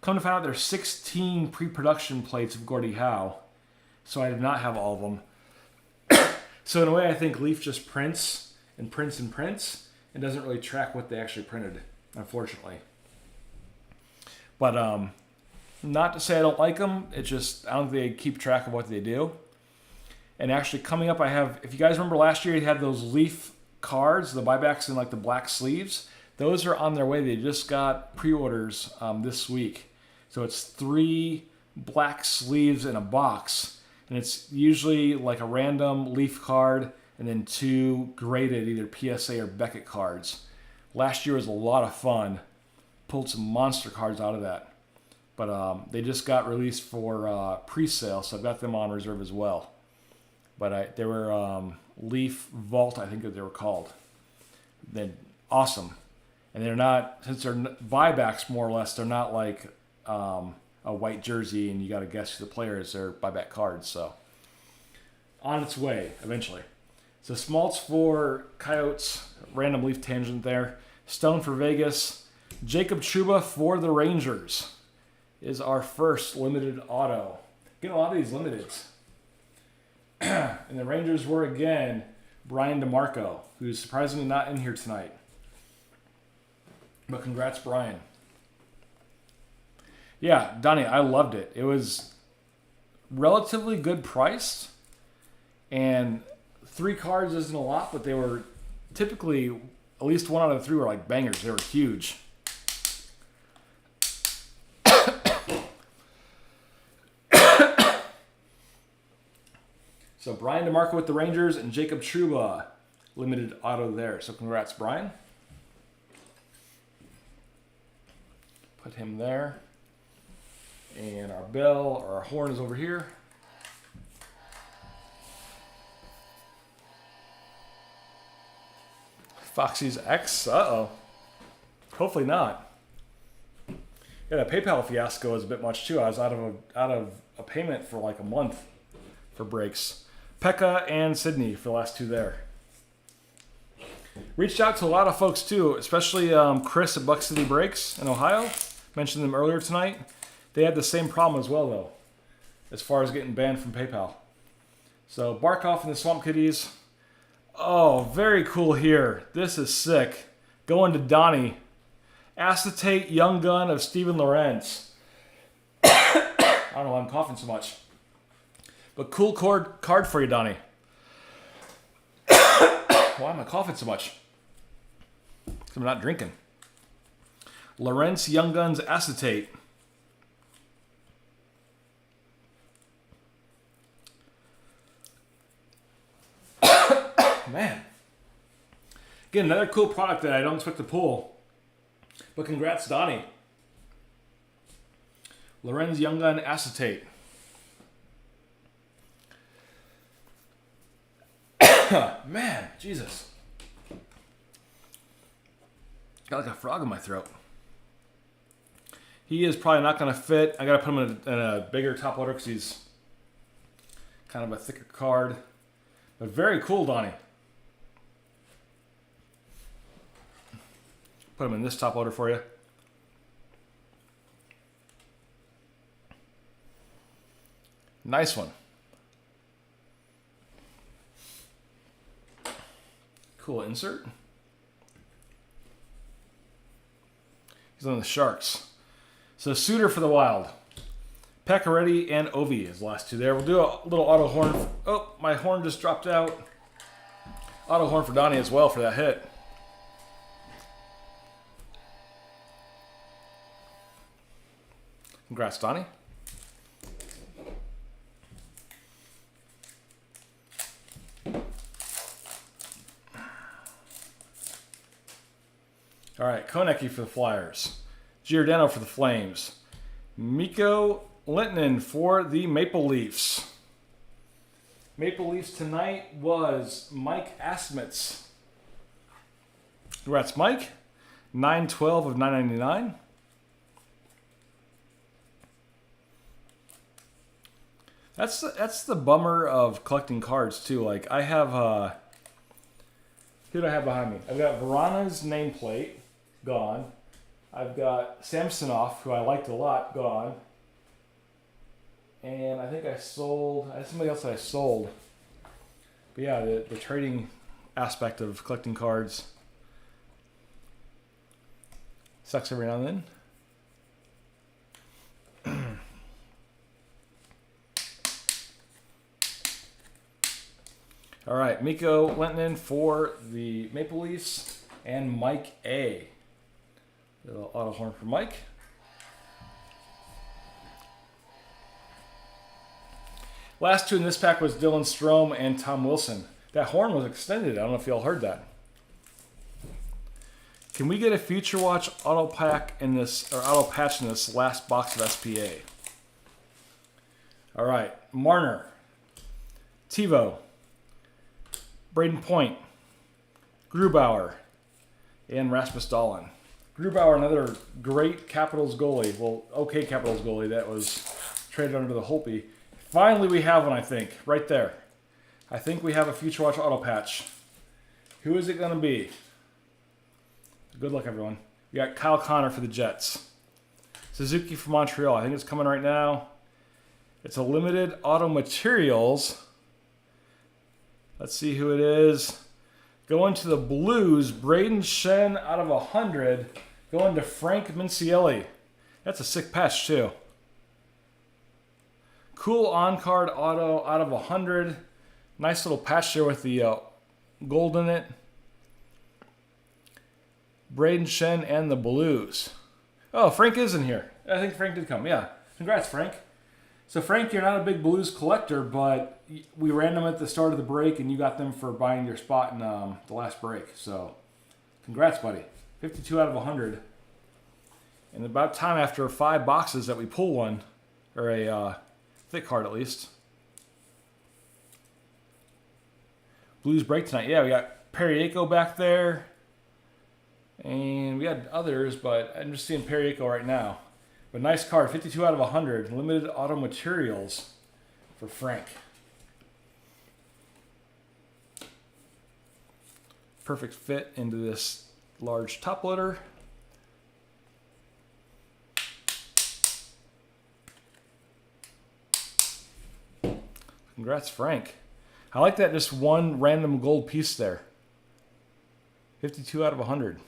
S1: Come to find out, there's 16 pre-production plates of Gordie Howe. So I did not have all of them. So in a way, I think Leaf just prints and prints and prints and doesn't really track what they actually printed, unfortunately. But not to say I don't like them. It's just I don't think they keep track of what they do. And actually coming up, I have, if you guys remember last year, you had those Leaf cards, the buybacks in like the black sleeves. Those are on their way. They just got pre-orders this week. So it's 3 black sleeves in a box. And it's usually like a random Leaf card and then 2 graded either PSA or Beckett cards. Last year was a lot of fun. Pulled some monster cards out of that. But they just got released for pre-sale, so I've got them on reserve as well. But they were Leaf Vault, I think that they were called. They're awesome. And they're not, since they're buybacks more or less, they're not like a white jersey and you got to guess who the player is. They're buyback cards, so on its way eventually. So Smaltz for Coyotes, random Leaf tangent there. Stone for Vegas. Jacob Trouba for the Rangers is our first limited auto. Getting a lot of these limiteds. And the Rangers were again Brian DeMarco, who's surprisingly not in here tonight. But congrats, Brian. Yeah, Donnie, I loved it. It was relatively good priced. And 3 cards isn't a lot, but they were typically, at least 1 out of the 3 were like bangers. They were huge. So Brian DeMarco with the Rangers and Jacob Trouba, limited auto there. So congrats, Brian. Put him there. And our bell or our horn is over here. Foxy's X. Uh-oh. Hopefully not. Yeah, that PayPal fiasco is a bit much too. I was out of a payment for like a month for breaks. Pekka and Sydney for the last 2 there. Reached out to a lot of folks too, especially Chris at Buck City Breaks in Ohio. Mentioned them earlier tonight. They had the same problem as well though, as far as getting banned from PayPal. So Barkov and the Swamp Kitties. Oh, very cool here. This is sick. Going to Donnie. Acetate Young Gun of Steven Lorentz. I don't know why I'm coughing so much. But cool card for you, Donnie. Why am I coughing so much? Because I'm not drinking. Lorentz Young Guns Acetate. Man. Again, another cool product that I don't expect to pull. But congrats, Donnie. Lorenz Young Gun Acetate. Man, Jesus. Got like a frog in my throat. He is probably not going to fit. I got to put him in a bigger top loader because he's kind of a thicker card. But very cool, Donnie. Put him in this top loader for you. Nice one. Cool insert. He's on the Sharks. So Suter for the Wild. Pacioretty and Ovi is the last 2 there. We'll do a little auto horn. Oh, my horn just dropped out. Auto horn for Donnie as well for that hit. Congrats, Donnie. All right, Konecki for the Flyers. Giordano for the Flames. Mikko Lintunen for the Maple Leafs. Maple Leafs tonight was Mike Asmitz. Congrats, Mike. 912 of 999. That's the bummer of collecting cards too. Like I have who do I have behind me? I've got Verana's nameplate, gone. I've got Samsonov, who I liked a lot, gone. And I think I sold, I had somebody else that I sold. But yeah, the trading aspect of collecting cards sucks every now and then. All right, Mikko Lehtonen for the Maple Leafs and Mike A. Little auto horn for Mike. Last two in this pack was Dylan Strome and Tom Wilson. That horn was extended. I don't know if y'all heard that. Can we get a Future Watch auto pack in this, or auto patch in this last box of SPA? All right, Marner, TiVo, Braden Point, Grubauer, and Rasmus Dahlin. Grubauer, another great Capitals goalie. Well, okay Capitals goalie that was traded under the Holtby. Finally, we have one, I think, right there. I think we have a Future Watch auto patch. Who is it going to be? Good luck, everyone. We got Kyle Connor for the Jets. Suzuki for Montreal. I think it's coming right now. It's a limited auto materials. Let's see who it is. Going to the Blues, Braden Shen out of 100. Going to Frank Mincielli. That's a sick patch, too. Cool on-card auto out of 100. Nice little patch there with the gold in it. Braden Shen and the Blues. Oh, Frank is in here. I think Frank did come. Yeah. Congrats, Frank. So, Frank, you're not a big Blues collector, but we ran them at the start of the break, and you got them for buying your spot in the last break. So, congrats, buddy. 52 out of 100. And about time after 5 boxes that we pull one, or a thick card at least. Blues break tonight. Yeah, we got Periaco back there. And we had others, but I'm just seeing Periaco right now. But nice card, 52 out of 100. Limited auto materials for Frank. Perfect fit into this large top loader. Congrats, Frank. I like that just one random gold piece there. 52 out of 100.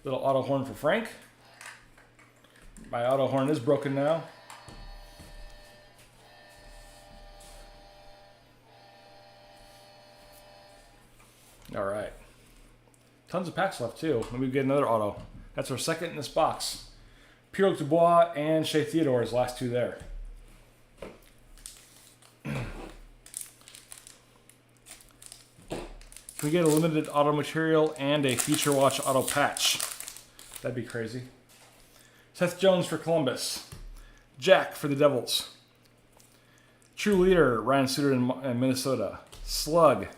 S1: Little auto horn for Frank. My auto horn is broken now. All right. Tons of packs left too. Let me get another auto. That's our second in this box. Pierre Dubois and Shea Theodore's last two there. Can we get a limited auto material and a Future Watch auto patch? That'd be crazy. Seth Jones for Columbus. Jack for the Devils. True Leader, Ryan Suter in Minnesota. Slug.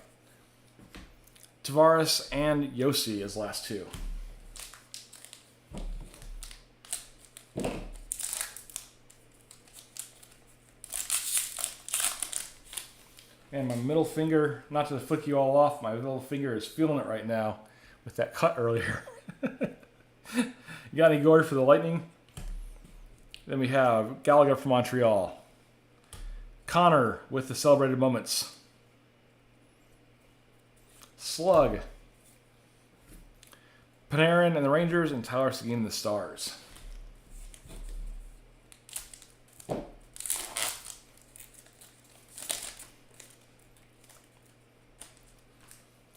S1: Tavares and Yossi as last two. And my middle finger, not to flick you all off, my middle finger is feeling it right now with that cut earlier. Yanni Gord for the Lightning. Then we have Gallagher from Montreal. Connor with the Celebrated Moments. Slug. Panarin and the Rangers, and Tyler Seguin and the Stars.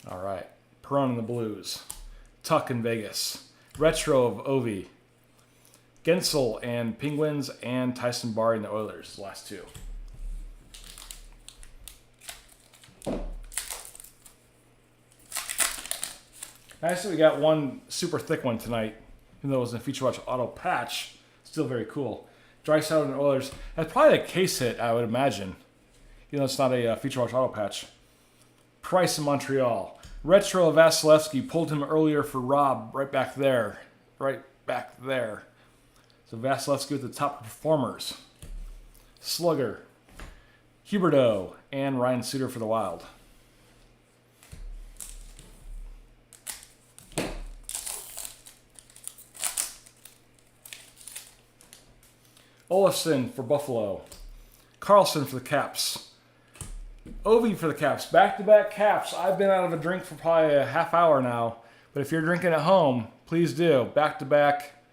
S1: All right. Perron and the Blues. Tuck in Vegas. Retro of Ovi. Gensel and Penguins, and Tyson Barrie and the Oilers, the last two. Nice that we got one super thick one tonight, even though it was in a Future Watch auto patch. Still very cool. Drysdale and Oilers. That's probably a case hit, I would imagine. You know, it's not a Feature Watch auto patch. Price in Montreal. Retro of Vasilevsky pulled him earlier for Rob, right back there. Right back there. So Vasilevsky with the top performers. Slugger, Huberdeau, and Ryan Suter for the Wild. Olofsson for Buffalo. Carlson for the Caps. Ovi for the Caps. Back-to-back Caps. I've been out of a drink for probably a half hour now. But if you're drinking at home, please do. Back-to-back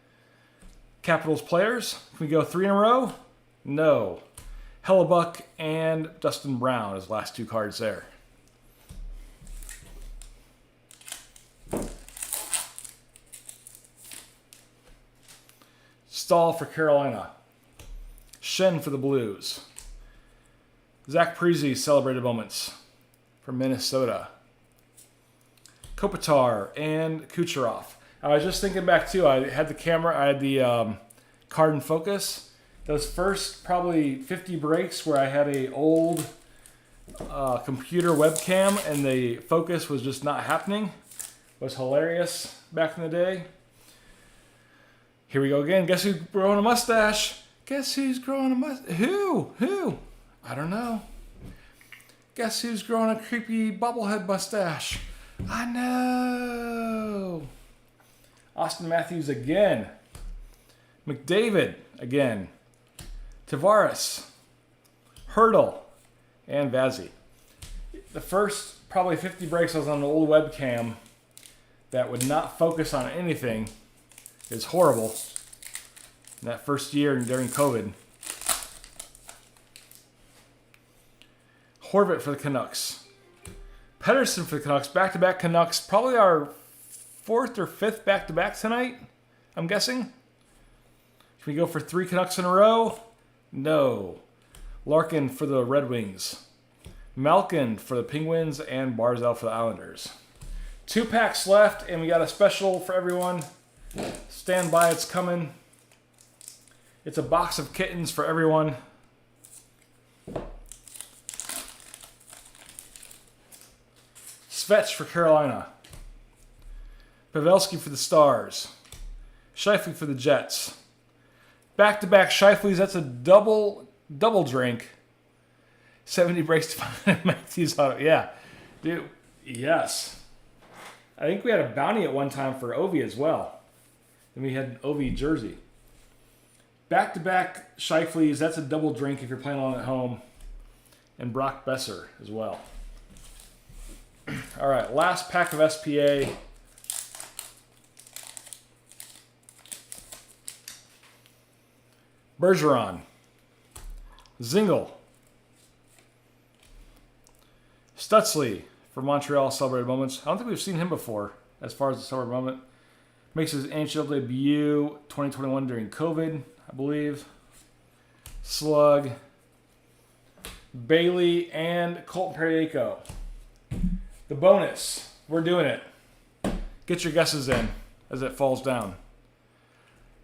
S1: Capitals players. Can we go 3 in a row? No. Hellebuck and Dustin Brown, his last 2 cards there. Stahl for Carolina. Shen for the Blues. Zach Parise, celebrated moments for Minnesota. Kopitar and Kucherov. I was just thinking back too. I had the camera. I had the card in focus. Those first probably 50 breaks where I had a old computer webcam and the focus was just not happening was hilarious back in the day. Here we go again. Guess who's growing a mustache? Guess who's growing a mustache? Who? I don't know. Guess who's growing a creepy bobblehead mustache? I know. Austin Matthews again. McDavid again. Tavares. Hurdle. And Vazzy. The first probably 50 breaks I was on an old webcam that would not focus on anything. It's horrible. In that first year during COVID. Horvat for the Canucks. Pettersson for the Canucks. Back-to-back Canucks. Probably our 4th or 5th back-to-back tonight, I'm guessing. Can we go for 3 Canucks in a row? No. Larkin for the Red Wings. Malkin for the Penguins and Barzal for the Islanders. 2 packs left, and we got a special for everyone. Stand by, it's coming. It's a box of kittens for everyone. Svetch for Carolina. Pavelski for the Stars. Scheifele for the Jets. Back-to-back Scheifele's. That's a double drink. 70 breaks to find Matthews auto. Yeah. Dude, yes. I think we had a bounty at one time for Ovi as well. And we had an Ovi jersey. Back-to-back Scheifele's. That's a double drink if you're playing along at home. And Brock Besser as well. All right, last pack of SPA. Bergeron. Zingle. Stutzley for Montreal, celebrated moments. I don't think we've seen him before as far as the celebrated moment. Makes his NHL debut 2021 during COVID, I believe. Slug. Bailey and Colton Periaco. The bonus. We're doing it. Get your guesses in as it falls down.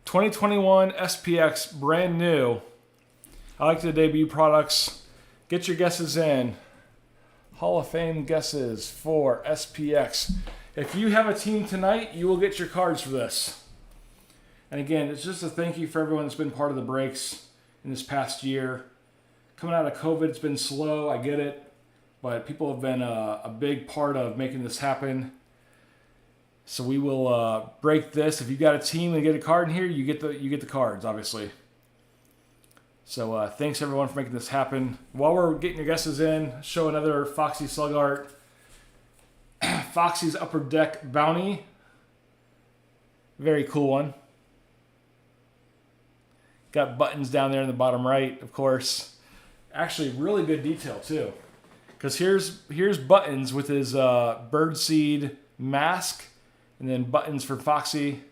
S1: 2021 SPX, brand new. I like the debut products. Get your guesses in. Hall of Fame guesses for SPX. If you have a team tonight, you will get your cards for this. And again, it's just a thank you for everyone that's been part of the breaks in this past year. Coming out of COVID, it's been slow. I get it. But people have been a big part of making this happen. So we will break this. If you've got a team and get a card in here, you get the cards, obviously. So thanks everyone for making this happen. While we're getting your guesses in, show another Foxy Slug art. Foxy's Upper Deck Bounty. Very cool one. Got buttons down there in the bottom right, of course. Actually, really good detail too. Because here's buttons with his birdseed mask, and then buttons for Foxy.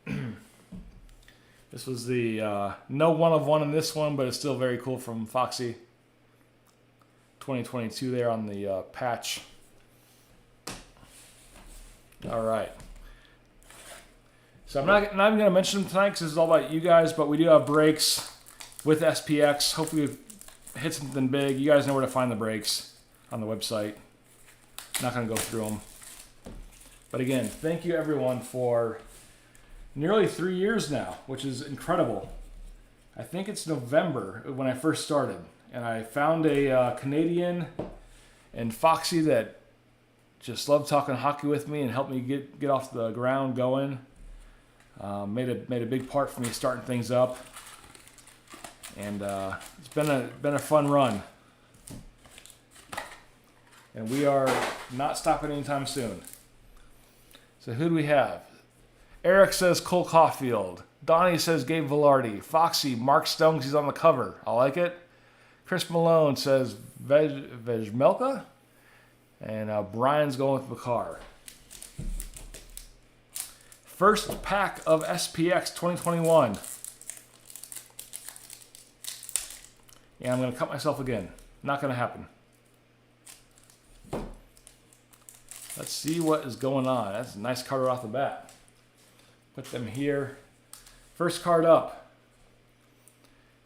S1: This was the no 1 of 1 in this one, but it's still very cool from Foxy. 2022 there on the patch. All right. So I'm not even going to mention them tonight because this is all about you guys, but we do have breaks with SPX. Hopefully we hit something big. You guys know where to find the breaks on the website. Not going to go through them. But again, thank you everyone for nearly 3 years now, which is incredible. I think it's November when I first started. And I found a Canadian and Foxy that just loved talking hockey with me and helped me get off the ground going. Made a big part for me starting things up. And it's been a fun run. And we are not stopping anytime soon. So who do we have? Eric says Cole Caulfield. Donnie says Gabe Velarde. Foxy, Mark Stone, 'cause he's on the cover. I like it. Chris Malone says Vejmelka. And Brian's going with Bakar. First pack of SPX 2021. Yeah, I'm going to cut myself again. Not going to happen. Let's see what is going on. That's a nice card right off the bat. Put them here. First card up.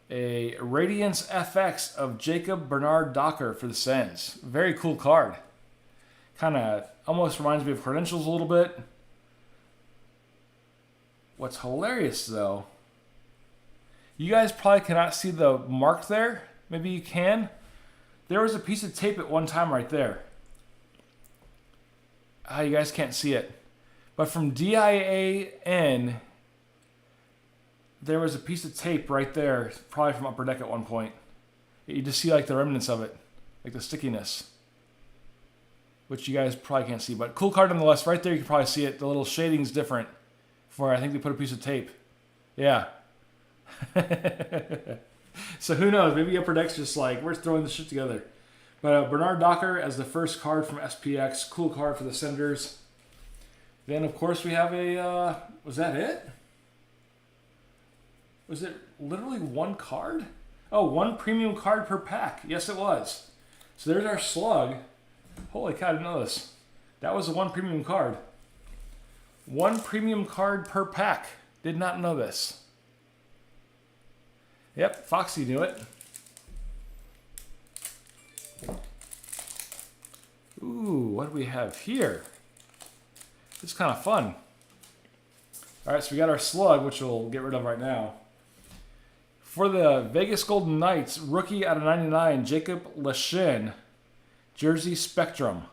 S1: A Radiance FX of Jacob Bernard Docker for the Sens. Very cool card. Kind of almost reminds me of Credentials a little bit. What's hilarious though, you guys probably cannot see the mark there. Maybe you can. There was a piece of tape at one time right there. You guys can't see it. But from DIAN, there was a piece of tape right there, probably from Upper Deck at one point. You just see like the remnants of it, like the stickiness, which you guys probably can't see. But cool card nonetheless. Right there, you can probably see it. The little shading's different. For I think they put a piece of tape. Yeah. So who knows? Maybe Upper Deck's just like, we're throwing this shit together. But Bernard Docker as the first card from SPX. Cool card for the Senators. Then, of course, we have a... was that it? Was it literally one card? Oh, one premium card per pack. Yes, it was. So there's our slug. Holy cow, I didn't know this. That was the one premium card. One premium card per pack. Did not know this. Yep, Foxy knew it. Ooh, what do we have here? This is kind of fun. All right, so we got our slug, which we'll get rid of right now. For the Vegas Golden Knights, rookie out of 99, Jacob Lashin, Jersey Spectrum.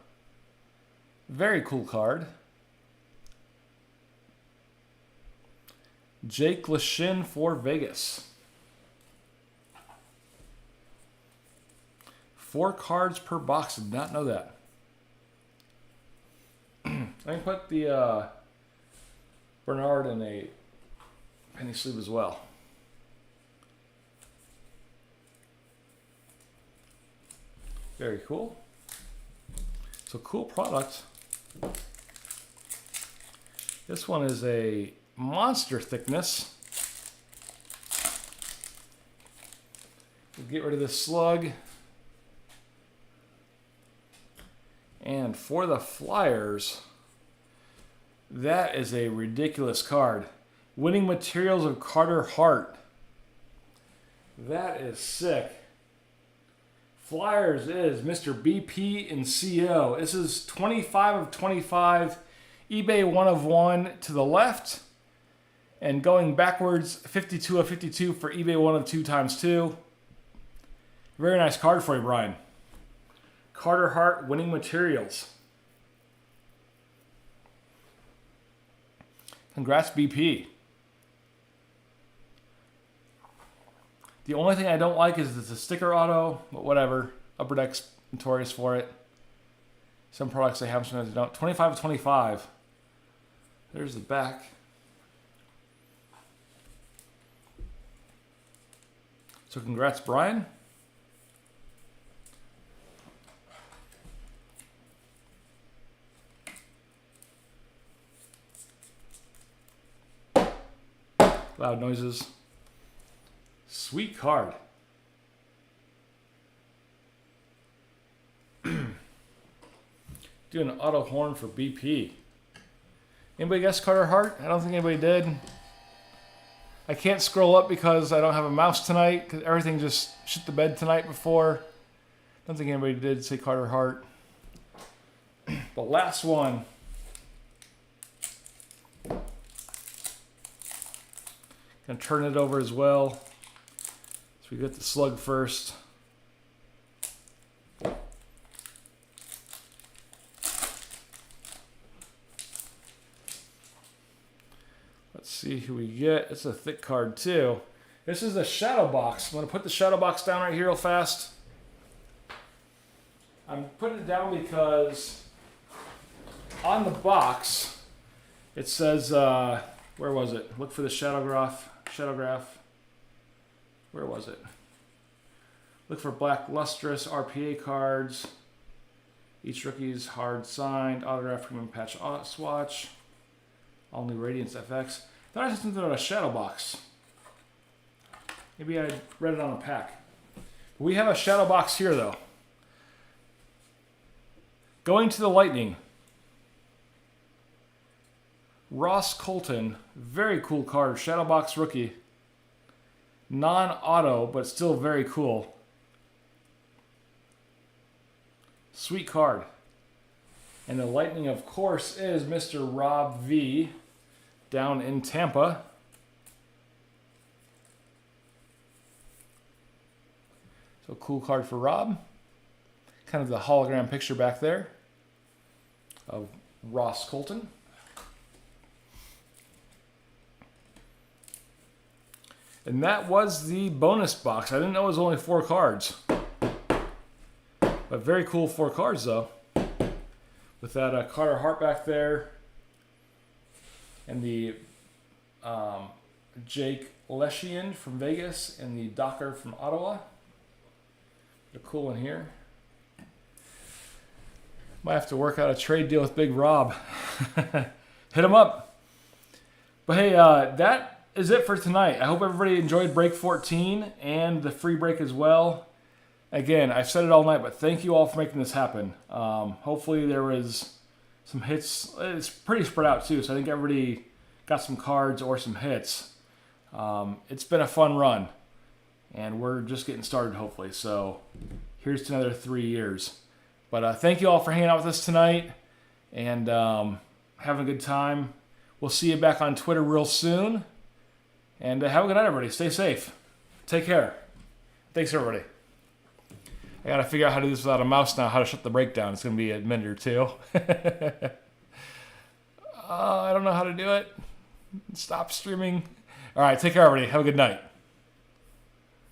S1: Very cool card. Jake Lashin for Vegas. 4 cards per box. Did not know that. Let me put the Bernard in a penny sleeve as well. Very cool. So cool product. This one is a monster thickness. We'll get rid of this slug. And for the Flyers, that is a ridiculous card. Winning Materials of Carter Hart. That is sick. Flyers is Mr. BP and CO. This is 25 of 25. eBay 1 of 1 to the left. And going backwards, 52 of 52 for eBay 1 of 2 times 2. Very nice card for you, Brian. Carter Hart Winning Materials. Congrats, BP. The only thing I don't like is it's a sticker auto, but whatever. Upper Deck's notorious for it. Some products they have, sometimes they don't. 25 of 25. There's the back. So congrats, Brian. Loud noises. Sweet card. Do an auto horn for BP. Anybody guess Carter Hart? I don't think anybody did. I can't scroll up because I don't have a mouse tonight, because everything just shit the bed tonight before. I don't think anybody did say Carter Hart. The last one. Gonna turn it over as well. So we get the slug first. Let's see who we get. It's a thick card too. This is a shadow box. I'm gonna put the shadow box down right here real fast. I'm putting it down because on the box it says, where was it? Look for the shadow graph. Where was it? Look for black lustrous RPA cards. Each rookie's hard signed, autograph premium patch swatch. All new Radiance FX. Thought I said something about a shadow box. Maybe I read it on a pack. We have a shadow box here though. Going to the Lightning. Ross Colton, very cool card, shadow box rookie. Non-auto, but still very cool. Sweet card. And the Lightning, of course, is Mr. Rob V. down in Tampa. So cool card for Rob. Kind of the hologram picture back there of Ross Colton. And that was the bonus box. I didn't know it was only 4 cards. But very cool 4 cards though. With that Carter Hart back there. And the Jake Leshian from Vegas. And the Docker from Ottawa. They're cool one here. Might have to work out a trade deal with Big Rob. Hit him up. But hey, that is it for tonight. I hope everybody enjoyed break 14 and the free break as well. Again, I've said it all night, but thank you all for making this happen. Hopefully there was some hits. It's pretty spread out too, so I think everybody got some cards or some hits. It's been a fun run, and we're just getting started hopefully. So here's to another 3 years. But thank you all for hanging out with us tonight and having a good time. We'll see you back on Twitter real soon. And have a good night, everybody. Stay safe. Take care. Thanks, everybody. I got to figure out how to do this without a mouse now, how to shut the break down. It's going to be a minute or two. I don't know how to do it. Stop streaming. All right, take care, everybody. Have a good night.